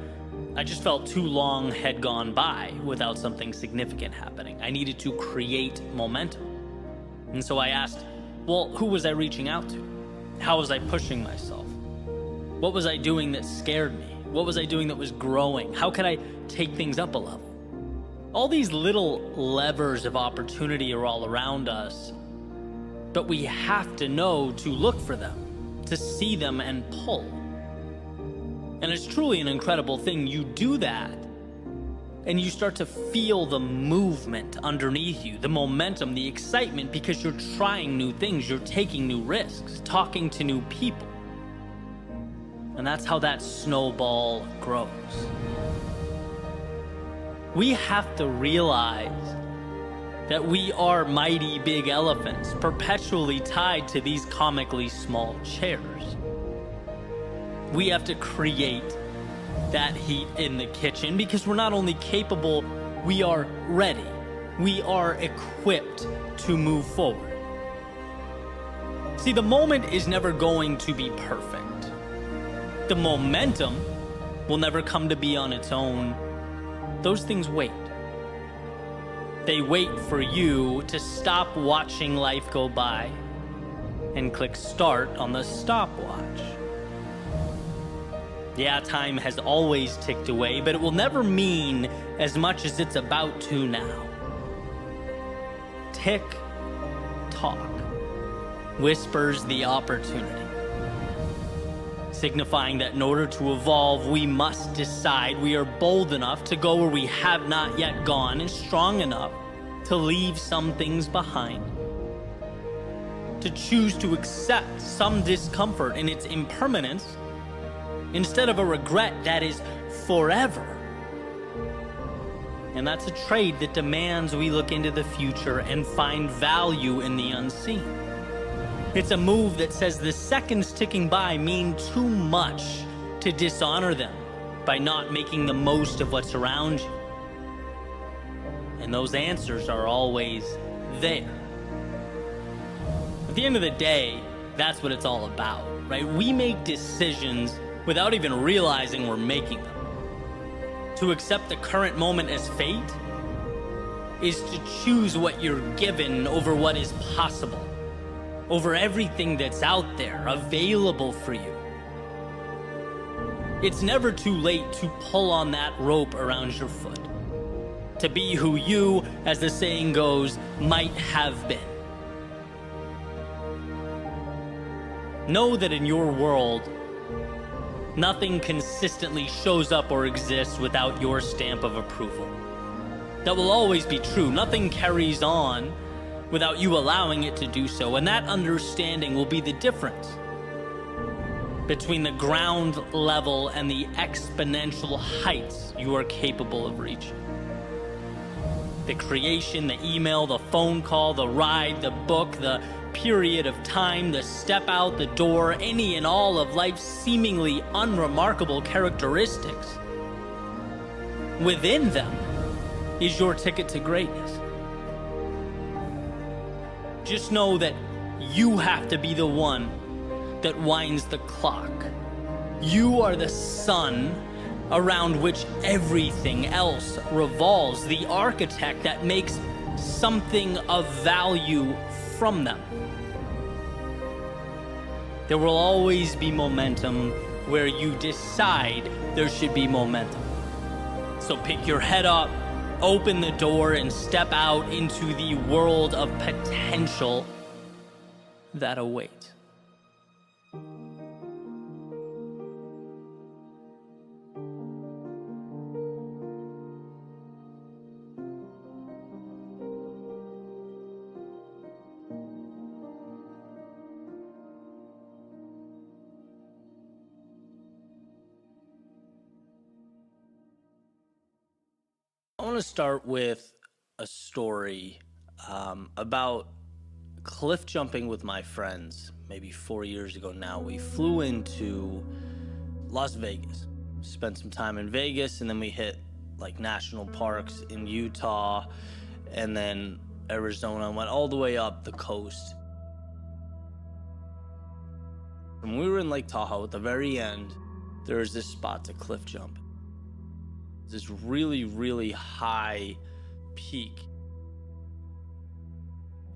I just felt too long had gone by without something significant happening. I needed to create momentum. And so I asked, well, who was I reaching out to? How was I pushing myself? What was I doing that scared me? What was I doing that was growing? How could I take things up a level? All these little levers of opportunity are all around us, but we have to know to look for them, to see them and pull. And it's truly an incredible thing. You do that, and you start to feel the movement underneath you, the momentum, the excitement, because you're trying new things, you're taking new risks, talking to new people. And that's how that snowball grows. We have to realize that we are mighty big elephants, perpetually tied to these comically small chairs. We have to create that heat in the kitchen because we're not only capable, we are ready. We are equipped to move forward. See, the moment is never going to be perfect. The momentum will never come to be on its own. Those things wait. They wait for you to stop watching life go by and click start on the stopwatch. Yeah, time has always ticked away, but it will never mean as much as it's about to now. Tick tock whispers the opportunity, signifying that in order to evolve, we must decide we are bold enough to go where we have not yet gone and strong enough to leave some things behind, to choose to accept some discomfort in its impermanence instead of a regret that is forever. And that's a trade that demands we look into the future and find value in the unseen. It's a move that says the seconds ticking by mean too much to dishonor them by not making the most of what's around you. And those answers are always there. At the end of the day, that's what it's all about, right? We make decisions without even realizing we're making them. To accept the current moment as fate is to choose what you're given over what is possible, over everything that's out there available for you. It's never too late to pull on that rope around your foot, to be who you, as the saying goes, might have been. Know that in your world, nothing consistently shows up or exists without your stamp of approval. That will always be true. Nothing carries on without you allowing it to do so, and that understanding will be the difference between the ground level and the exponential heights you are capable of reaching. The creation, the email, the phone call, the ride, the book, the period of time, the step out the door, any and all of life's seemingly unremarkable characteristics. Within them is your ticket to greatness. Just know that you have to be the one that winds the clock. You are the sun around which everything else revolves, the architect that makes something of value from them. There will always be momentum where you decide there should be momentum. So pick your head up, open the door, and step out into the world of potential that awaits. I want to start with a story about cliff jumping with my friends maybe 4 years ago now. We flew into Las Vegas, spent some time in Vegas, and then we hit like national parks in Utah and then Arizona and went all the way up the coast. When we were in Lake Tahoe at the very end, there was this spot to cliff jump. This really, really high peak.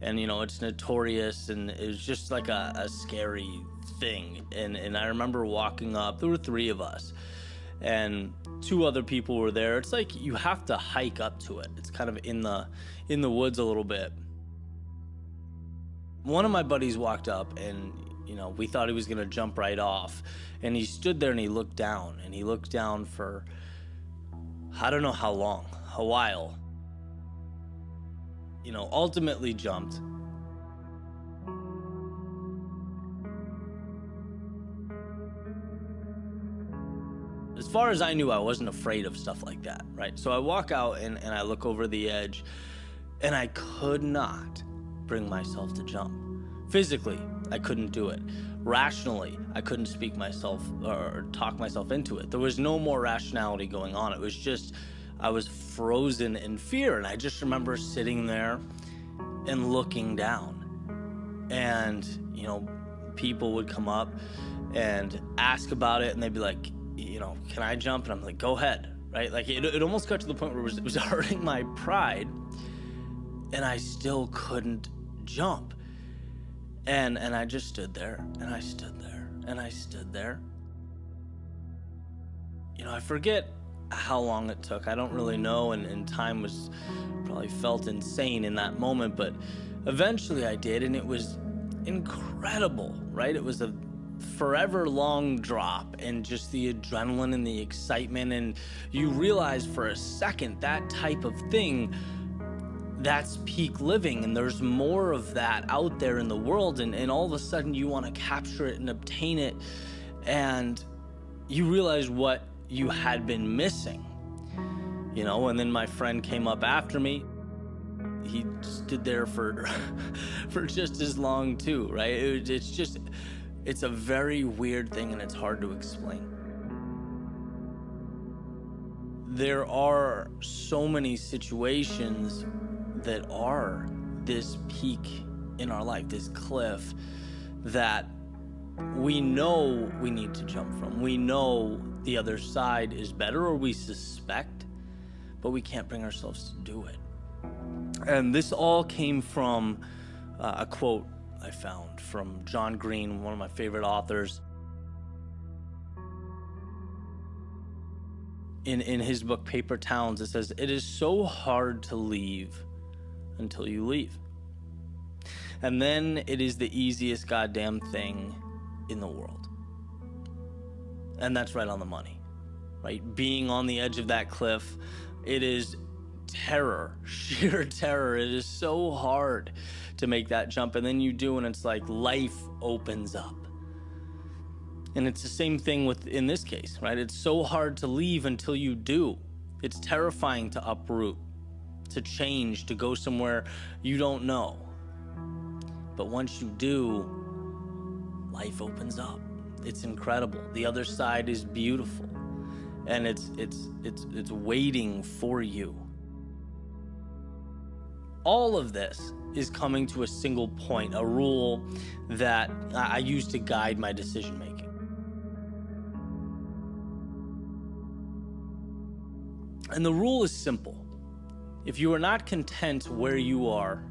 And, you know, it's notorious, and it was just like a scary thing. And I remember walking up, there were 3 of us, and 2 other people were there. It's like you have to hike up to it. It's kind of in the woods a little bit. One of my buddies walked up, and, you know, we thought he was gonna jump right off. And he stood there and he looked down, for I don't know how long, a while. You know, ultimately jumped. As far as I knew, I wasn't afraid of stuff like that, right? So I walk out and I look over the edge, and I could not bring myself to jump. Physically, I couldn't do it. Rationally, I couldn't speak myself or talk myself into it. There was no more rationality going on. It was just, I was frozen in fear. And I just remember sitting there and looking down. And, you know, people would come up and ask about it, and they'd be like, you know, can I jump? And I'm like, go ahead, right? Like it almost got to the point where it was hurting my pride, and I still couldn't jump. And I just stood there, and I stood there, and I stood there. You know, I forget how long it took. I don't really know, and time was probably felt insane in that moment, but eventually I did, and it was incredible, right? It was a forever long drop, and just the adrenaline and the excitement, and you realize for a second that type of thing, that's peak living, and there's more of that out there in the world, and all of a sudden you want to capture it and obtain it, and you realize what you had been missing, you know. And then my friend came up after me. He stood there for just as long too, right? It's a very weird thing, and it's hard to explain. There are so many situations that are this peak in our life, this cliff that we know we need to jump from. We know the other side is better, or we suspect, but we can't bring ourselves to do it. And this all came from a quote I found from John Green, one of my favorite authors. In his book, Paper Towns, it says, "It is so hard to leave until you leave. And then it is the easiest goddamn thing in the world." And that's right on the money, right? Being on the edge of that cliff, it is terror, sheer terror. It is so hard to make that jump, and then you do, and it's like life opens up. And it's the same thing in this case, right? It's so hard to leave until you do. It's terrifying to uproot, to change, to go somewhere you don't know. But once you do, life opens up. It's incredible. The other side is beautiful, and it's waiting for you. All of this is coming to a single point, a rule that I use to guide my decision making. And the rule is simple. If you are not content where you are,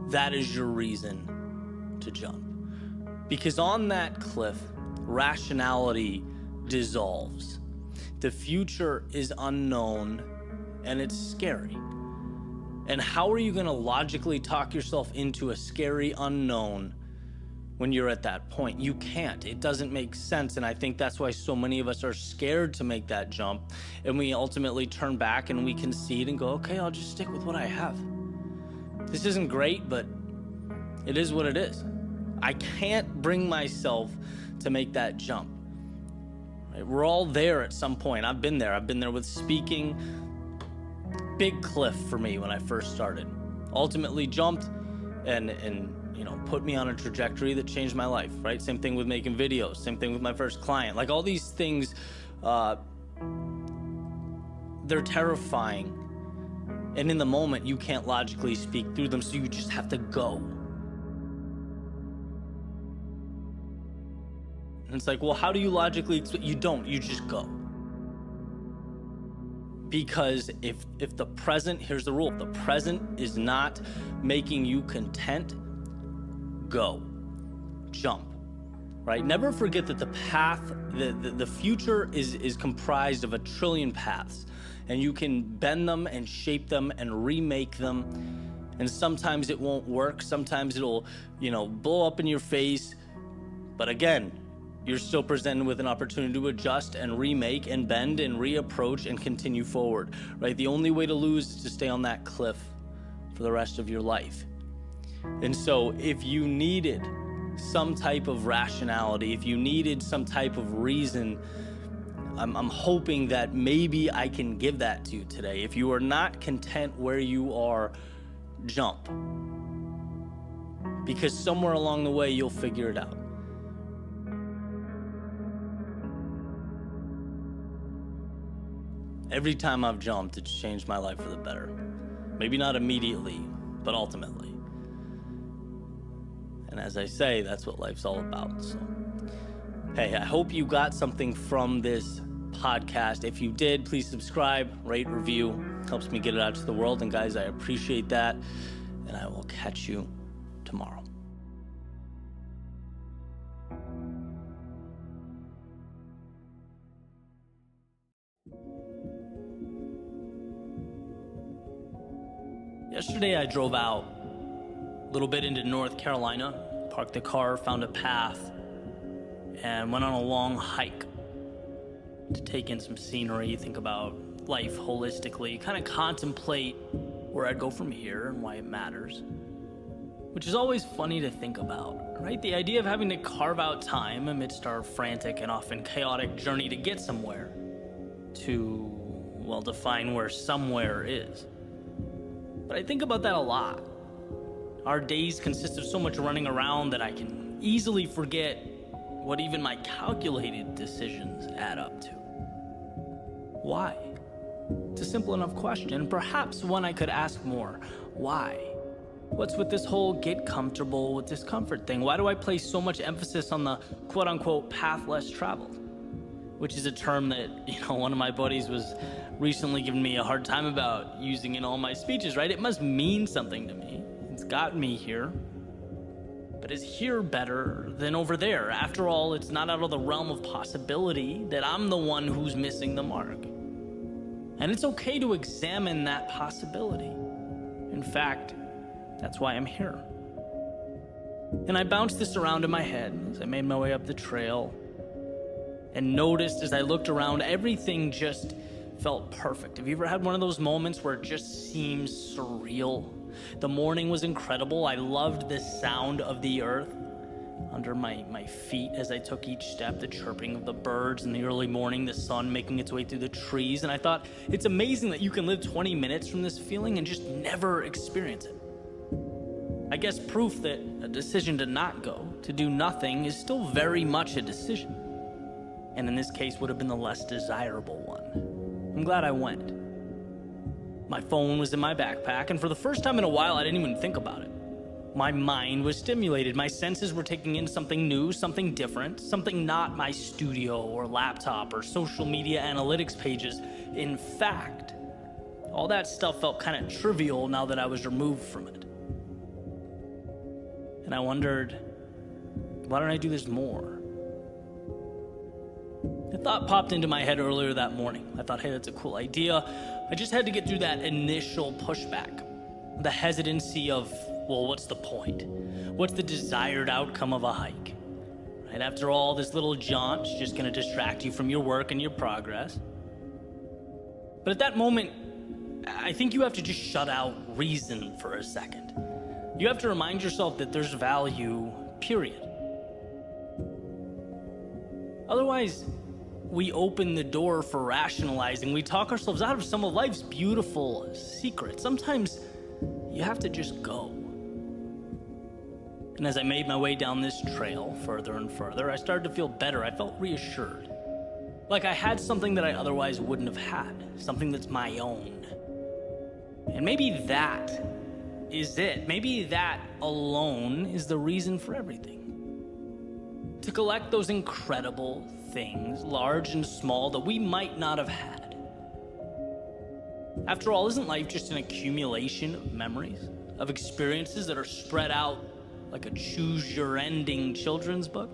that is your reason to jump. Because on that cliff, rationality dissolves. The future is unknown and it's scary. And how are you going to logically talk yourself into a scary unknown when you're at that point? You can't. It doesn't make sense. And I think that's why so many of us are scared to make that jump. And we ultimately turn back and we concede and go, okay, I'll just stick with what I have. This isn't great, but it is what it is. I can't bring myself to make that jump. Right? We're all there at some point. I've been there. I've been there with speaking. Big cliff for me when I first started. Ultimately jumped and put me on a trajectory that changed my life, right? Same thing with making videos, same thing with my first client. Like all these things, they're terrifying. And in the moment, you can't logically speak through them, so you just have to go. And it's like, well, how do you logically, you don't, you just go. Because if the present, here's the rule, if the present is not making you content, go, jump, right? Never forget that the path, the future is comprised of a trillion paths, and you can bend them and shape them and remake them. And sometimes it won't work. Sometimes it'll, blow up in your face. But again, you're still presented with an opportunity to adjust and remake and bend and reapproach and continue forward, right? The only way to lose is to stay on that cliff for the rest of your life. And so if you needed some type of rationality, if you needed some type of reason, I'm hoping that maybe I can give that to you today. If you are not content where you are, jump. Because somewhere along the way, you'll figure it out. Every time I've jumped, it's changed my life for the better. Maybe not immediately, but ultimately. And as I say, that's what life's all about. So, hey, I hope you got something from this podcast. If you did, please subscribe, rate, review. Helps me get it out to the world. And guys, I appreciate that. And I will catch you tomorrow. Yesterday I drove out a little bit into North Carolina, parked the car, found a path, and went on a long hike to take in some scenery, think about life holistically, kind of contemplate where I'd go from here and why it matters. Which is always funny to think about, right? The idea of having to carve out time amidst our frantic and often chaotic journey to get somewhere, to, well, define where somewhere is. But I think about that a lot. Our days consist of so much running around that I can easily forget what even my calculated decisions add up to. Why? It's a simple enough question, perhaps one I could ask more. Why? What's with this whole get comfortable with discomfort thing? Why do I place so much emphasis on the quote-unquote path less traveled? Which is a term that, one of my buddies was recently giving me a hard time about using in all my speeches, right? It must mean something to me. It's got me here. But is here better than over there? After all, it's not out of the realm of possibility that I'm the one who's missing the mark. And it's okay to examine that possibility. In fact, that's why I'm here. And I bounced this around in my head as I made my way up the trail, and noticed as I looked around, everything just felt perfect. Have you ever had one of those moments where it just seems surreal? The morning was incredible. I loved the sound of the earth under my feet as I took each step, the chirping of the birds in the early morning, the sun making its way through the trees. And I thought, it's amazing that you can live 20 minutes from this feeling and just never experience it. I guess proof that a decision to not go, to do nothing, is still very much a decision. And in this case would have been the less desirable one. I'm glad I went. My phone was in my backpack, and for the first time in a while, I didn't even think about it. My mind was stimulated. My senses were taking in something new, something different, something not my studio or laptop or social media analytics pages. In fact, all that stuff felt kind of trivial now that I was removed from it. And I wondered, why don't I do this more? The thought popped into my head earlier that morning. I thought, hey, that's a cool idea. I just had to get through that initial pushback. The hesitancy of, well, what's the point? What's the desired outcome of a hike? Right? After all, this little jaunt's just going to distract you from your work and your progress. But at that moment, I think you have to just shut out reason for a second. You have to remind yourself that there's value, period. Otherwise, we open the door for rationalizing. We talk ourselves out of some of life's beautiful secrets. Sometimes you have to just go. And as I made my way down this trail further and further, I started to feel better. I felt reassured. Like I had something that I otherwise wouldn't have had. Something that's my own. And maybe that is it. Maybe that alone is the reason for everything. To collect those incredible things, large and small, that we might not have had. After all, isn't life just an accumulation of memories, of experiences that are spread out like a choose-your-ending children's book?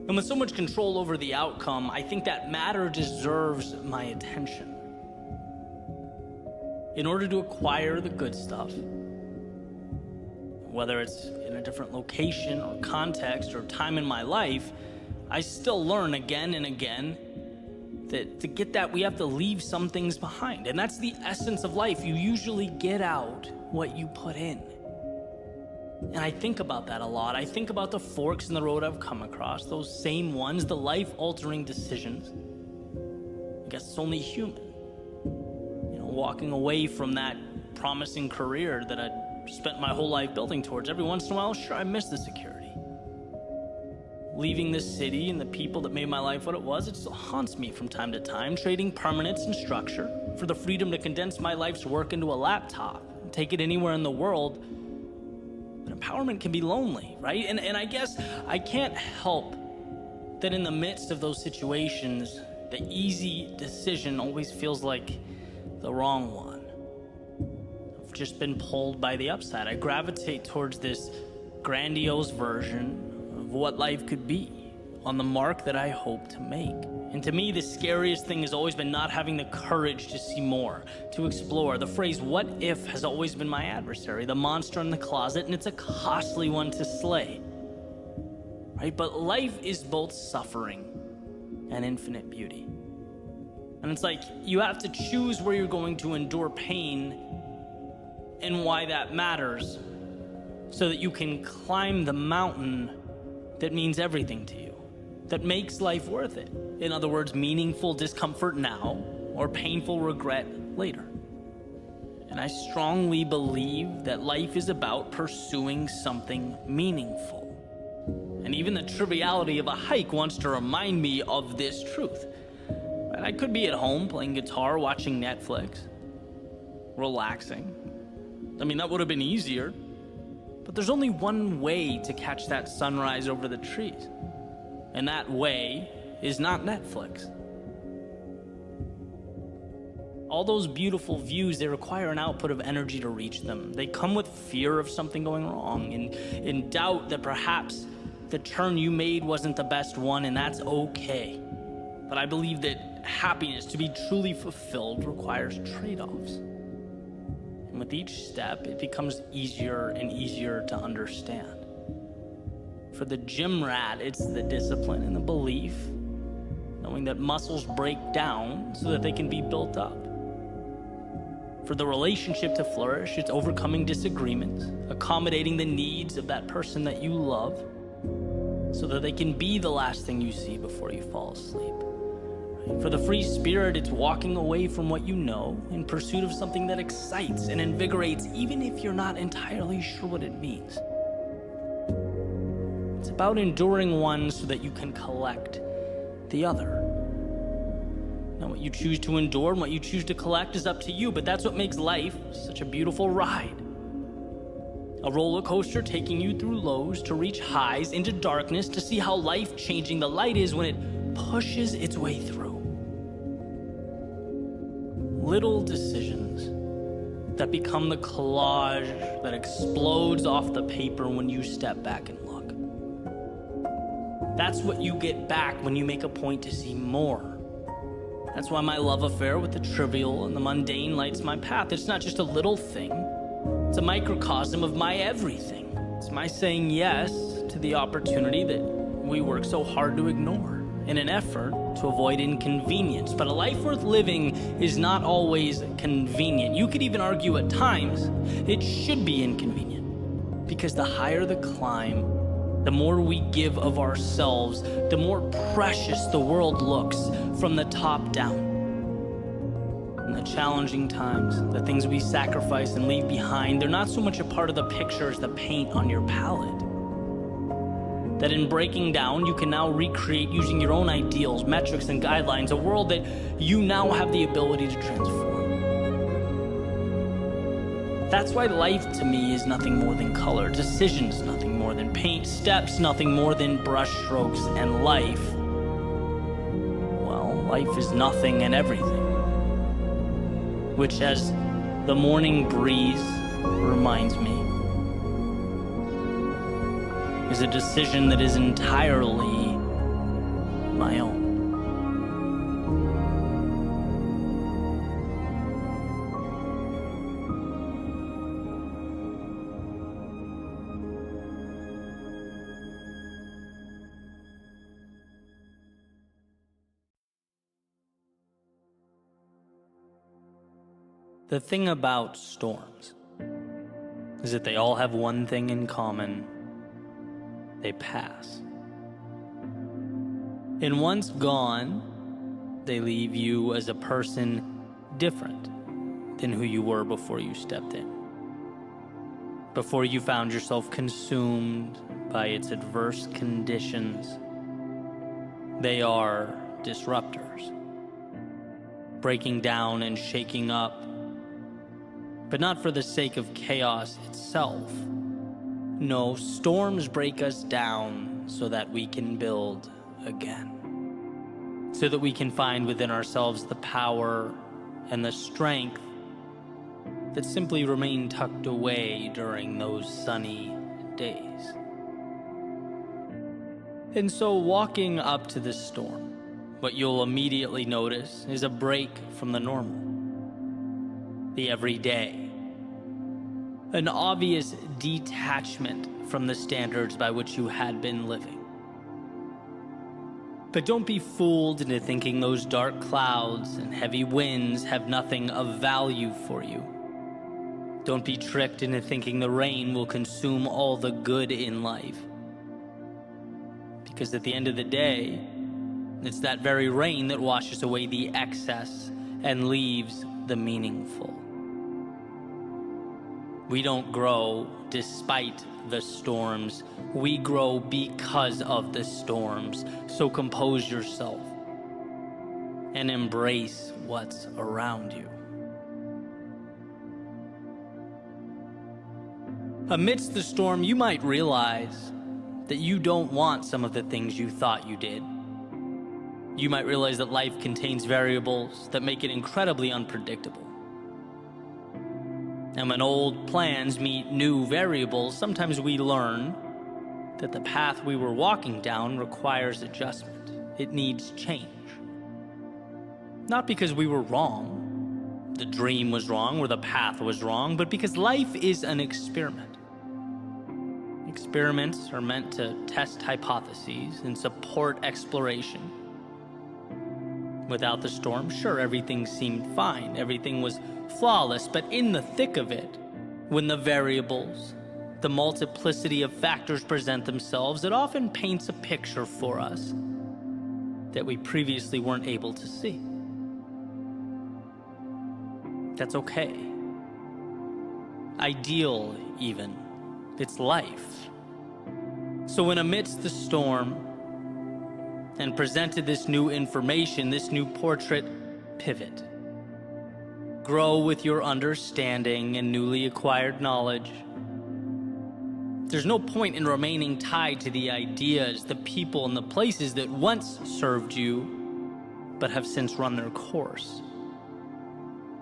And with so much control over the outcome, I think that matter deserves my attention. In order to acquire the good stuff, whether it's in a different location or context or time in my life, I still learn again and again that to get that, we have to leave some things behind. And that's the essence of life. You usually get out what you put in. And I think about that a lot. I think about the forks in the road I've come across, those same ones, the life-altering decisions. I guess it's only human. Walking away from that promising career that I'd spent my whole life building towards. Every once in a while, sure, I miss the security. Leaving this city and the people that made my life what it was, it still haunts me from time to time, trading permanence and structure for the freedom to condense my life's work into a laptop and take it anywhere in the world. But empowerment can be lonely, right? And I guess I can't help that in the midst of those situations, the easy decision always feels like the wrong one. I've just been pulled by the upside. I gravitate towards this grandiose version of what life could be on the mark that I hope to make. And to me, the scariest thing has always been not having the courage to see more, to explore. The phrase, what if, has always been my adversary, the monster in the closet, and it's a costly one to slay. Right? But life is both suffering and infinite beauty. And it's like you have to choose where you're going to endure pain and why that matters so that you can climb the mountain that means everything to you, that makes life worth it. In other words, meaningful discomfort now or painful regret later. And I strongly believe that life is about pursuing something meaningful. And even the triviality of a hike wants to remind me of this truth. I could be at home playing guitar, watching Netflix, relaxing. I mean, that would have been easier. But there's only one way to catch that sunrise over the trees. And that way is not Netflix. All those beautiful views, they require an output of energy to reach them. They come with fear of something going wrong, and in doubt that perhaps the turn you made wasn't the best one, and that's okay. But I believe that happiness, to be truly fulfilled, requires trade-offs. And with each step, it becomes easier and easier to understand. For the gym rat, it's the discipline and the belief, knowing that muscles break down so that they can be built up. For the relationship to flourish, it's overcoming disagreements, accommodating the needs of that person that you love, so that they can be the last thing you see before you fall asleep. For the free spirit, it's walking away from what you know in pursuit of something that excites and invigorates, even if you're not entirely sure what it means. It's about enduring one so that you can collect the other. Now, what you choose to endure and what you choose to collect is up to you, but that's what makes life such a beautiful ride. A roller coaster taking you through lows to reach highs into darkness to see how life-changing the light is when it pushes its way through. Little decisions that become the collage that explodes off the paper when you step back and look. That's what you get back when you make a point to see more. That's why my love affair with the trivial and the mundane lights my path. It's not just a little thing. It's a microcosm of my everything. It's my saying yes to the opportunity that we work so hard to ignore in an effort to avoid inconvenience. But a life worth living is not always convenient. You could even argue at times it should be inconvenient, because the higher the climb, the more we give of ourselves, the more precious the world looks from the top down. In the challenging times, the things we sacrifice and leave behind, they're not so much a part of the picture as the paint on your palette. That in breaking down, you can now recreate using your own ideals, metrics, and guidelines, a world that you now have the ability to transform. That's why life to me is nothing more than color, decisions nothing more than paint, steps nothing more than brush strokes, and life, well, life is nothing and everything. Which, as the morning breeze reminds me, is a decision that is entirely my own. The thing about storms is that they all have one thing in common: they pass. And once gone, they leave you as a person different than who you were before you stepped in. Before you found yourself consumed by its adverse conditions. They are disruptors, breaking down and shaking up, but not for the sake of chaos itself. No, storms break us down so that we can build again. So that we can find within ourselves the power and the strength that simply remain tucked away during those sunny days. And so walking up to this storm, what you'll immediately notice is a break from the normal, the everyday. An obvious detachment from the standards by which you had been living. But don't be fooled into thinking those dark clouds and heavy winds have nothing of value for you. Don't be tricked into thinking the rain will consume all the good in life. Because at the end of the day, it's that very rain that washes away the excess and leaves the meaningful. We don't grow despite the storms. We grow because of the storms. So compose yourself and embrace what's around you. Amidst the storm, you might realize that you don't want some of the things you thought you did. You might realize that life contains variables that make it incredibly unpredictable. And when old plans meet new variables, sometimes we learn that the path we were walking down requires adjustment. It needs change. Not because we were wrong, the dream was wrong, or the path was wrong, but because life is an experiment. Experiments are meant to test hypotheses and support exploration. Without the storm, sure, everything seemed fine. Everything was flawless, but in the thick of it, when the variables, the multiplicity of factors present themselves, it often paints a picture for us that we previously weren't able to see. That's okay. Ideal, even. It's life. So when amidst the storm, and presented this new information, this new portrait, pivot. Grow with your understanding and newly acquired knowledge. There's no point in remaining tied to the ideas, the people, and the places that once served you, but have since run their course.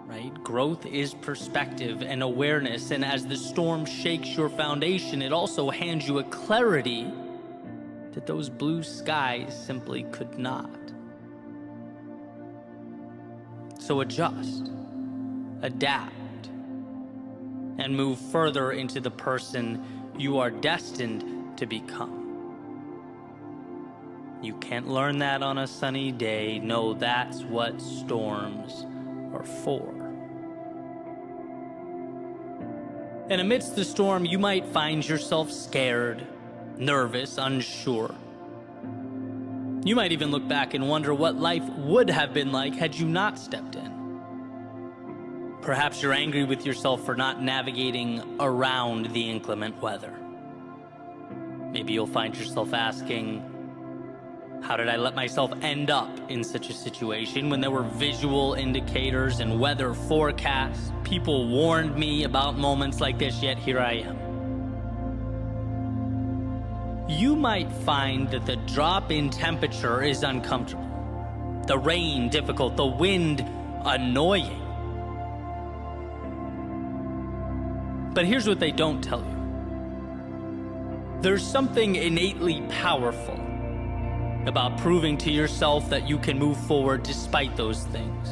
Right? Growth is perspective and awareness, and as the storm shakes your foundation, it also hands you a clarity that those blue skies simply could not. So adjust, adapt, and move further into the person you are destined to become. You can't learn that on a sunny day. No, that's what storms are for. And amidst the storm, you might find yourself scared, nervous, unsure. You might even look back and wonder what life would have been like had you not stepped in. Perhaps you're angry with yourself for not navigating around the inclement weather. Maybe you'll find yourself asking, how did I let myself end up in such a situation when there were visual indicators and weather forecasts? People warned me about moments like this, yet here I am. You might find that the drop in temperature is uncomfortable, the rain difficult, the wind annoying. But here's what they don't tell you. There's something innately powerful about proving to yourself that you can move forward despite those things.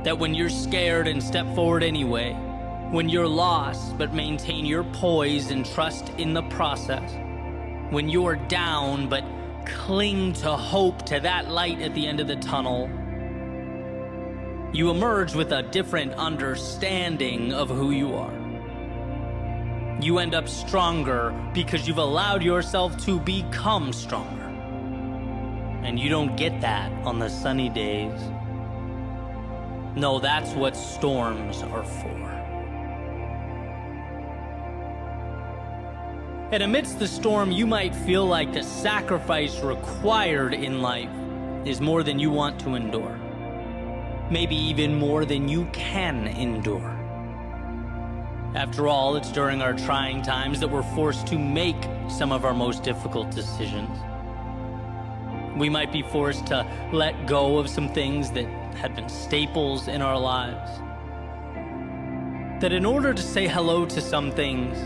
That when you're scared and step forward anyway, when you're lost but maintain your poise and trust in the process, when you're down but cling to hope, to that light at the end of the tunnel, you emerge with a different understanding of who you are. You end up stronger because you've allowed yourself to become stronger. And you don't get that on the sunny days. No, that's what storms are for. And amidst the storm, you might feel like the sacrifice required in life is more than you want to endure. Maybe even more than you can endure. After all, it's during our trying times that we're forced to make some of our most difficult decisions. We might be forced to let go of some things that had been staples in our lives. That in order to say hello to some things,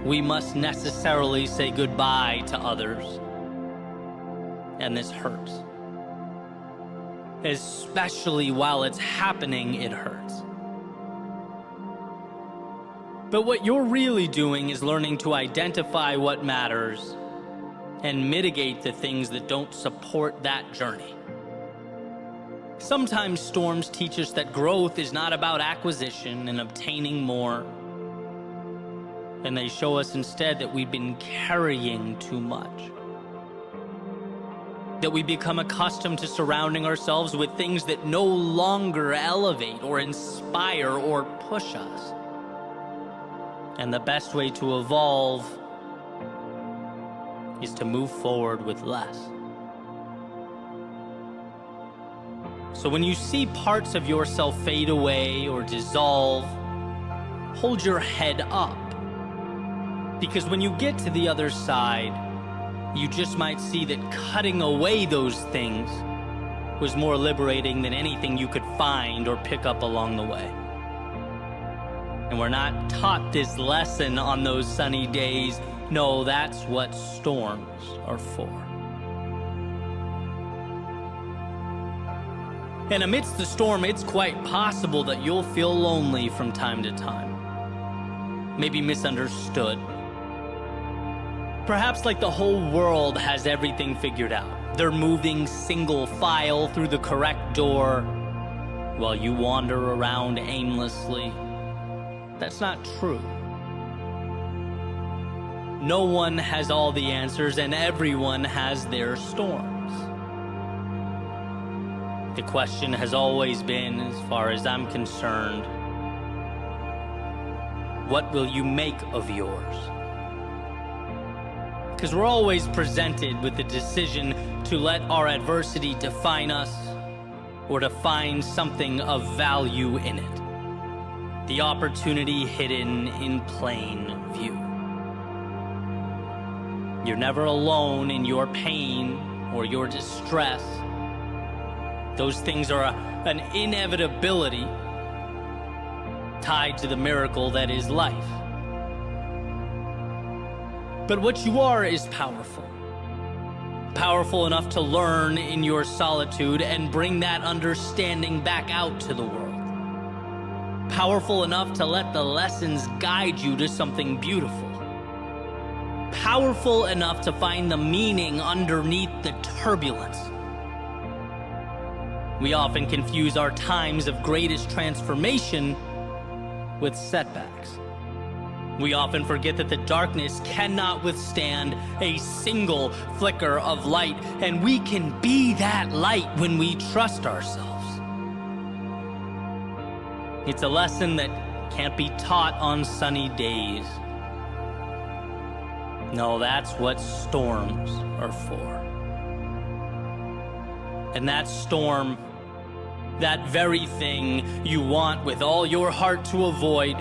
we must necessarily say goodbye to others. And this hurts. Especially while it's happening, it hurts. But what you're really doing is learning to identify what matters and mitigate the things that don't support that journey. Sometimes storms teach us that growth is not about acquisition and obtaining more. And they show us instead that we've been carrying too much. That we become accustomed to surrounding ourselves with things that no longer elevate or inspire or push us. And the best way to evolve is to move forward with less. So when you see parts of yourself fade away or dissolve, hold your head up. Because when you get to the other side, you just might see that cutting away those things was more liberating than anything you could find or pick up along the way. And we're not taught this lesson on those sunny days. No, that's what storms are for. And amidst the storm, it's quite possible that you'll feel lonely from time to time. Maybe misunderstood. Perhaps like the whole world has everything figured out. They're moving single file through the correct door while you wander around aimlessly. That's not true. No one has all the answers, and everyone has their storms. The question has always been, as far as I'm concerned, what will you make of yours? Because we're always presented with the decision to let our adversity define us or to find something of value in it. The opportunity hidden in plain view. You're never alone in your pain or your distress. Those things are an inevitability tied to the miracle that is life. But what you are is powerful. powerful enough to learn in your solitude and bring that understanding back out to the world. Powerful enough to let the lessons guide you to something beautiful. Powerful enough to find the meaning underneath the turbulence. We often confuse our times of greatest transformation with setbacks. We often forget that the darkness cannot withstand a single flicker of light, and we can be that light when we trust ourselves. It's a lesson that can't be taught on sunny days. No, that's what storms are for. And that storm, that very thing you want with all your heart to avoid,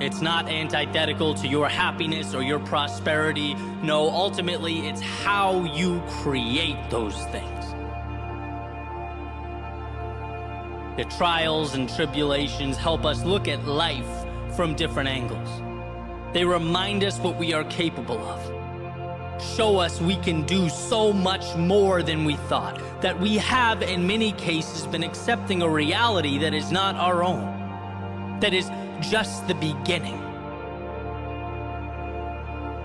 it's not antithetical to your happiness or your prosperity. No, ultimately, it's how you create those things. The trials and tribulations help us look at life from different angles. They remind us what we are capable of. Show us we can do so much more than we thought, that we have in many cases been accepting a reality that is not our own, that is just the beginning.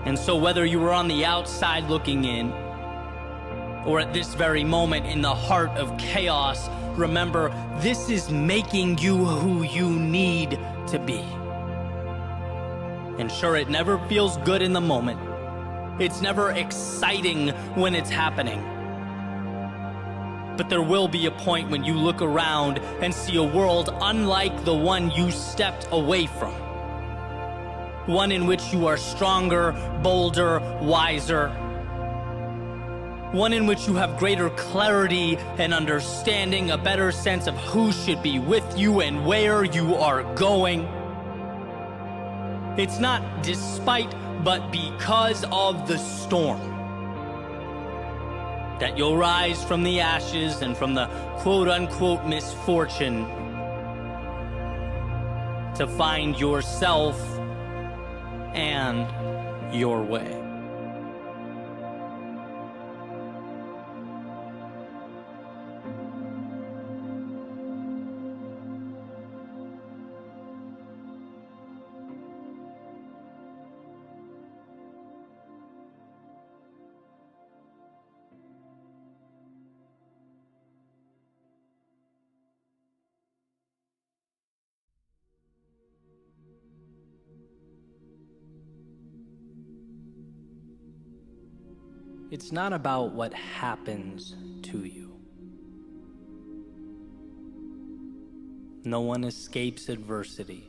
And so whether you were on the outside looking in, or at this very moment in the heart of chaos, remember, this is making you who you need to be. And sure, it never feels good in the moment. It's never exciting when it's happening. But there will be a point when you look around and see a world unlike the one you stepped away from. One in which you are stronger, bolder, wiser. One in which you have greater clarity and understanding, a better sense of who should be with you and where you are going. It's not despite, but because of the storm that you'll rise from the ashes and from the quote-unquote misfortune to find yourself and your way. It's not about what happens to you. No one escapes adversity.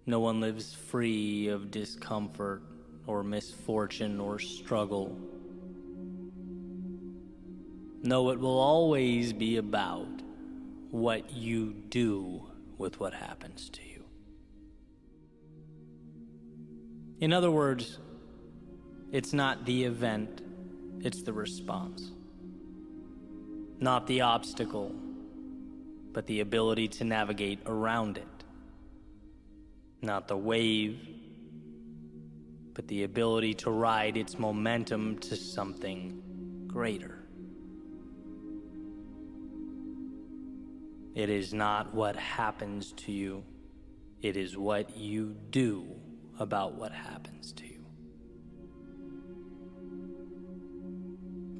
No one lives free of discomfort or misfortune or struggle. No, it will always be about what you do with what happens to you. In other words, it's not the event, it's the response. Not the obstacle, but the ability to navigate around it. Not the wave, but the ability to ride its momentum to something greater. It is not what happens to you, it is what you do about what happens to you.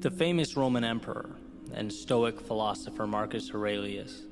The famous Roman emperor and Stoic philosopher Marcus Aurelius